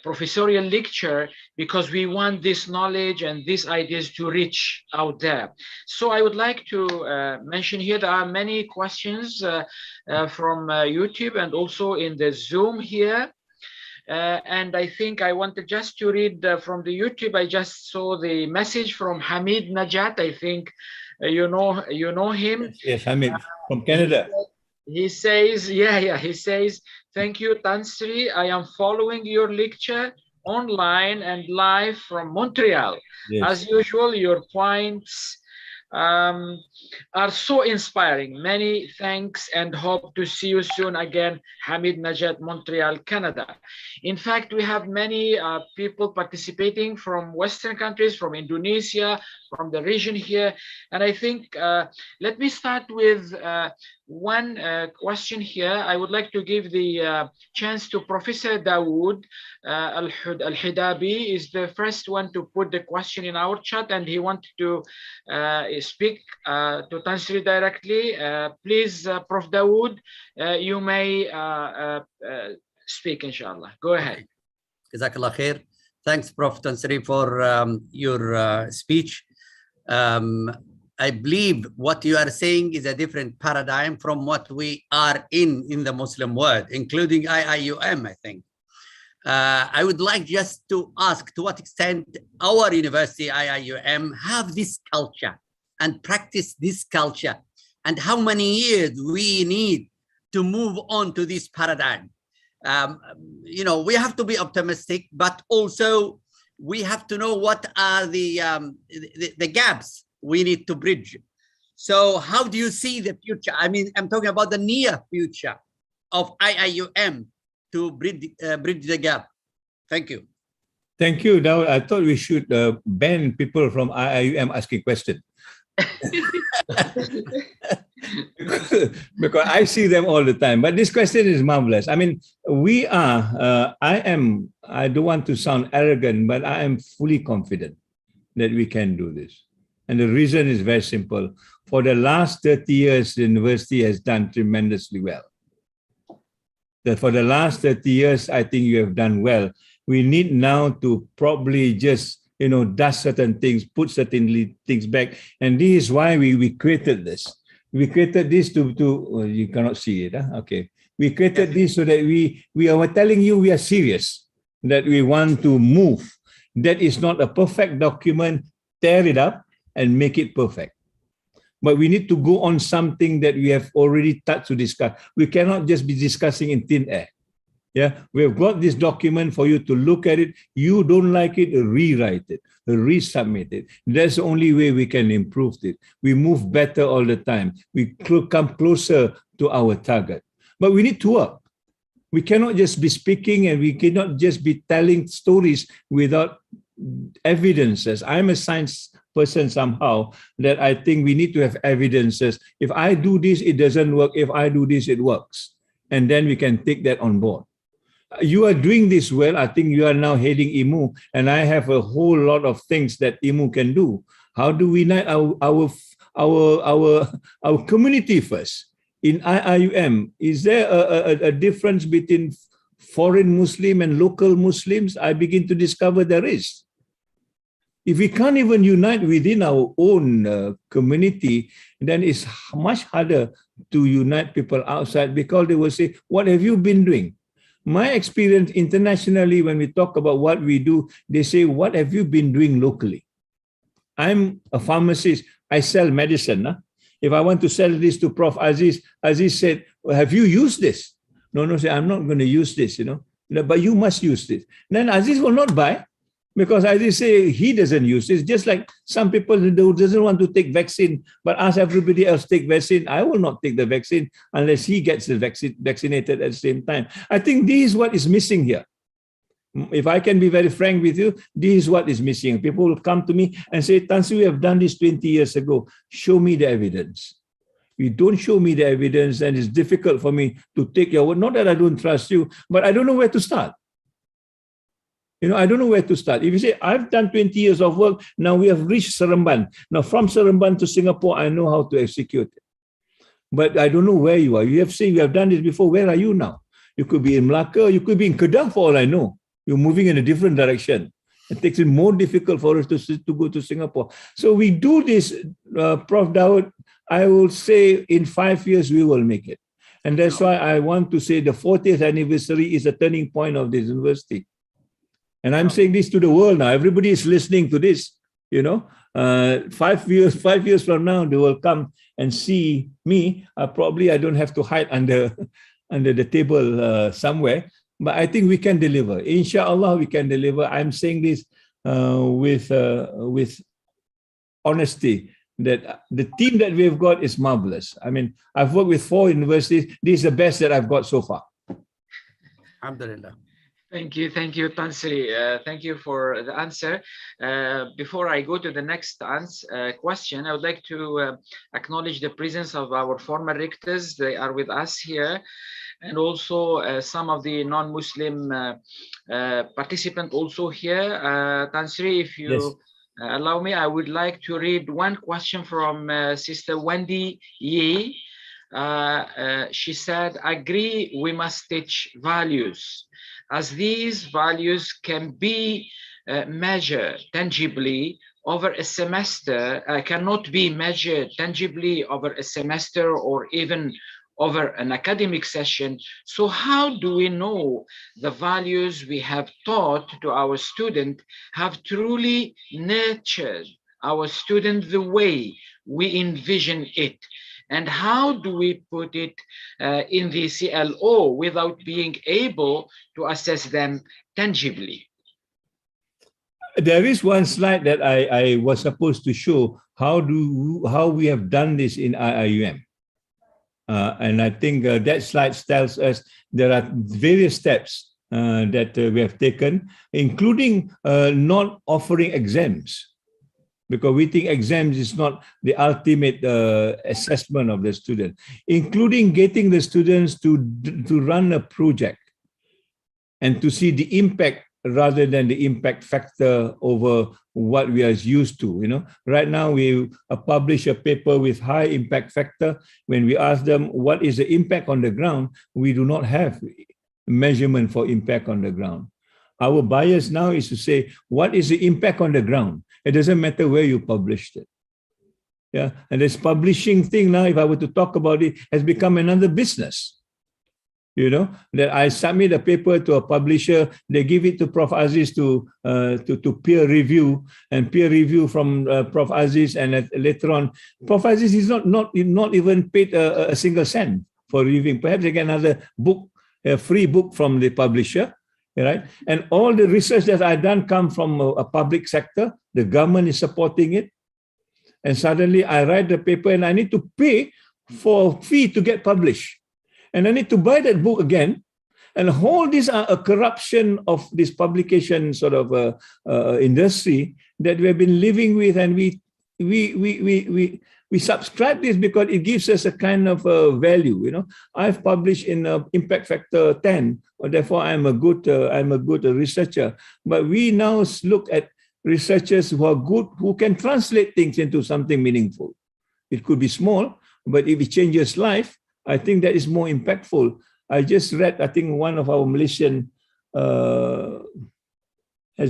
professorial lecture, because we want this knowledge and these ideas to reach out there. So I would like to mention here there are many questions from YouTube and also in the Zoom here. And I think I wanted just to read from the YouTube. I just saw the message from Hamid Najat. I think you know him. Yes, Hamid from Canada. He says, he says, thank you, Tansri. I am following your lecture online and live from Montreal. Yes. As usual, your points are so inspiring. Many thanks and hope to see you soon again, Hamid Najat, Montreal, Canada. In fact, we have many people participating from Western countries, from Indonesia, from the region here. And I think, let me start with one question here. I would like to give the chance to Professor Dawood Al-Hidabi is the first one to put the question in our chat, and he wanted to speak to Tansri directly. Please, Prof. Dawood, you may speak, inshallah. Go ahead. Jazakallah khair. Thanks, Prof. Tansri, for your speech. I believe what you are saying is a different paradigm from what we are in the Muslim world, including IIUM, I think. I would like just to ask to what extent our university, IIUM, have this culture and practice this culture, and how many years we need to move on to this paradigm. You know, we have to be optimistic, but also we have to know what are the gaps we need to bridge. So how do you see the future? I mean, I'm talking about the near future of IIUM to bridge the gap. Thank you. Thank you. Now, I thought we should ban people from IIUM asking questions. Because I see them all the time. But this question is marvelous. I mean, we are, I don't want to sound arrogant, but I am fully confident that we can do this. And the reason is very simple. For the last 30 years, the university has done tremendously well. For the last 30 years, I think you have done well. We need now to probably just, dust certain things, put certain things back. And this is why we created this. We created this to you cannot see it, huh? Okay. We created this so that we are telling you we are serious, that we want to move. That is not a perfect document, tear it up and make it perfect. But we need to go on something that we have already touched to discuss. We cannot just be discussing in thin air. Yeah, we have got this document for you to look at it. You don't like it, rewrite it, resubmit it. That's the only way we can improve it. We move better all the time. We come closer to our target. But we need to work. We cannot just be speaking and we cannot just be telling stories without evidences. I'm a science person somehow that I think we need to have evidences. If I do this, it doesn't work. If I do this, it works. And then we can take that on board. You are doing this well. I think you are now heading IMU, and I have a whole lot of things that IMU can do. How do we unite our community first? In IIUM, is there a difference between foreign Muslim and local Muslims? I begin to discover there is. If we can't even unite within our own community, then it's much harder to unite people outside, because they will say, what have you been doing? My experience internationally, when we talk about what we do, they say, what have you been doing locally? I'm a pharmacist. I sell medicine. Huh? If I want to sell this to Prof. Aziz, Aziz said, well, have you used this? No, say, I'm not going to use this, but you must use this. Then Aziz will not buy, because Aziz say he doesn't use this. Just like some people who doesn't want to take vaccine, but ask everybody else take vaccine. I will not take the vaccine unless he gets the vaccinated at the same time. I think this is what is missing here. If I can be very frank with you, this is what is missing. People will come to me and say, Tan Sri, we have done this 20 years ago. Show me the evidence. You don't show me the evidence, and it's difficult for me to take your word. Not that I don't trust you, but I don't know where to start. I don't know where to start. If you say, I've done 20 years of work, now we have reached Seremban. Now from Seremban to Singapore, I know how to execute it. But I don't know where you are. You have said you have done this before. Where are you now? You could be in Melaka, you could be in Kedah for all I know. You're moving in a different direction. It makes it more difficult for us to go to Singapore. So we do this, Prof. Dawood, I will say in 5 years, we will make it. And that's why I want to say the 40th anniversary is a turning point of this university. And I'm saying this to the world now. Everybody is listening to this, 5 years from now, they will come and see me. Probably I don't have to hide under the table somewhere. But I think we can deliver. Inshallah, we can deliver. I'm saying this with honesty, that the team that we've got is marvelous. I mean, I've worked with 4 universities. This is the best that I've got so far. Alhamdulillah. Thank you, Tan Sri. Thank you for the answer. Before I go to the next question, I would like to acknowledge the presence of our former rectors. They are with us here, and also some of the non-Muslim participants also here. Tan Sri, if you Yes. Allow me, I would like to read one question from Sister Wendy Ye. She said, agree, we must teach values, as these values can be measured tangibly over a semester, cannot be measured tangibly over a semester or even over an academic session. So how do we know the values we have taught to our student have truly nurtured our student the way we envision it? And how do we put it in the CLO without being able to assess them tangibly? There is one slide that I was supposed to show how we have done this in IIUM. And I think that slide tells us there are various steps that we have taken, including not offering exams, because we think exams is not the ultimate assessment of the student, including getting the students to run a project and to see the impact rather than the impact factor over what we are used to. Right now we publish a paper with high impact factor. When we ask them what is the impact on the ground, we do not have measurement for impact on the ground. Our bias now is to say, what is the impact on the ground? It doesn't matter where you published it. Yeah, and this publishing thing now, if I were to talk about it, has become another business. That I submit a paper to a publisher, they give it to Prof. Aziz to peer review, and peer review from Prof. Aziz, and later on, Prof. Aziz is not even paid a single cent for reviewing. Perhaps they get another book, a free book from the publisher, right? And all the research that I've done come from a public sector. The government is supporting it, and suddenly I write the paper and I need to pay for a fee to get published. And I need to buy that book again. And all these are a corruption of this publication sort of industry that we have been living with, and we subscribe this because it gives us a kind of value. You know, I've published in impact factor 10, or therefore I'm a good researcher. But we now look at researchers who are good, who can translate things into something meaningful. It could be small, but if it changes life, I think that is more impactful. I just read, I think one of our Malaysian has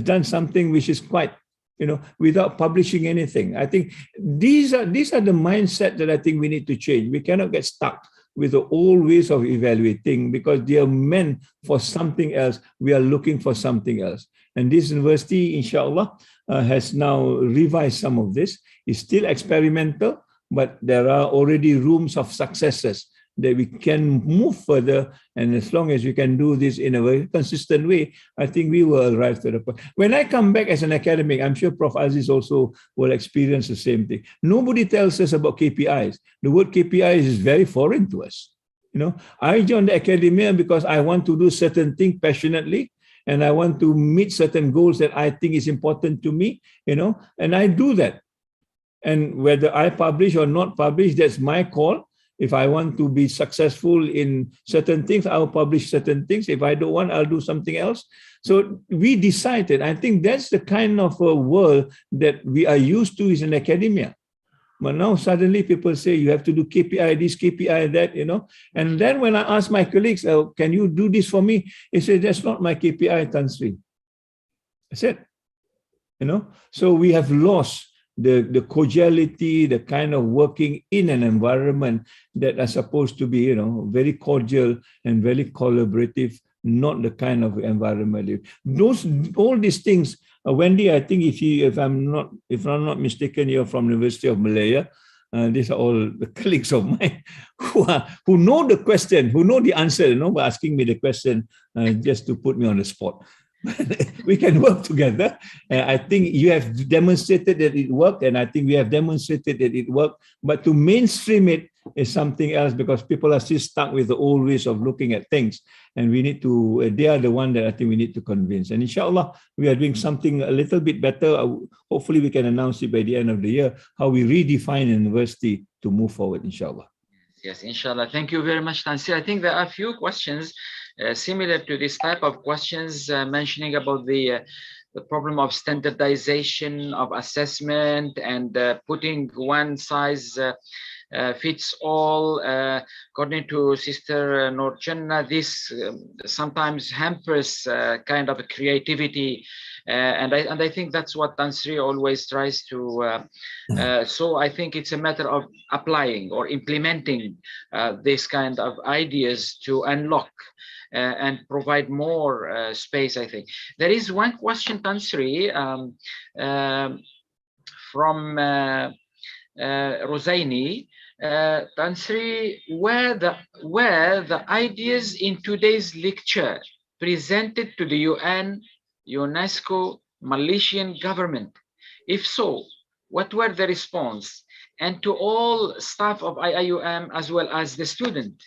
done something which is quite, you know, without publishing anything. I think these are the mindset that I think we need to change. We cannot get stuck with the old ways of evaluating because they are meant for something else. We are looking for something else. And this university, inshallah, has now revised some of this. It's still experimental, but there are already rooms of successes that we can move further. And as long as we can do this in a very consistent way, I think we will arrive to the point. When I come back as an academic, I'm sure Prof. Aziz also will experience the same thing. Nobody tells us about KPIs. The word KPIs is very foreign to us. You know, I joined the academia because I want to do certain things passionately, and I want to meet certain goals that I think is important to me, you know, and I do that. And whether I publish or not publish, that's my call. If I want to be successful in certain things, I'll publish certain things. If I don't want, I'll do something else. So we decided, I think that's the kind of a world that we are used to is in academia. But now suddenly people say, you have to do KPI this, KPI that, you know. And then when I ask my colleagues, oh, can you do this for me? They say, that's not my KPI, Tan Sri. I said, you know, so we have lost the cordiality, the kind of working in an environment that are supposed to be, you know, very cordial and very collaborative, not the kind of environment. All these things, Wendy, I think if I'm not mistaken, you're from University of Malaya. These are all the colleagues of mine who know the question, who know the answer, you know, by asking me the question just to put me on the spot. We can work together. I think you have demonstrated that it worked, and I think we have demonstrated that it worked. But to mainstream it is something else because people are still stuck with the old ways of looking at things. And we need to, they are the one that I think we need to convince. And inshallah, we are doing something a little bit better. Hopefully we can announce it by the end of the year, how we redefine university to move forward, inshallah. Yes, inshallah. Thank you very much, Tan Sri. I think there are a few questions similar to this type of questions, mentioning about the problem of standardization of assessment and putting one size fits all. According to Sister Nur Jannah, this sometimes hampers kind of creativity. And I think that's what Tan Sri always tries to. So I think it's a matter of applying or implementing this kind of ideas to unlock and provide more space, I think. There is one question, Tan Sri, from Rosaini. Tan Sri, were the ideas in today's lecture presented to the UN, UNESCO, Malaysian government? If so, what were the response? And to all staff of IIUM as well as the student?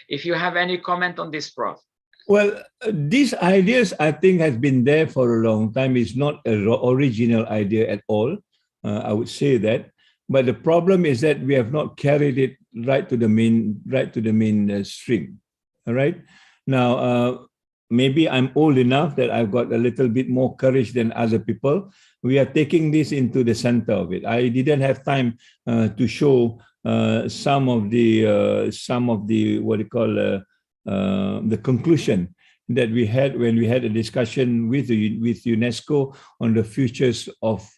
If you have any comment on this, Prof. Well, these ideas, I think, has been there for a long time. It's not an original idea at all. I would say that. But the problem is that we have not carried it right to the mainstream. All right. Now, maybe I'm old enough that I've got a little bit more courage than other people. We are taking this into the center of it. I didn't have time to show some of the what you call the conclusion that we had when we had a discussion with UNESCO on the futures of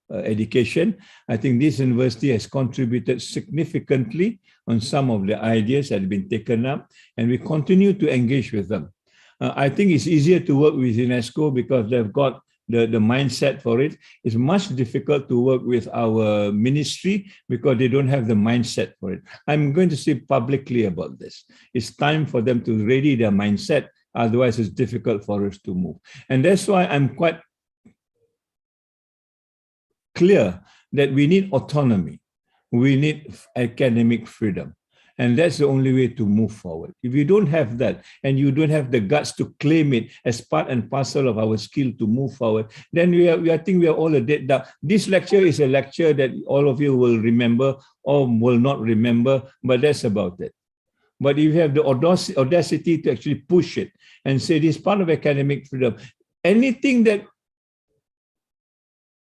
education. I think this university has contributed significantly on some of the ideas that have been taken up, and we continue to engage with them. I think it's easier to work with UNESCO because they've got the mindset for it. It's much difficult to work with our ministry because they don't have the mindset for it. I'm going to say publicly about this. It's time for them to ready their mindset. Otherwise, it's difficult for us to move. And that's why I'm quite clear that we need autonomy. We need academic freedom. And that's the only way to move forward. If you don't have that, and you don't have the guts to claim it as part and parcel of our skill to move forward, then I think we are all a dead duck. This lecture is a lecture that all of you will remember or will not remember, but that's about it. But if you have the audacity to actually push it and say this is part of academic freedom, anything that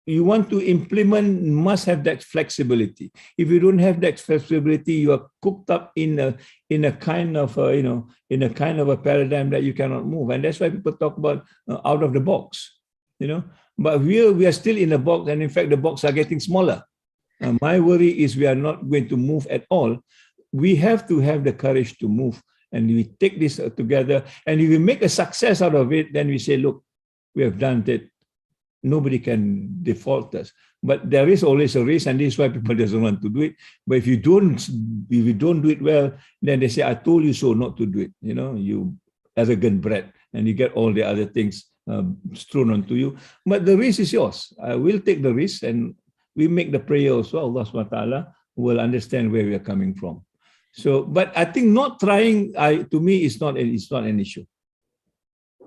you want to implement must have that flexibility. If you don't have that flexibility, you are cooked up in a kind of a paradigm that you cannot move, and that's why people talk about out of the box, But we are still in a box, and in fact, the box are getting smaller. My worry is we are not going to move at all. We have to have the courage to move, and we take this together. And if we make a success out of it, then we say, look, we have done it. Nobody can default us, but there is always a risk, and this is why people doesn't want to do it. But if you don't do it well, then they say, "I told you so not to do it." You arrogant brat, and you get all the other things thrown onto you. But the risk is yours. I will take the risk, and we make the prayer also. Allah subhanahu wa taala will understand where we are coming from. So, but I think not trying, to me, is not an issue.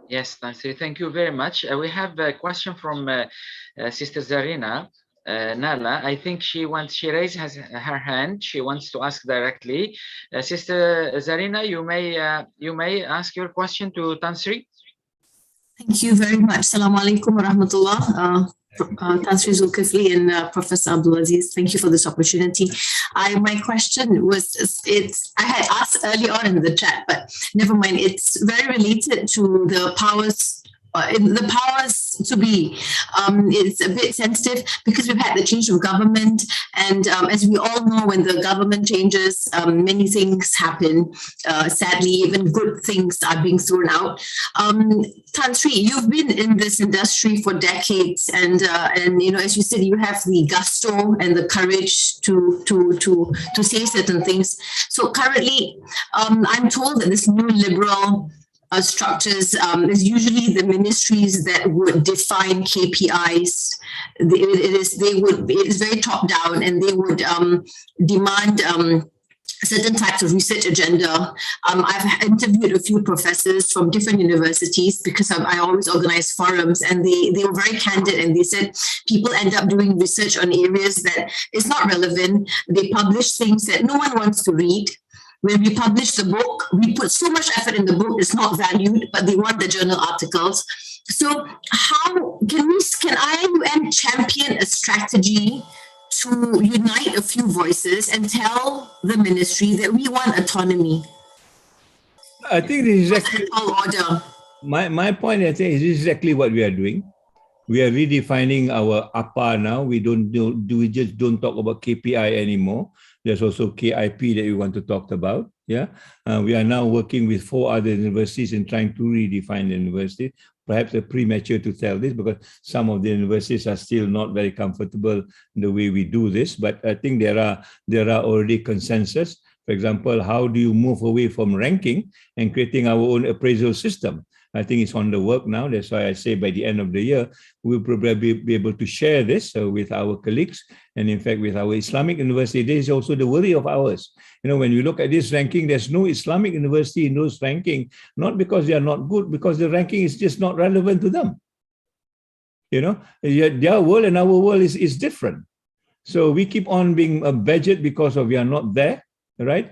Yes, Tansri, thank you very much. We have a question from Sister Zarina Nala. I think she raised her hand. She wants to ask directly. Sister Zarina, you may ask your question to Tansri. Thank you very much. Assalamu alaikum wa rahmatullah. Tansri Dzulkifli and Professor Abdul, thank you for this opportunity. My question was, I had asked early on in the chat, but never mind. It's very related to the powers to be. It's a bit sensitive because we've had the change of government, and as we all know, when the government changes, many things happen. Sadly, even good things are being thrown out. Tansri, you've been in this industry for decades, and as you said, you have the gusto and the courage to say certain things. So currently, I'm told that this new liberal structures is usually the ministries that would define KPIs. It is very top down, and they would demand certain types of research agenda. I've interviewed a few professors from different universities because I always organize forums, and they were very candid, and they said people end up doing research on areas that is not relevant. They publish things that no one wants to read. When we publish the book, we put so much effort in the book, it's not valued, but they want the journal articles. So how can IIUM champion a strategy to unite a few voices and tell the ministry that we want autonomy? I think this is exactly order. My point, I think, is exactly what we are doing. We are redefining our APA now. We just don't talk about KPI anymore. There's also KIP that we want to talk about. Yeah, we are now working with 4 other universities and trying to redefine the university. Perhaps it's premature to tell this because some of the universities are still not very comfortable in the way we do this. But I think there are already consensus. For example, how do you move away from ranking and creating our own appraisal system? I think it's on the work now. That's why I say by the end of the year, we'll probably be able to share this with our colleagues. And in fact, with our Islamic university, this is also the worry of ours. When you look at this ranking, there's no Islamic university in those ranking, not because they are not good, because the ranking is just not relevant to them. Their world and our world is different. So we keep on being badgered because we are not there. Right?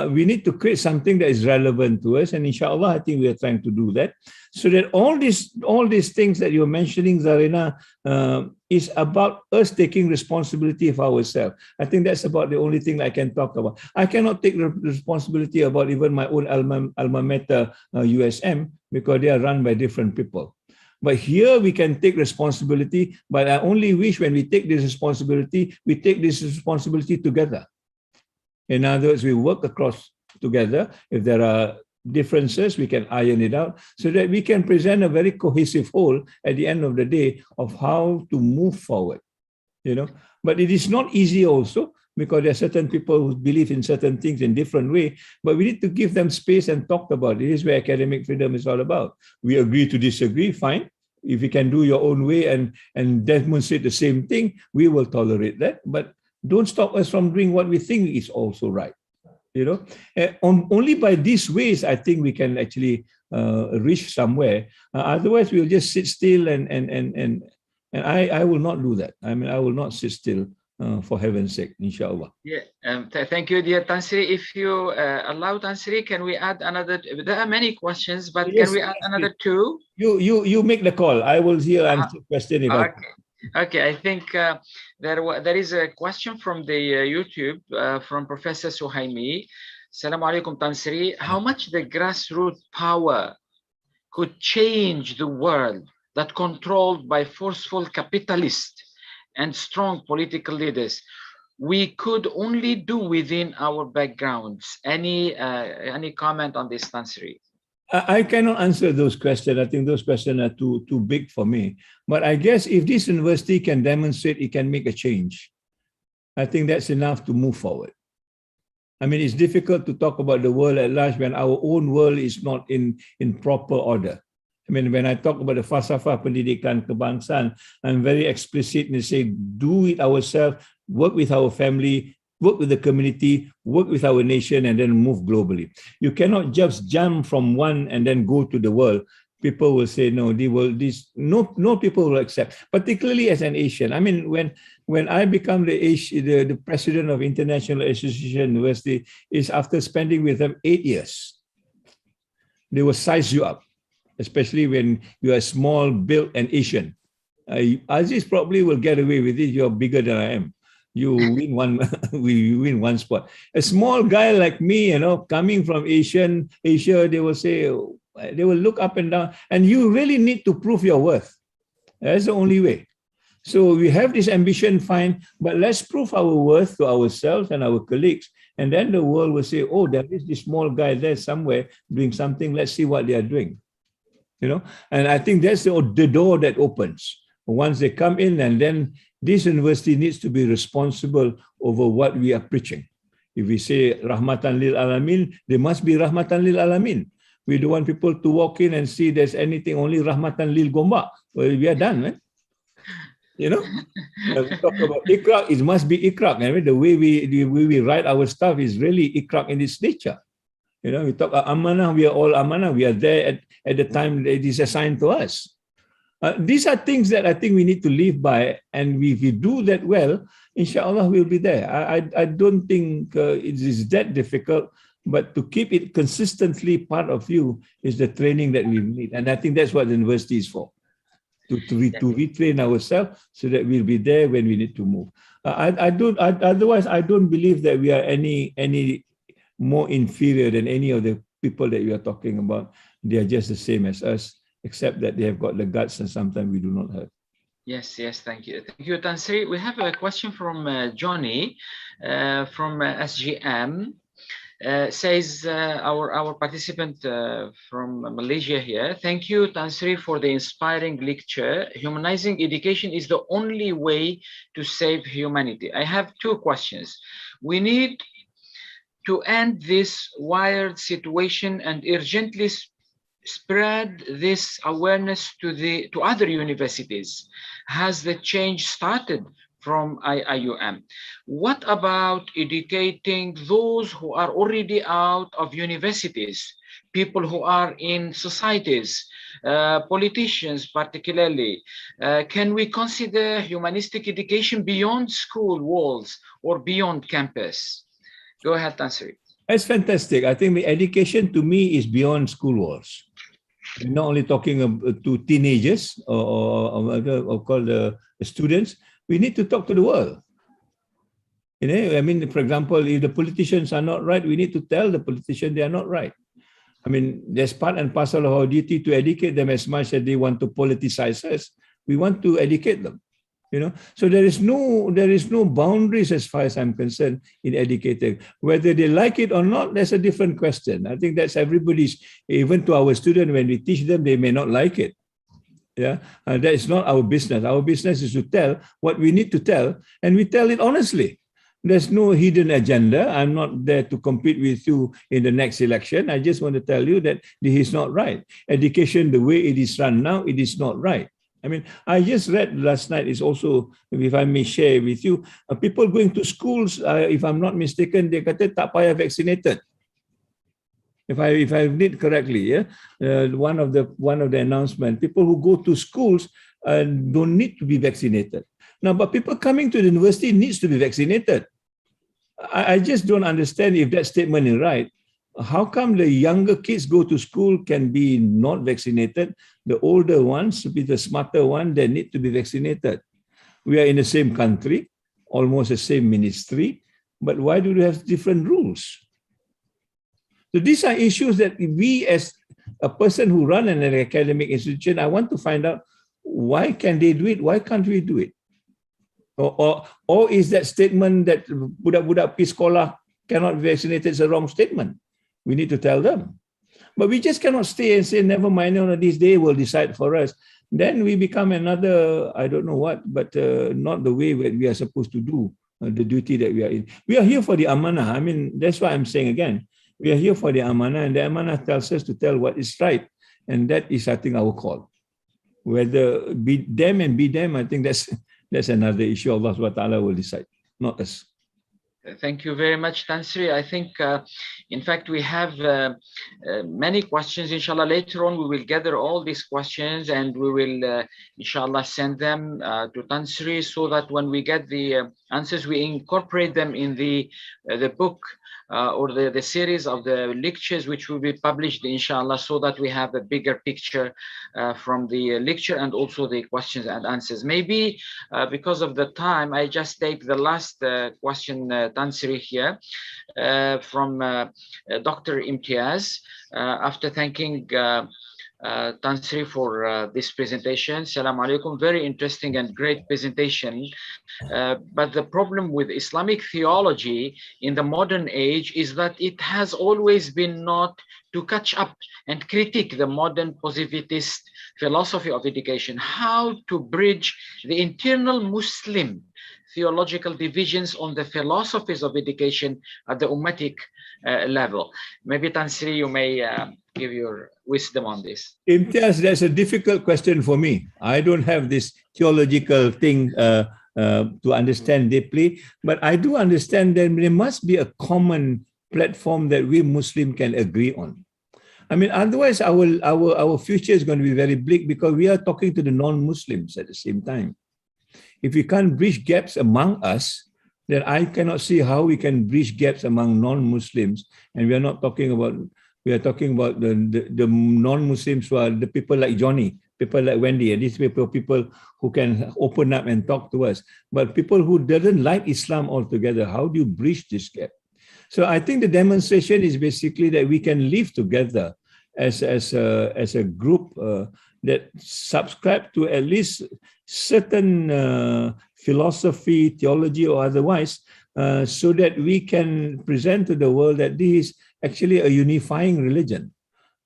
We need to create something that is relevant to us, and inshallah, I think we are trying to do that. So that all these things that you're mentioning, Zarina, is about us taking responsibility for ourselves. I think that's about the only thing I can talk about. I cannot take responsibility about even my own alma mater, USM, because they are run by different people. But here we can take responsibility, but I only wish when we take this responsibility, we take this responsibility together. In other words, we work across together. If there are differences, we can iron it out so that we can present a very cohesive whole at the end of the day of how to move forward. But it is not easy also because there are certain people who believe in certain things in different way, but we need to give them space and talk about it. This is where academic freedom is all about. We agree to disagree, fine. If you can do your own way and demonstrate the same thing, we will tolerate that. But don't stop us from doing what we think is also right. Only by these ways, I think we can actually reach somewhere. Otherwise, we'll just sit still, and I will not do that. I mean, I will not sit still, for heaven's sake, inshallah. Yeah, thank you, dear Tan Sri. If you allow, Tan Sri, can we add another? There are many questions, but Yes, can we add another two? You make the call. I will hear answer question if I. Okay, I think there is a question from the YouTube from Professor Suhaimi. Assalamu alaikum, Tan Sri. How much the grassroots power could change the world that controlled by forceful capitalists and strong political leaders we could only do within our backgrounds? Any comment on this, Tan Sri? I cannot answer those questions. I think those questions are too big for me. But I guess if this university can demonstrate it can make a change, I think that's enough to move forward. I mean, it's difficult to talk about the world at large when our own world is not in proper order. I mean, when I talk about the falsafah pendidikan kebangsaan, I'm very explicit and say, do it ourselves, work with our family, work with the community, work with our nation, and then move globally. You cannot just jump from one and then go to the world. People will say, no, no people will accept, particularly as an Asian. I mean, when I become the president of International Association University, is after spending with them 8 years. They will size you up, especially when you are small, built, and Asian. Aziz probably will get away with it. You're bigger than I am. You win one, we win one spot. A small guy like me, coming from Asia, they will say, they will look up and down, and you really need to prove your worth. That's the only way. So we have this ambition, fine, but let's prove our worth to ourselves and our colleagues. And then the world will say, oh, there is this small guy there somewhere doing something. Let's see what they are doing. And I think that's the door that opens. Once they come in, and then this university needs to be responsible over what we are preaching. If we say Rahmatan lil Alamin, there must be Rahmatan lil Alamin. We don't want people to walk in and see there's anything only Rahmatan lil Gombak. Well, we are done, man. We talk about Iqra, it must be Iqra. I mean, the way we write our stuff is really Iqra in its nature. We talk about Amanah, we are all Amanah. We are there at the time it is assigned to us. These are things that I think we need to live by, and if we do that well, inshallah, we'll be there. I don't think it is that difficult, but to keep it consistently part of you is the training that we need, and I think that's what the university is for, to retrain ourselves so that we'll be there when we need to move. Otherwise, I don't believe that we are any more inferior than any of the people that we are talking about. They are just the same as us, except that they have got the guts and sometimes we do not have. Yes, thank you. Thank you, Tan Sri. We have a question from Johnny from SGM. Says our participant from Malaysia here. Thank you, Tan Sri, for the inspiring lecture. Humanizing education is the only way to save humanity. I have two questions. We need to end this wired situation and urgently spread this awareness to other universities. Has the change started from IIUM? What about educating those who are already out of universities, people who are in societies, politicians particularly? Can we consider humanistic education beyond school walls or beyond campus? Go ahead, Tan Sri. That's fantastic. I think the education to me is beyond school walls. We're not only talking to teenagers or called the students. We need to talk to the world. I mean, for example, if the politicians are not right, we need to tell the politicians they are not right. I mean, there's part and parcel of our duty to educate them as much as they want to politicize us. We want to educate them. So there is no boundaries as far as I'm concerned in educating. Whether they like it or not, that's a different question. I think that's everybody's, even to our students, when we teach them, they may not like it. That is not our business. Our business is to tell what we need to tell, and we tell it honestly. There's no hidden agenda. I'm not there to compete with you in the next election. I just want to tell you that this is not right. Education, the way it is run now, it is not right. I mean, I just read last night is also, if I may share with you, people going to schools, if I'm not mistaken, they kata tak payah vaccinated. If I read correctly, yeah, one of the announcement, people who go to schools don't need to be vaccinated. Now, but people coming to the university needs to be vaccinated. I just don't understand if that statement is right. How come the younger kids go to school can be not vaccinated? The older ones, be the smarter one, they need to be vaccinated. We are in the same country, almost the same ministry, but why do we have different rules? So these are issues that we, as a person who run an academic institution, I want to find out why can they do it? Why can't we do it? Or is that statement that budak-budak pergi sekolah cannot be vaccinated is a wrong statement? We need to tell them. But we just cannot stay and say, never mind, this day will decide for us. Then we become another, I don't know what, but not the way that we are supposed to do the duty that we are in. We are here for the amanah. I mean, that's why I'm saying again, we are here for the amanah, and the amanah tells us to tell what is right. And that is, I think, our call. Whether be them, I think that's another issue. Allah subhanahu wa ta'ala will decide, not us. Thank you very much, Tan Sri. I think, in fact, we have many questions. Inshallah, later on, we will gather all these questions and we will, inshallah, send them to Tan Sri so that when we get the answers, we incorporate them in the book or the series of the lectures which will be published, inshallah, so that we have a bigger picture from the lecture and also the questions and answers. Maybe because of the time, I just take the last question, Tan Sri, here from Dr. Imtiaz. After thanking Tan Sri for this presentation. Assalamu alaikum. Very interesting and great presentation. But the problem with Islamic theology in the modern age is that it has always been not to catch up and critique the modern positivist philosophy of education, how to bridge the internal Muslim theological divisions on the philosophies of education at the ummatic level. Maybe Tan Sri, you may give your wisdom on this. Imtiaz, that's a difficult question for me. I don't have this theological thing to understand deeply, but I do understand that there must be a common platform that we Muslim can agree on. I mean, otherwise our future is going to be very bleak because we are talking to the non-Muslims at the same time. If we can't bridge gaps among us, then I cannot see how we can bridge gaps among non-Muslims. And we are not talking about, we are talking about the non-Muslims who are the people like Johnny, people like Wendy, and these people who can open up and talk to us. But people who doesn't like Islam altogether, how do you bridge this gap? So I think the demonstration is basically that we can live together as a group that subscribe to at least certain philosophy, theology, or otherwise, so that we can present to the world that this is actually a unifying religion.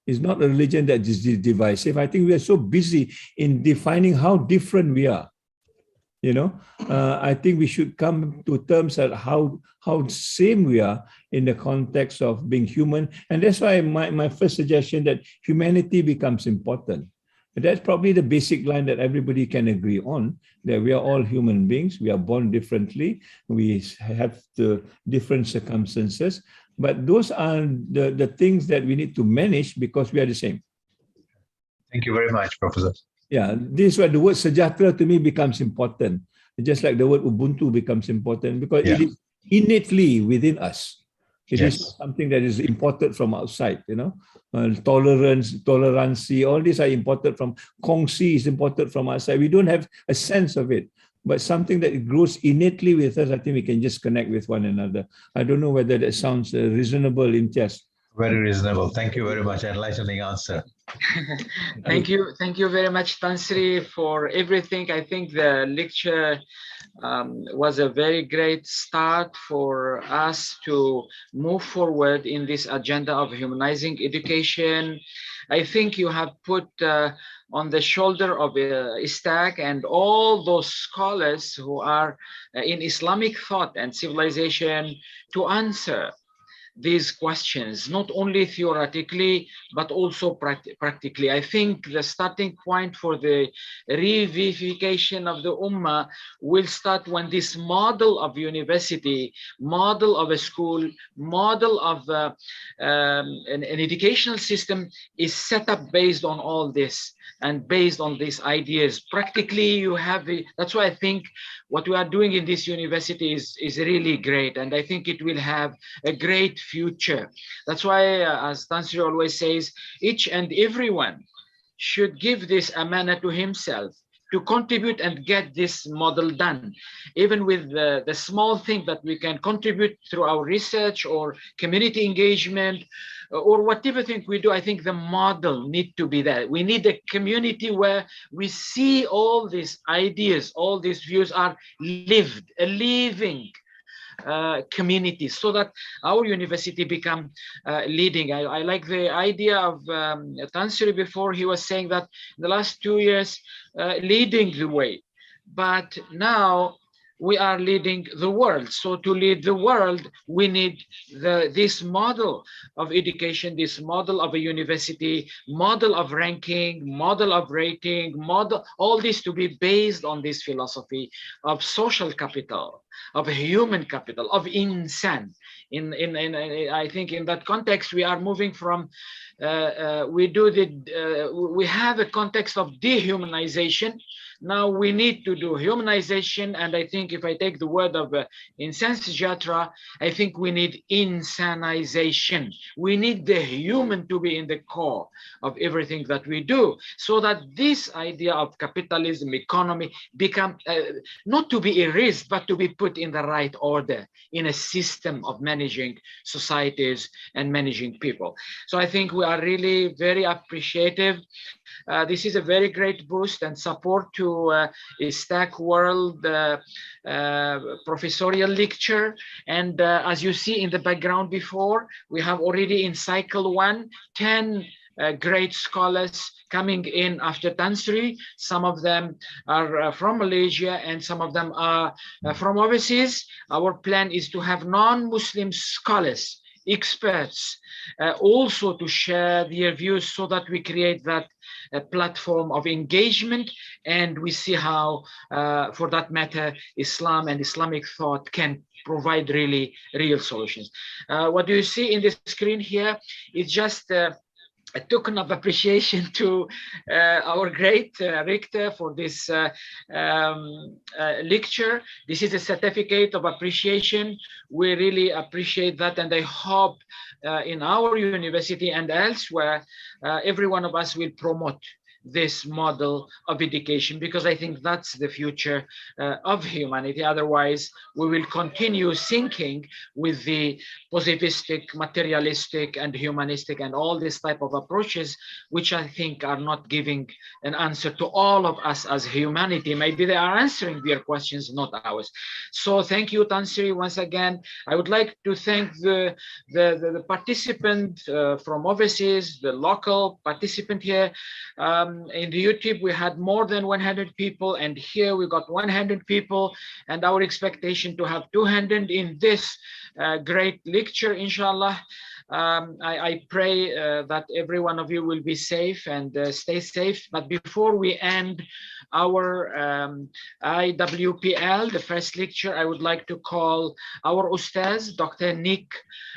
It's not a religion that is divisive. I think we are so busy in defining how different we are. You know, I think we should come to terms at how same we are in the context of being human. And that's why my first suggestion that humanity becomes important. That's probably the basic line that everybody can agree on, that we are all human beings. We are born differently. We have the different circumstances. But those are the things that we need to manage because we are the same. Thank you very much, Professor. Yeah, this is where the word sejahtera to me becomes important. Just like the word Ubuntu becomes important because it is innately within us. It is something that is imported from outside, you know. Tolerance, tolerancy, all these are imported from, kongsi is imported from outside. We don't have a sense of it, but something that grows innately with us, I think we can just connect with one another. I don't know whether that sounds reasonable, Imtiaz. Very reasonable. Thank you very much. Enlightening answer. Thank you very much, Tan Sri, for everything. I think the lecture was a very great start for us to move forward in this agenda of humanizing education. I think you have put on the shoulder of Istac and all those scholars who are in Islamic thought and civilization to answer these questions, not only theoretically, but also practically. I think the starting point for the revivification of the Ummah will start when this model of university, model of a school, model of an educational system is set up based on all this and based on these ideas. Practically, you have that's why I think what we are doing in this university is really great, and I think it will have a great future. That's why, as Tansri always says, each and everyone should give this amana to himself to contribute and get this model done, even with the small thing that we can contribute through our research or community engagement or whatever thing we do. I think the model need to be there. We need a community where we see all these ideas, all these views are lived, a living community, so that our university become leading. I like the idea of Tansiri before. He was saying that in the last 2 years leading the way, but now we are leading the world. So to lead the world, we need this model of education, this model of a university, model of ranking, model of rating, model, all this to be based on this philosophy of social capital, of human capital, of insan. I think in that context, we are moving from, we have a context of dehumanization. Now we need to do humanization, and I think if I take the word of Insansijatra, I think we need insanization. We need the human to be in the core of everything that we do, so that this idea of capitalism, economy, become not to be erased, but to be put in the right order in a system of managing societies and managing people. So I think we are really very appreciative. This is a very great boost and support to Istac World Professorial lecture. And as you see in the background before, we have already in cycle 1, 10 great scholars coming in after Tansri. Some of them are from Malaysia and some of them are from overseas. Our plan is to have non-Muslim scholars, experts, also to share their views, so that we create that platform of engagement, and we see how, for that matter, Islam and Islamic thought can provide really real solutions. What do you see in the screen here is just a token of appreciation to our great Rector for this lecture. This is a certificate of appreciation. We really appreciate that, and I hope in our university and elsewhere, every one of us will promote this model of education, because I think that's the future of humanity. Otherwise, we will continue sinking with the positivistic, materialistic, and humanistic, and all this type of approaches, which I think are not giving an answer to all of us as humanity. Maybe they are answering their questions, not ours. So thank you, Tansri, once again. I would like to thank the participant from overseas, the local participant here. In the YouTube, we had more than 100 people, and here we got 100 people, and our expectation to have 200 in this great lecture, inshallah. I pray that every one of you will be safe and stay safe. But before we end our IWPL, the first lecture, I would like to call our Ustaz, Dr. Nick,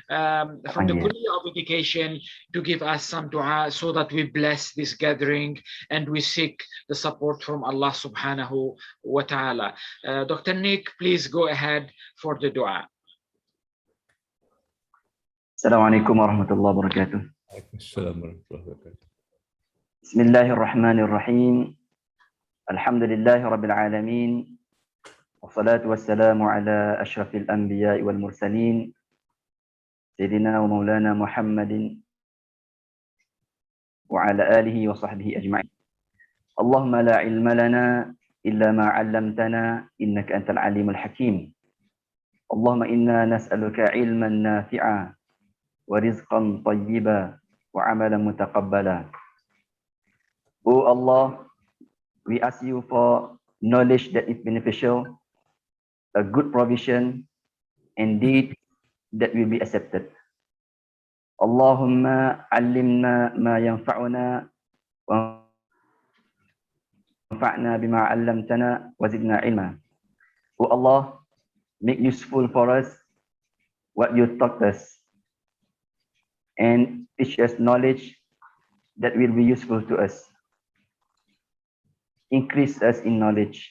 from the Kuliya of Education, to give us some dua, so that we bless this gathering and we seek the support from Allah subhanahu wa ta'ala. Dr. Nick, please go ahead for the dua. Assalamualaikum warahmatullahi wabarakatuh. Bismillahirrahmanirrahim. Alhamdulillahi rabbil alamin. Wassalatu wassalamu ala ashrafil anbiya'i wal mursalin. Sayyidina wa maulana Muhammadin wa ala alihi wa sahbihi ajma'in. Allahumma la ilma lana illa ma 'allamtana innaka antal alimul hakim. Allahumma inna nas'aluka ilman nafi'a wa rizqan tayyiba wa amalan mutaqabbala. Oh Allah, we ask you for knowledge that is beneficial, a good provision, and deed that will be accepted. اللهم علمنا ما ينفعنا وانفعنا بما علمتنا وزدنا علما. Oh Allah, make useful for us what you taught us and teach us knowledge that will be useful to us. Increase us in knowledge.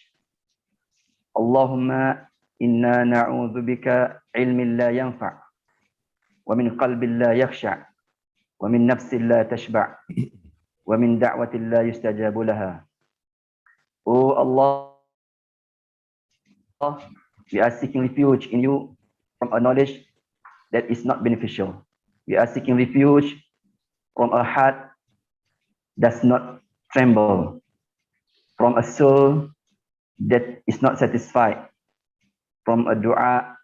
Allahumma inna na'udhu bika ilmin la yanfa' wa min qalbin la yakhsha' wa min nafsin la tashba' wa min da'watin la yustajabu laha. Oh Allah, we are seeking refuge in you from a knowledge that is not beneficial. We are seeking refuge from a heart does not tremble, from a soul that is not satisfied, from a dua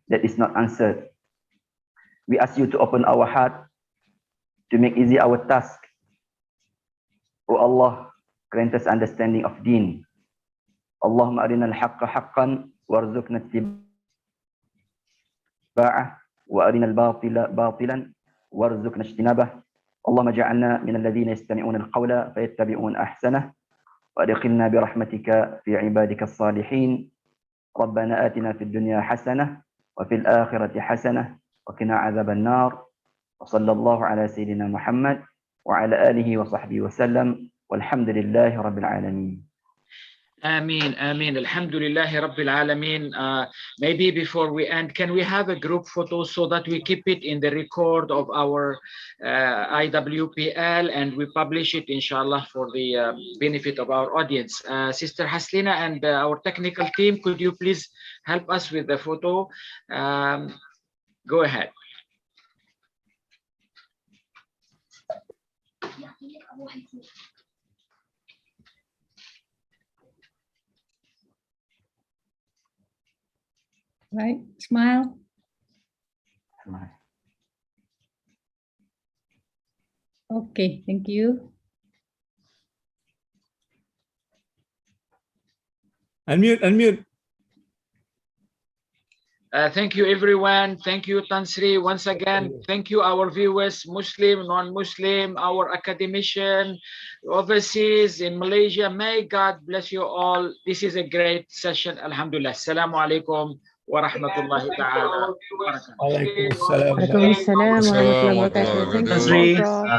that is not answered. We ask you to open our heart to make easy our task. O Allah, grant us understanding of deen. Allahumma arina al-haqqa haqqan warzuqna ittiba'ah wa arina al-batila batilan warzuqna ijtinabah. Allahumma ja'alna min alladhina yastami'una al-qawla fayattabi'una ahsanah wa adkhilna bi rahmatika fi ibadika as-salihin. Rabbana atina fid dunya hasanah wa fil akhirati hasanah wa qina adzaban nar. Wa sallallahu ala sayyidina Muhammad wa ala alihi wa sahbihi wa sallam. Walhamdulillahi rabbil alamin. Ameen, Ameen. Alhamdulillahi Rabbil Alameen. Maybe before we end, can we have a group photo so that we keep it in the record of our IWPL and we publish it, inshallah, for the benefit of our audience. Sister Haslina and our technical team, could you please help us with the photo? Go ahead. Right, smile. Okay, thank you. Unmute, unmute. Thank you, everyone. Thank you, Tansri. Once again, thank you, our viewers, Muslim, non-Muslim, our academician, overseas in Malaysia. May God bless you all. This is a great session. Alhamdulillah. Assalamu alaikum wa rahmatullahi ta'ala. Waalaikumsalam. Waalaikumsalam warahmatullahi wabarakatuh. Thank you, Prof.